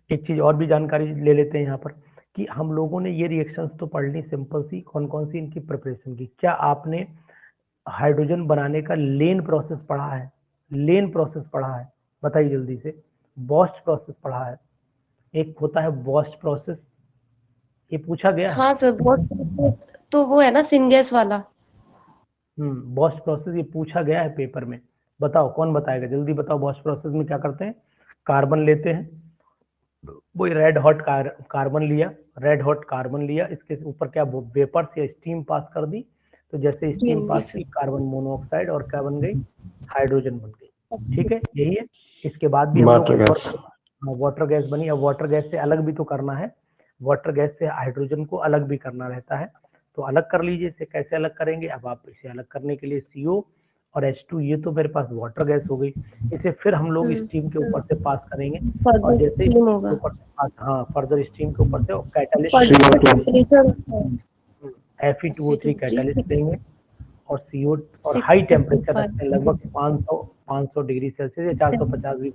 एक चीज और भी जानकारी ले लेते हैं यहाँ पर कि हम लोगों ने ये रिएक्शंस तो पढ़ ली सिंपल सी, कौन कौन सी इनकी प्रिपरेशन की। क्या आपने हाइड्रोजन बनाने का लेन प्रोसेस पढ़ा है? लेन प्रोसेस पढ़ा है? बताइए जल्दी से। बॉस्ट प्रोसेस पढ़ा है? एक होता है बॉस्ट प्रोसेस, ये पूछा गया है। हाँ सर, बॉस्ट तो वो है ना सिंगेस वाला। बॉस्ट प्रोसेस ये पूछा गया है पेपर में। बताओ कौन बताएगा, जल्दी बताओ। बॉस्ट प्रोसेस में क्या करते हैं? कार्बन लेते हैं, वो रेड हॉट कार्बन लिया, रेड हॉट कार्बन लिया, इसके ऊपर क्या वेपर से स्टीम पास कर दी, तो जैसे स्टीम पास की कार्बन मोनोऑक्साइड और क्या बन गई? हाइड्रोजन बन गई। ठीक है, यही है। इसके बाद भी हम लोग वाटर गैस बनी। अब वाटर गैस से अलग भी तो करना है, वाटर गैस से हाइड्रोजन को अलग भी करना रहता है, तो अलग कर लीजिए। इसे कैसे अलग करेंगे? अब आप इसे अलग करने के लिए CO और H2, ये तो मेरे पास वाटर गैस हो गई, इसे फिर हम लोग स्टीम के ऊपर से पास करेंगे, और जैसे ऊपर से पास, हाँ, फर्दर स्टीम के ऊपर से कैटलिस्ट Fe2O3 कैटलिस्ट देंगे, और CO और हाई टेम्परेचर रखते हैं, लगभग 500 डिग्री सेल्सियस या 450 भी,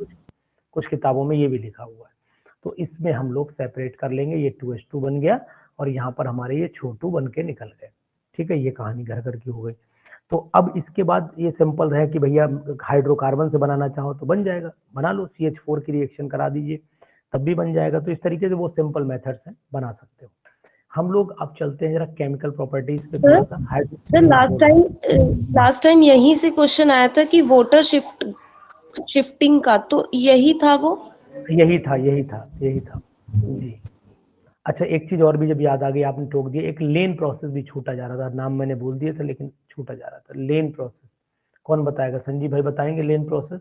कुछ किताबों में ये भी लिखा हुआ है। तो इसमें हम लोग सेपरेट कर लेंगे। ये 2H2 बन गया और यहाँ पर हमारे ये छोटू बन के निकल गए। ठीक है, ये कहानी घर घर की हो गई। तो अब इसके बाद ये सिंपल है कि भैया हाइड्रोकार्बन से बनाना चाहो तो बन जाएगा, बना लो, CH4 की रिएक्शन करा दीजिए, तब भी बन जाएगा। तो इस तरीके से वो सिंपल मेथड्स हैं, बना सकते हो। हम लोग अब चलते हैं जरा केमिकल प्रॉपर्टीज पे थोड़ा सा। सर लास्ट टाइम यहीं से क्वेश्चन आया था कि वाटर शिफ्टिंग का, तो यही था वो? यही था जी। अच्छा, एक चीज और भी जब याद आ गई, आपने टोक दिया, एक लेन प्रोसेस भी छूटा जा रहा था, नाम मैंने बोल दिया था लेकिन छूटा जा रहा था। लेन प्रोसेस कौन बताएगा? संजीव भाई बताएंगे लेन प्रोसेस।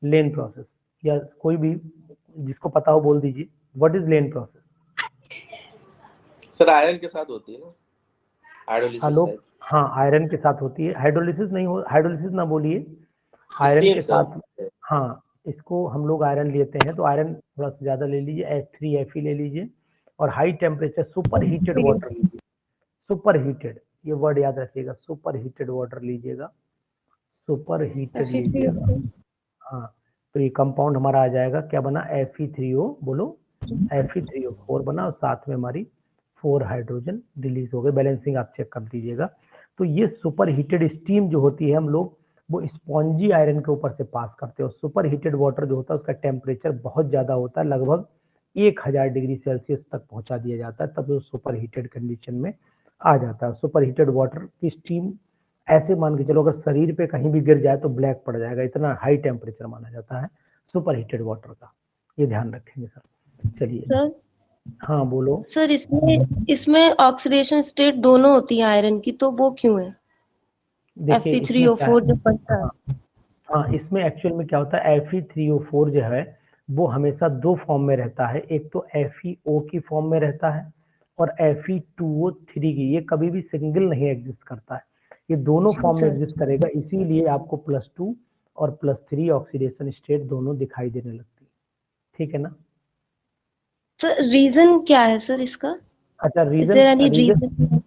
लेन प्रोसेस, या कोई भी जिसको पता हो बोल दीजिए, what is lane process? Sir iron के साथ होती है ना, हाइड्रोलिसिस। हाँ, आयरन के साथ होती है। हाइड्रोलिसिस नहीं हो, हाइड्रोलिसिस ना बोलिए, आयरन के साथ। हाँ, इसको हम लोग आयरन लेते हैं, तो आयरन थोड़ा सा ज्यादा ले लीजिए, H3Fe ले लीजिए, और high temperature super heated water लीजिए। सुपर हीटेड, ये वर्ड याद रखिएगा, सुपर हीटेड वाटर लीजिएगा, सुपर हीटेड लीजिएगा। हाँ, तो ये कंपाउंड हमारा आ जाएगा, क्या बना? Fe3O, बोलो, Fe3O4 बना, और साथ में हमारी 4 हाइड्रोजन रिलीज हो गए। बैलेंसिंग आप चेक कर दीजिएगा। तो ये सुपर हीटेड स्टीम जो होती है, हम लोग वो स्पॉन्जी आयरन के ऊपर से पास करते हैं। और सुपर हीटेड वाटर जो होता है उसका टेम्परेचर बहुत ज्यादा होता है, लगभग 1000 डिग्री सेल्सियस तक पहुंचा दिया जाता है, तब वो सुपर हीटेड कंडीशन में आ जाता है। सुपर हीटेड वाटर की स्टीम ऐसे मान के चलो, अगर शरीर पे कहीं भी गिर जाए तो ब्लैक पड़ जाएगा, इतना हाई टेम्परेचर माना जाता है सुपर हीटेड वाटर का, ये ध्यान रखेंगे सर। चलिए सर, हाँ बोलो। सर इसमें ऑक्सीडेशन स्टेट दोनों होती है आयरन की, तो वो क्यों है? देखिए इसमें क्या Fe3O4 जो बनता है। हाँ इसमें एक्चुअल में क्या होता है, Fe3O4 जो है वो हमेशा दो फॉर्म में रहता है, एक तो FeO की फॉर्म में रहता है और Fe2O3 की। ये कभी भी सिंगल नहीं एग्जिस्ट करता है, ये दोनों फॉर्म में एग्जिस्ट करेगा, इसीलिए आपको +2 और +3 ऑक्सीडेशन स्टेट दोनों दिखाई देने लगती है। ठीक है ना? सर रीजन क्या है सर इसका? अच्छा Is there any reason?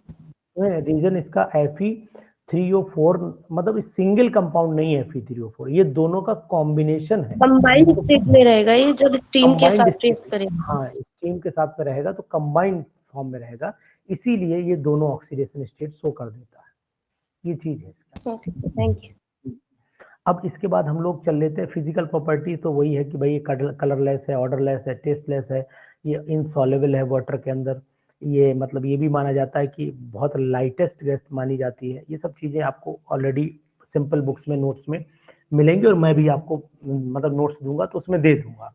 Reason इसका Fe3O4 मतलब सिंगल कंपाउंड नहीं है Fe3O4, ये दोनों का कॉम्बिनेशन है। कंबाइंड स्टेट में रहेगा ये जब स्टीम के Combined साथ ट्रीट state- करेंगे। हाँ स्टीम के साथ में रहेगा तो कंबाइंड फॉर्म में रहेगा, इसीलिए ये दोनों ऑक्सीडेशन स्टेट शो कर देता है। ये चीज है इसका। Okay thank you. अब इसके बाद हम लोग चल लेते हैं फिजिकल प्रॉपर्टी। तो वही है कि भाई ये कलरलेस है, ऑर्डरलेस है, टेस्टलेस है, ये इनसॉल्युबल है वाटर के अंदर, ये मतलब ये भी माना जाता है कि बहुत लाइटेस्ट गैस मानी जाती है। ये सब चीजें आपको ऑलरेडी सिंपल बुक्स में नोट्स में मिलेंगे और मैं भी आपको मतलब नोट्स दूंगा तो उसमें दे दूंगा।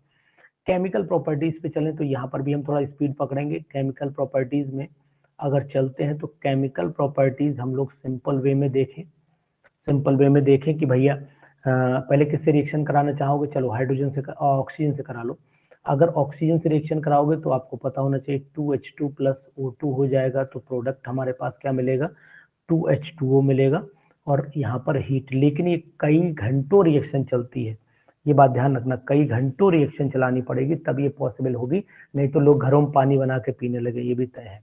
केमिकल प्रॉपर्टीज पे चलें तो यहाँ पर भी हम थोड़ा स्पीड पकड़ेंगे। केमिकल प्रॉपर्टीज में अगर चलते हैं तो केमिकल प्रॉपर्टीज हम लोग सिंपल वे में देखें कि भैया पहले किससे रिएक्शन कराना चाहोगे? चलो हाइड्रोजन से ऑक्सीजन से करा लो। अगर ऑक्सीजन से रिएक्शन कराओगे तो आपको पता होना चाहिए 2H2 + O2 हो जाएगा, तो प्रोडक्ट हमारे पास क्या मिलेगा? 2H2O मिलेगा और यहाँ पर हीट। लेकिन ये कई घंटों रिएक्शन चलती है, ये बात ध्यान रखना, कई घंटों रिएक्शन चलानी पड़ेगी तब ये पॉसिबल होगी, नहीं तो लोग घरों में पानी बना के पीने लगे, ये भी तय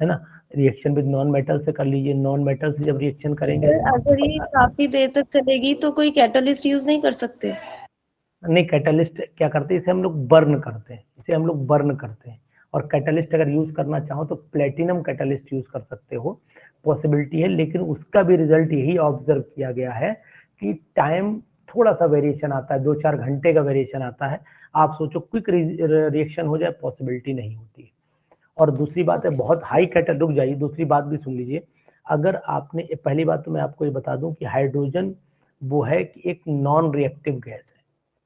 है ना? रिएक्शन विद नॉन मेटल से कर लीजिए, नॉन मेटल से जब रिएक्शन करेंगे अगर ये काफी देर तक चलेगी तो कोई कैटलिस्ट यूज नहीं कर सकते? नहीं, कैटलिस्ट क्या करते हैं, इसे हम लोग बर्न करते हैं और कैटलिस्ट अगर यूज करना चाहो तो प्लेटिनम कैटलिस्ट यूज कर सकते हो, पॉसिबिलिटी है। लेकिन उसका भी रिजल्ट यही ऑब्जर्व किया गया है कि टाइम थोड़ा सा वेरिएशन आता है, 2-4 घंटे का वेरिएशन आता है। आप सोचो क्विक रिएक्शन हो जाए, पॉसिबिलिटी नहीं होती है। और दूसरी बात है बहुत हाई कैटल, रुक जाइए, दूसरी बात भी सुन लीजिए। अगर आपने पहली बात तो मैं आपको ये बता दूं कि हाइड्रोजन वो है कि एक नॉन रिएक्टिव गैस है,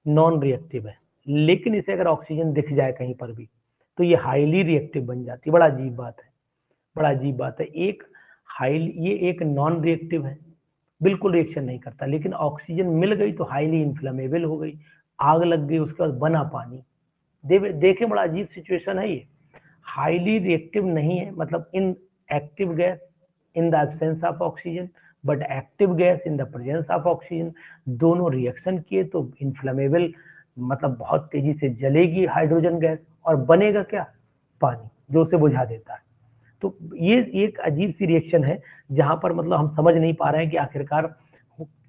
नॉन रिएक्टिव है, लेकिन इसे अगर ऑक्सीजन दिख जाए कहीं पर भी तो ये हाईली रिएक्टिव बन जाती है। बड़ा अजीब बात है। ये एक नॉन रिएक्टिव है, बिल्कुल रिएक्शन नहीं करता, लेकिन ऑक्सीजन मिल गई तो हाईली इन्फ्लेमेबल हो गई, आग लग गई, उसके बाद बना पानी। देखे बड़ा अजीब सिचुएशन है ये। हाईली रिएक्टिव नहीं है, मतलब इन active gas in the absence of oxygen but active gas in the presence of oxygen, दोनों रिएक्शन किए तो इन्फ्लेमेबल, मतलब बहुत तेजी से जलेगी हाइड्रोजन गैस और बनेगा क्या? पानी, जो उसे बुझा देता है। तो ये एक अजीब सी रिएक्शन है जहां पर मतलब हम समझ नहीं पा रहे हैं कि आखिरकार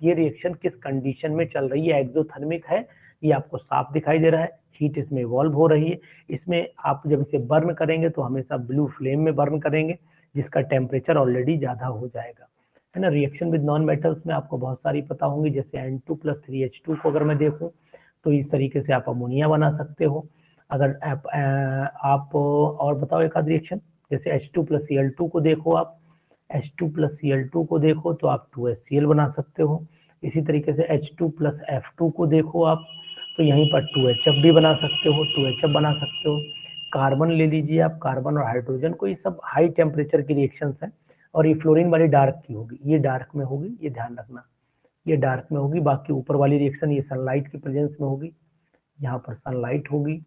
ये रिएक्शन किस कंडीशन में चल रही है। एक्सोथर्मिक है, ये आपको साफ दिखाई दे रहा है, हीट इसमें इवॉल्व हो रही है। इसमें आप जब इसे बर्न करेंगे तो हमेशा ब्लू फ्लेम में बर्न करेंगे, जिसका टेम्परेचर ऑलरेडी ज्यादा हो जाएगा, है ना? रिएक्शन विद नॉन मेटल्स में आपको बहुत सारी पता होंगी, जैसे N2 + 3H2 को अगर मैं देखूं तो इस तरीके से आप अमोनिया बना सकते हो। अगर आप और बताओ एक आध रिएक्शन, जैसे H2 + Cl2 को देखो, आप H2 + Cl2 को देखो तो आप 2HCl बना सकते हो। इसी तरीके से H2 + F2 को देखो आप तो यहीं पर 2HF भी बना सकते हो, 2HF बना सकते हो। कार्बन ले लीजिए आप, कार्बन और हाइड्रोजन को, ये सब हाई टेम्परेचर की रिएक्शंस हैं और ये फ्लोरीन वाली डार्क की होगी, ये डार्क में होगी, ये ध्यान रखना, ये डार्क में होगी। बाकी ऊपर वाली रिएक्शन ये सनलाइट की प्रेजेंस में होगी, यहाँ पर सनलाइट होगी,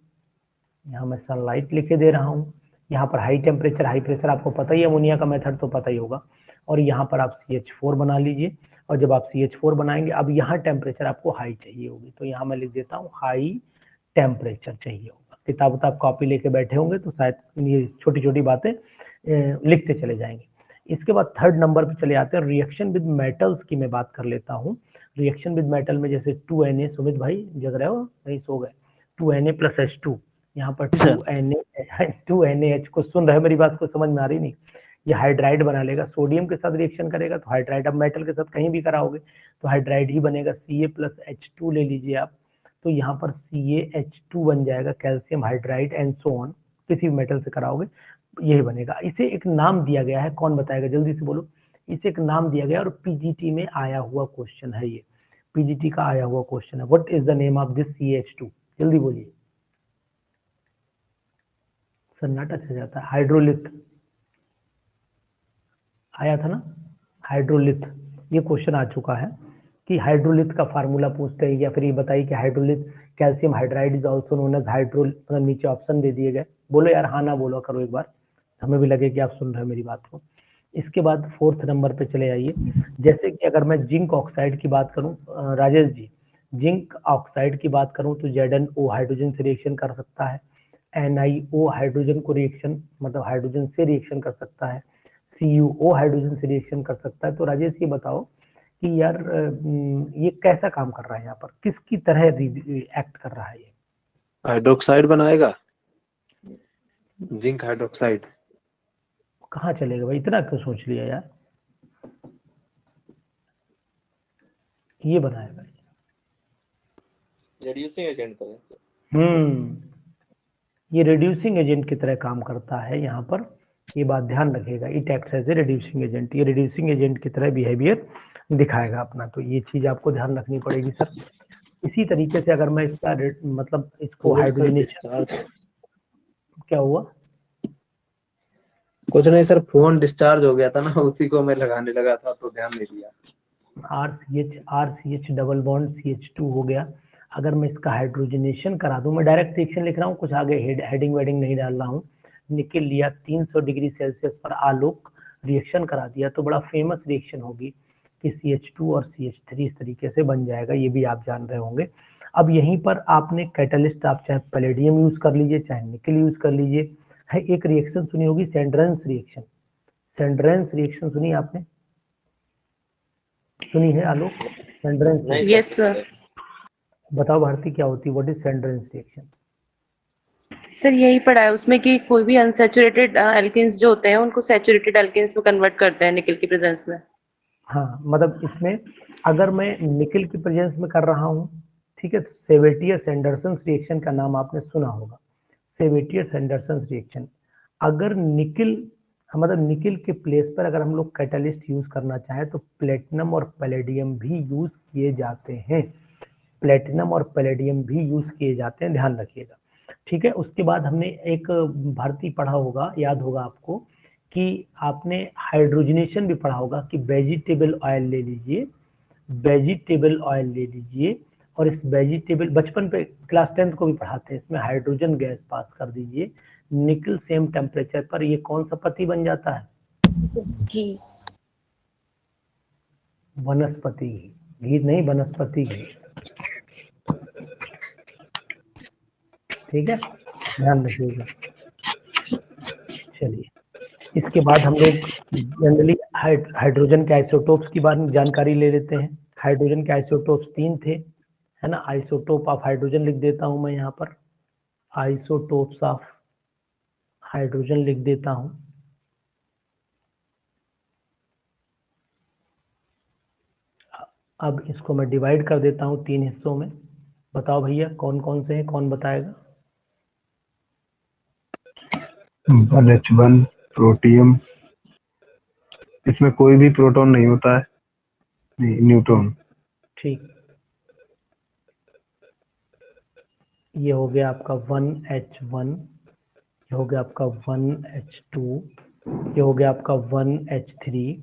यहाँ मैं सनलाइट लिखे दे रहा हूँ। यहाँ पर हाई टेम्परेचर हाई प्रेशर आपको पता ही है, अमोनिया का मेथड तो पता ही होगा। और यहाँ पर आप CH4 बना लीजिए, और जब आप CH4 बनाएंगे, अब यहाँ टेम्परेचर आपको हाई चाहिए होगी, तो यहाँ मैं लिख देता हूँ हाई टेम्परेचर चाहिए होगा। किताब कॉपी लेके बैठे होंगे तो शायद ये छोटी छोटी बातें लिखते चले जाएंगे। इसके बाद थर्ड नंबर पे चले आते हैं, रिएक्शन विद मेटल्स की मैं बात कर लेता हूँ। रिएक्शन विद मेटल में जैसे 2Na, सुमित भाई जग रहे हो? नहीं सो गए? 2Na + H2, यहाँ पर 2NaH को सुन रहे, मेरी बात को समझ में आ रही नहीं? ये हाइड्राइड बना लेगा, सोडियम के साथ रिएक्शन करेगा तो हाइड्राइड, अब मेटल के साथ कहीं भी कराओगे तो हाइड्राइड ही बनेगा। Ca + H2 ले लीजिए आप, तो यहाँ पर CaH2 बन जाएगा, calcium hydride and so on, किसी भी मेटल से कराओगे यही बनेगा। इसे एक नाम दिया गया है, कौन बताएगा जल्दी से बोलो? इसे एक नाम दिया गया और पीजीटी में आया हुआ क्वेश्चन है, ये पीजीटी का आया हुआ क्वेश्चन है। What is the name of this CaH2? जल्दी बोलिए, सन्नाटा छा जाता है। हाइड्रोलिथ आया था ना, हाइड्रोलिथ, ये क्वेश्चन आ चुका है कि हाइड्रोलिथ का फार्मूला पूछते हैं, या फिर ये बताइए कि hydrolith calcium hydride is also known as hydrol, मतलब नीचे ऑप्शन दे दिए गए। बोलो यार हाँ ना बोलो करो एक बार, हमें भी लगे कि आप सुन रहे हो मेरी बात को। इसके बाद 4th नंबर पे चले आइए। जैसे कि अगर मैं जिंक ऑक्साइड की बात करूं, राजेश जी, जिंक ऑक्साइड की बात करूं तो ZnO हाइड्रोजन से रिएक्शन कर सकता है, NiO हाइड्रोजन को रिएक्शन मतलब हाइड्रोजन से रिएक्शन कर सकता है, CuO हाइड्रोजन से रिएक्शन कर सकता है। तो राजेश ये बताओ कि यार ये कैसा काम कर रहा है, यहाँ पर किसकी तरह एक्ट कर रहा है ये? हाइड्रोक्साइड बनाएगा, जिंक हाइड्रोक्साइड। कहाँ चलेगा भाई, इतना क्यों सोच लिया यार? ये बनाएगा, रिड्यूसिंग एजेंट तरह। ये रिड्यूसिंग एजेंट की तरह काम करता है यहाँ पर, ये बात ध्यान रखिएगा। It acts as a reducing agent, ये रिड्यूसिंग एजेंट की तरह बिहेवियर दिखाएगा अपना, तो ये चीज आपको ध्यान रखनी पड़ेगी सर। इसी तरीके से अगर मैं इसका मतलब इसको हाइड्रोजनेशन, क्या हुआ? कुछ नहीं सर, फोन डिस्चार्ज हो गया था ना, उसी को मैं लगाने लगा था तो ध्यान नहीं दिया। RCH डबल बॉन्ड CH2 हो गया। अगर मैं इसका हाइड्रोजनेशन करा दूं, मैं डायरेक्ट रिएक्शन लिख रहा हूँ, कुछ आगे हेडिंग वेडिंग नहीं डाल रहा हूँ। निकल लिया 300 डिग्री सेल्सियस पर आलोक रिएक्शन करा दिया, तो बड़ा फेमस रिएक्शन होगी कि CH2 और CH3 इस तरीके से बन जाएगा, ये भी आप जान रहे होंगे। अब यहीं पर आपने कैटलिस्ट, आप चाहे पैलेडियम यूज कर लीजिए चाहे निकल यूज कर लीजिए। है एक रिएक्शन सुनी होगी सेंड्रेंस रिएक्शन, सेंड्रेंस रिएक्शन सुनी आपने? सुनी है आलोक सेंड्रेंस? Yes sir. बताओ भारती क्या होती है, व्हाट इज सेंड्रेंस रिएक्शन? सर यही पढ़ा है उसमें कि कोई भी अनसैचुरेटेड एल्केन्स जो होते हैं उनको सैचुरेटेड एल्केन्स में कन्वर्ट करते हैं निकल की प्रेजेंस में। हाँ, मतलब इसमें अगर मैं निकल की प्रेजेंस में कर रहा हूँ, ठीक है, तो सेवेटियस एंडरसन रिएक्शन का नाम आपने सुना होगा, सेवेटियस एंडरसन रिएक्शन। अगर निकल मतलब निकल के प्लेस पर अगर हम लोग कैटलिस्ट यूज करना चाहें तो प्लेटिनम और पैलेडियम भी यूज किए जाते हैं, प्लेटिनम और पैलेडियम भी यूज किए जाते हैं, ध्यान रखिएगा, ठीक है। उसके बाद हमने एक भारती पढ़ा होगा, याद होगा आपको कि आपने हाइड्रोजनेशन भी पढ़ा होगा कि वेजिटेबल ऑयल ले लीजिए, वेजिटेबल ऑयल ले लीजिए और इस वेजिटेबल, बचपन पे क्लास 10th को भी पढ़ाते हैं, इसमें हाइड्रोजन गैस पास कर दीजिए, निकल सेम टेम्परेचर पर, ये कौन सा पति बन जाता है? घी। वनस्पति घी, घी नहीं वनस्पति घी, ठीक है, ध्यान रखिएगा। चलिए इसके बाद हम लोग जनरली हाइड्रोजन के आइसोटोप्स की बात जानकारी ले लेते हैं। हाइड्रोजन के आइसोटोप्स 3 थे, है ना। आइसोटोप ऑफ हाइड्रोजन लिख देता हूं मैं यहाँ पर, आइसोटोप्स ऑफ हाइड्रोजन लिख देता हूं। अब इसको मैं डिवाइड कर देता हूं 3 हिस्सों में। बताओ भैया कौन कौन से हैं, कौन बताएगा? 1H1 प्रोटियम, इसमें कोई भी प्रोटॉन नहीं होता है, नहीं न्यूट्रॉन। ठीक, ये हो गया आपका 1H1, ये हो गया आपका 1H2, ये हो गया आपका 1H3,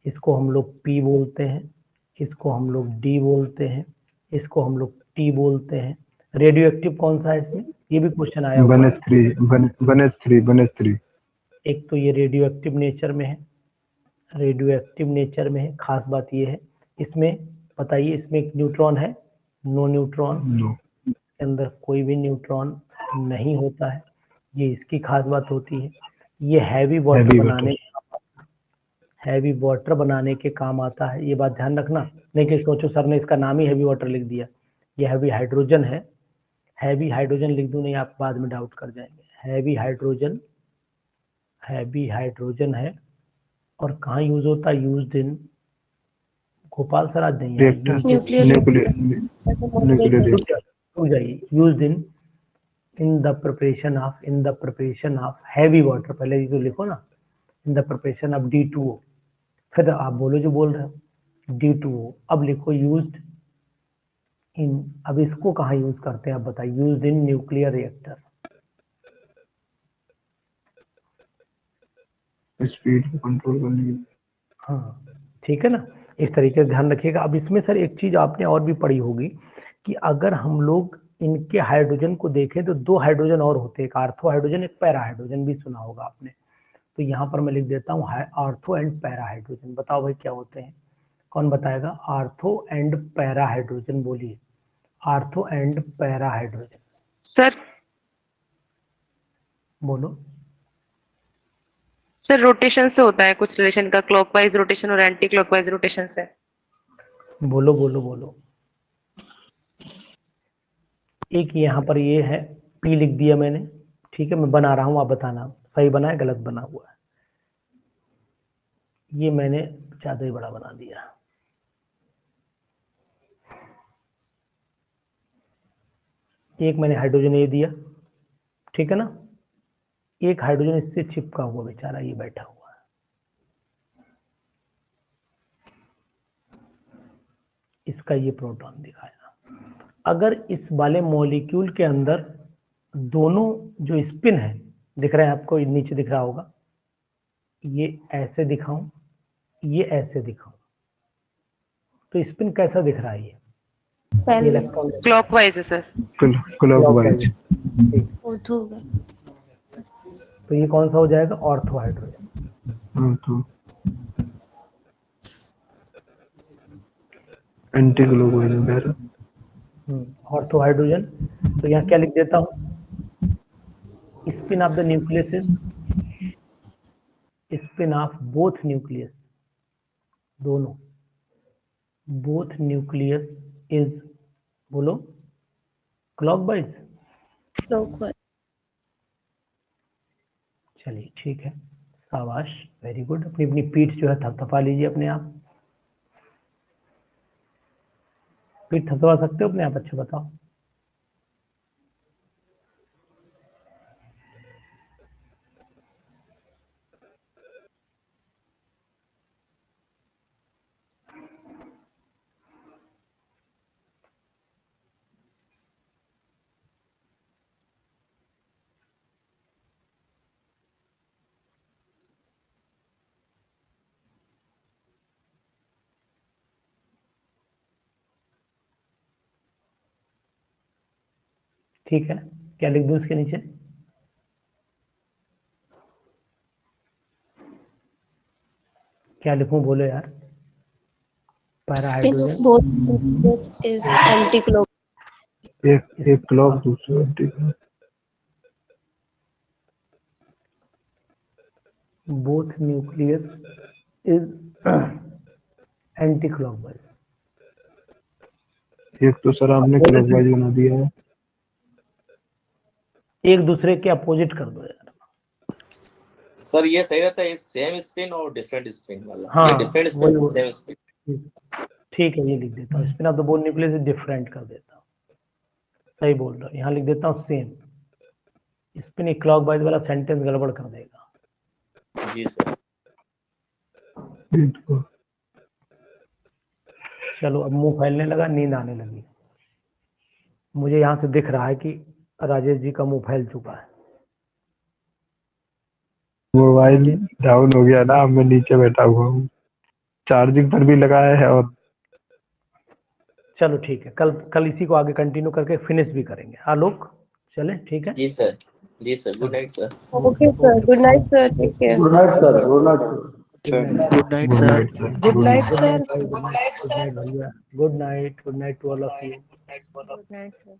इसको हम लोग P बोलते हैं, इसको हम लोग D बोलते हैं, इसको हम लोग T बोलते हैं। रेडियो एक्टिव कौन सा है इसमें, ये भी क्वेश्चन आया हुआ है। 1H3। एक तो ये रेडियो एक्टिव नेचर में है, रेडियो एक्टिव नेचर में है, खास बात ये है इसमें, बताइए इसमें एक न्यूट्रॉन है? नो न्यूट्रॉन, इसके अंदर कोई भी न्यूट्रॉन नहीं होता है, ये इसकी खास बात होती है। ये हैवी वाटर बनाने के काम आता है, ये बात ध्यान रखना, नहीं कि सोचो सर ने इसका नाम ही हैवी वाटर लिख दिया, ये हैवी हाइड्रोजन है, हैवी हाइड्रोजन लिख दूं नहीं, आप बाद में डाउट कर जाएंगे। हैवी हाइड्रोजन है, और कहाँ यूज होता है? यूज इन, गोपाल सर आज नहीं है, use in the preparation of heavy water, पहले ये तो लिखो ना, in the preparation of D2O, फिर आप बोलो जो बोल रहे हो D2O, अब लिखो यूज्ड इन। अब इसको कहाँ यूज करते हैं आप बताइए? Used in nuclear reactor, speed को कंट्रोल करने के लिए। हाँ ठीक है ना, इस तरीके से ध्यान रखिएगा। अब इसमें सर एक चीज आपने और भी पढ़ी होगी कि अगर हम लोग इनके हाइड्रोजन को देखें तो दो हाइड्रोजन और होते हैं, एक आर्थो हाइड्रोजन एक पैरा हाइड्रोजन, भी सुना होगा आपने। तो यहाँ पर मैं लिख देता हूँ आर्थो एंड पैरा हाइड्रोजन। बताओ भाई क्या होते हैं, कौन बताएगा? आर्थो एंड पैरा हाइड्रोजन, बोलिए। Ortho and para hydrogen sir बोलो। सर रोटेशन से होता है कुछ रिलेशन का, क्लॉकवाइज रोटेशन और एंटी क्लॉकवाइज रोटेशन से। बोलो बोलो बोलो। एक यहाँ पर ये है, पी लिख दिया मैंने, ठीक है, मैं बना रहा हूँ, आप बताना सही बना है गलत बना हुआ है। ये मैंने ज्यादा ही बड़ा बना दिया। एक मैंने हाइड्रोजन ये दिया, ठीक है ना, एक हाइड्रोजन इससे चिपका हुआ बेचारा ये बैठा हुआ है। इसका ये प्रोटॉन दिखाया। अगर इस वाले मॉलिक्यूल के अंदर दोनों जो स्पिन है दिख रहे हैं आपको, नीचे दिख रहा होगा, ये ऐसे दिखाऊं, ये ऐसे दिखाऊं, तो स्पिन कैसा दिख रहा है? ये इलेक्ट्रॉन क्लॉकवाइज है सर। क्लॉकवाइज। तो ये कौन सा हो जाएगा? Ortho hydrogen. तो एंटी क्लॉकवाइज वगैरह। Ortho hydrogen. तो यहाँ क्या लिख देता हूँ? Spin off the nucleus is, spin off both nucleus, दोनों, बोथ न्यूक्लियस इज, बोलो, क्लॉकवाइज। क्लॉकवाइज। चलिए ठीक है, शाबाश, वेरी गुड। अपनी अपनी पीठ जो है थपथपा लीजिए अपने आप। पीठ थपथपा सकते हो अपने आप? अच्छा बताओ। ठीक है, क्या लिख दूं इसके नीचे? क्या लिखूं, बोलो यार। Para hydrogen is anti clock. एक क्लॉक दूसरा anti clock. Both nucleus is anti clockwise. एक तो सर आपने क्लॉकवाइज बना दिया है। एक दूसरे के अपोजिट कर दो यार। सर ये सही रहता है, सेम स्पिन और डिफरेंट स्पिन वाला। हाँ, ये डिफरेंट स्पिन सेम स्पिन। ठीक है, ये लिख देता हूँ, spin off the both nucleus is different कर देता हूँ। सही बोल रहा हूँ, यहाँ लिख देता हूँ सेम। स्पिन एक क्लॉकवाइज वाला सेंटेंस गड़बड़ कर देगा। जी सर। चलो, अब मुंह फैलने लगा, नींद आने लगी। मुझे यहाँ से दिख रहा है कि राजेश जी का मुंह फैल चुका है। मोबाइल डाउन हो गया ना, मैं नीचे बैठा हुआ हूँ, चार्जिंग पर भी लगाया है। और चलो ठीक है, कल इसी को आगे कंटिन्यू करके फिनिश भी करेंगे। आलोक चले? ठीक है जी सर। जी sir, good night sir. Okay sir, good night sir, take care. Good night sir. Good night good night sir. Good night sir. Good night भैया, good night to all of you. Good night sir.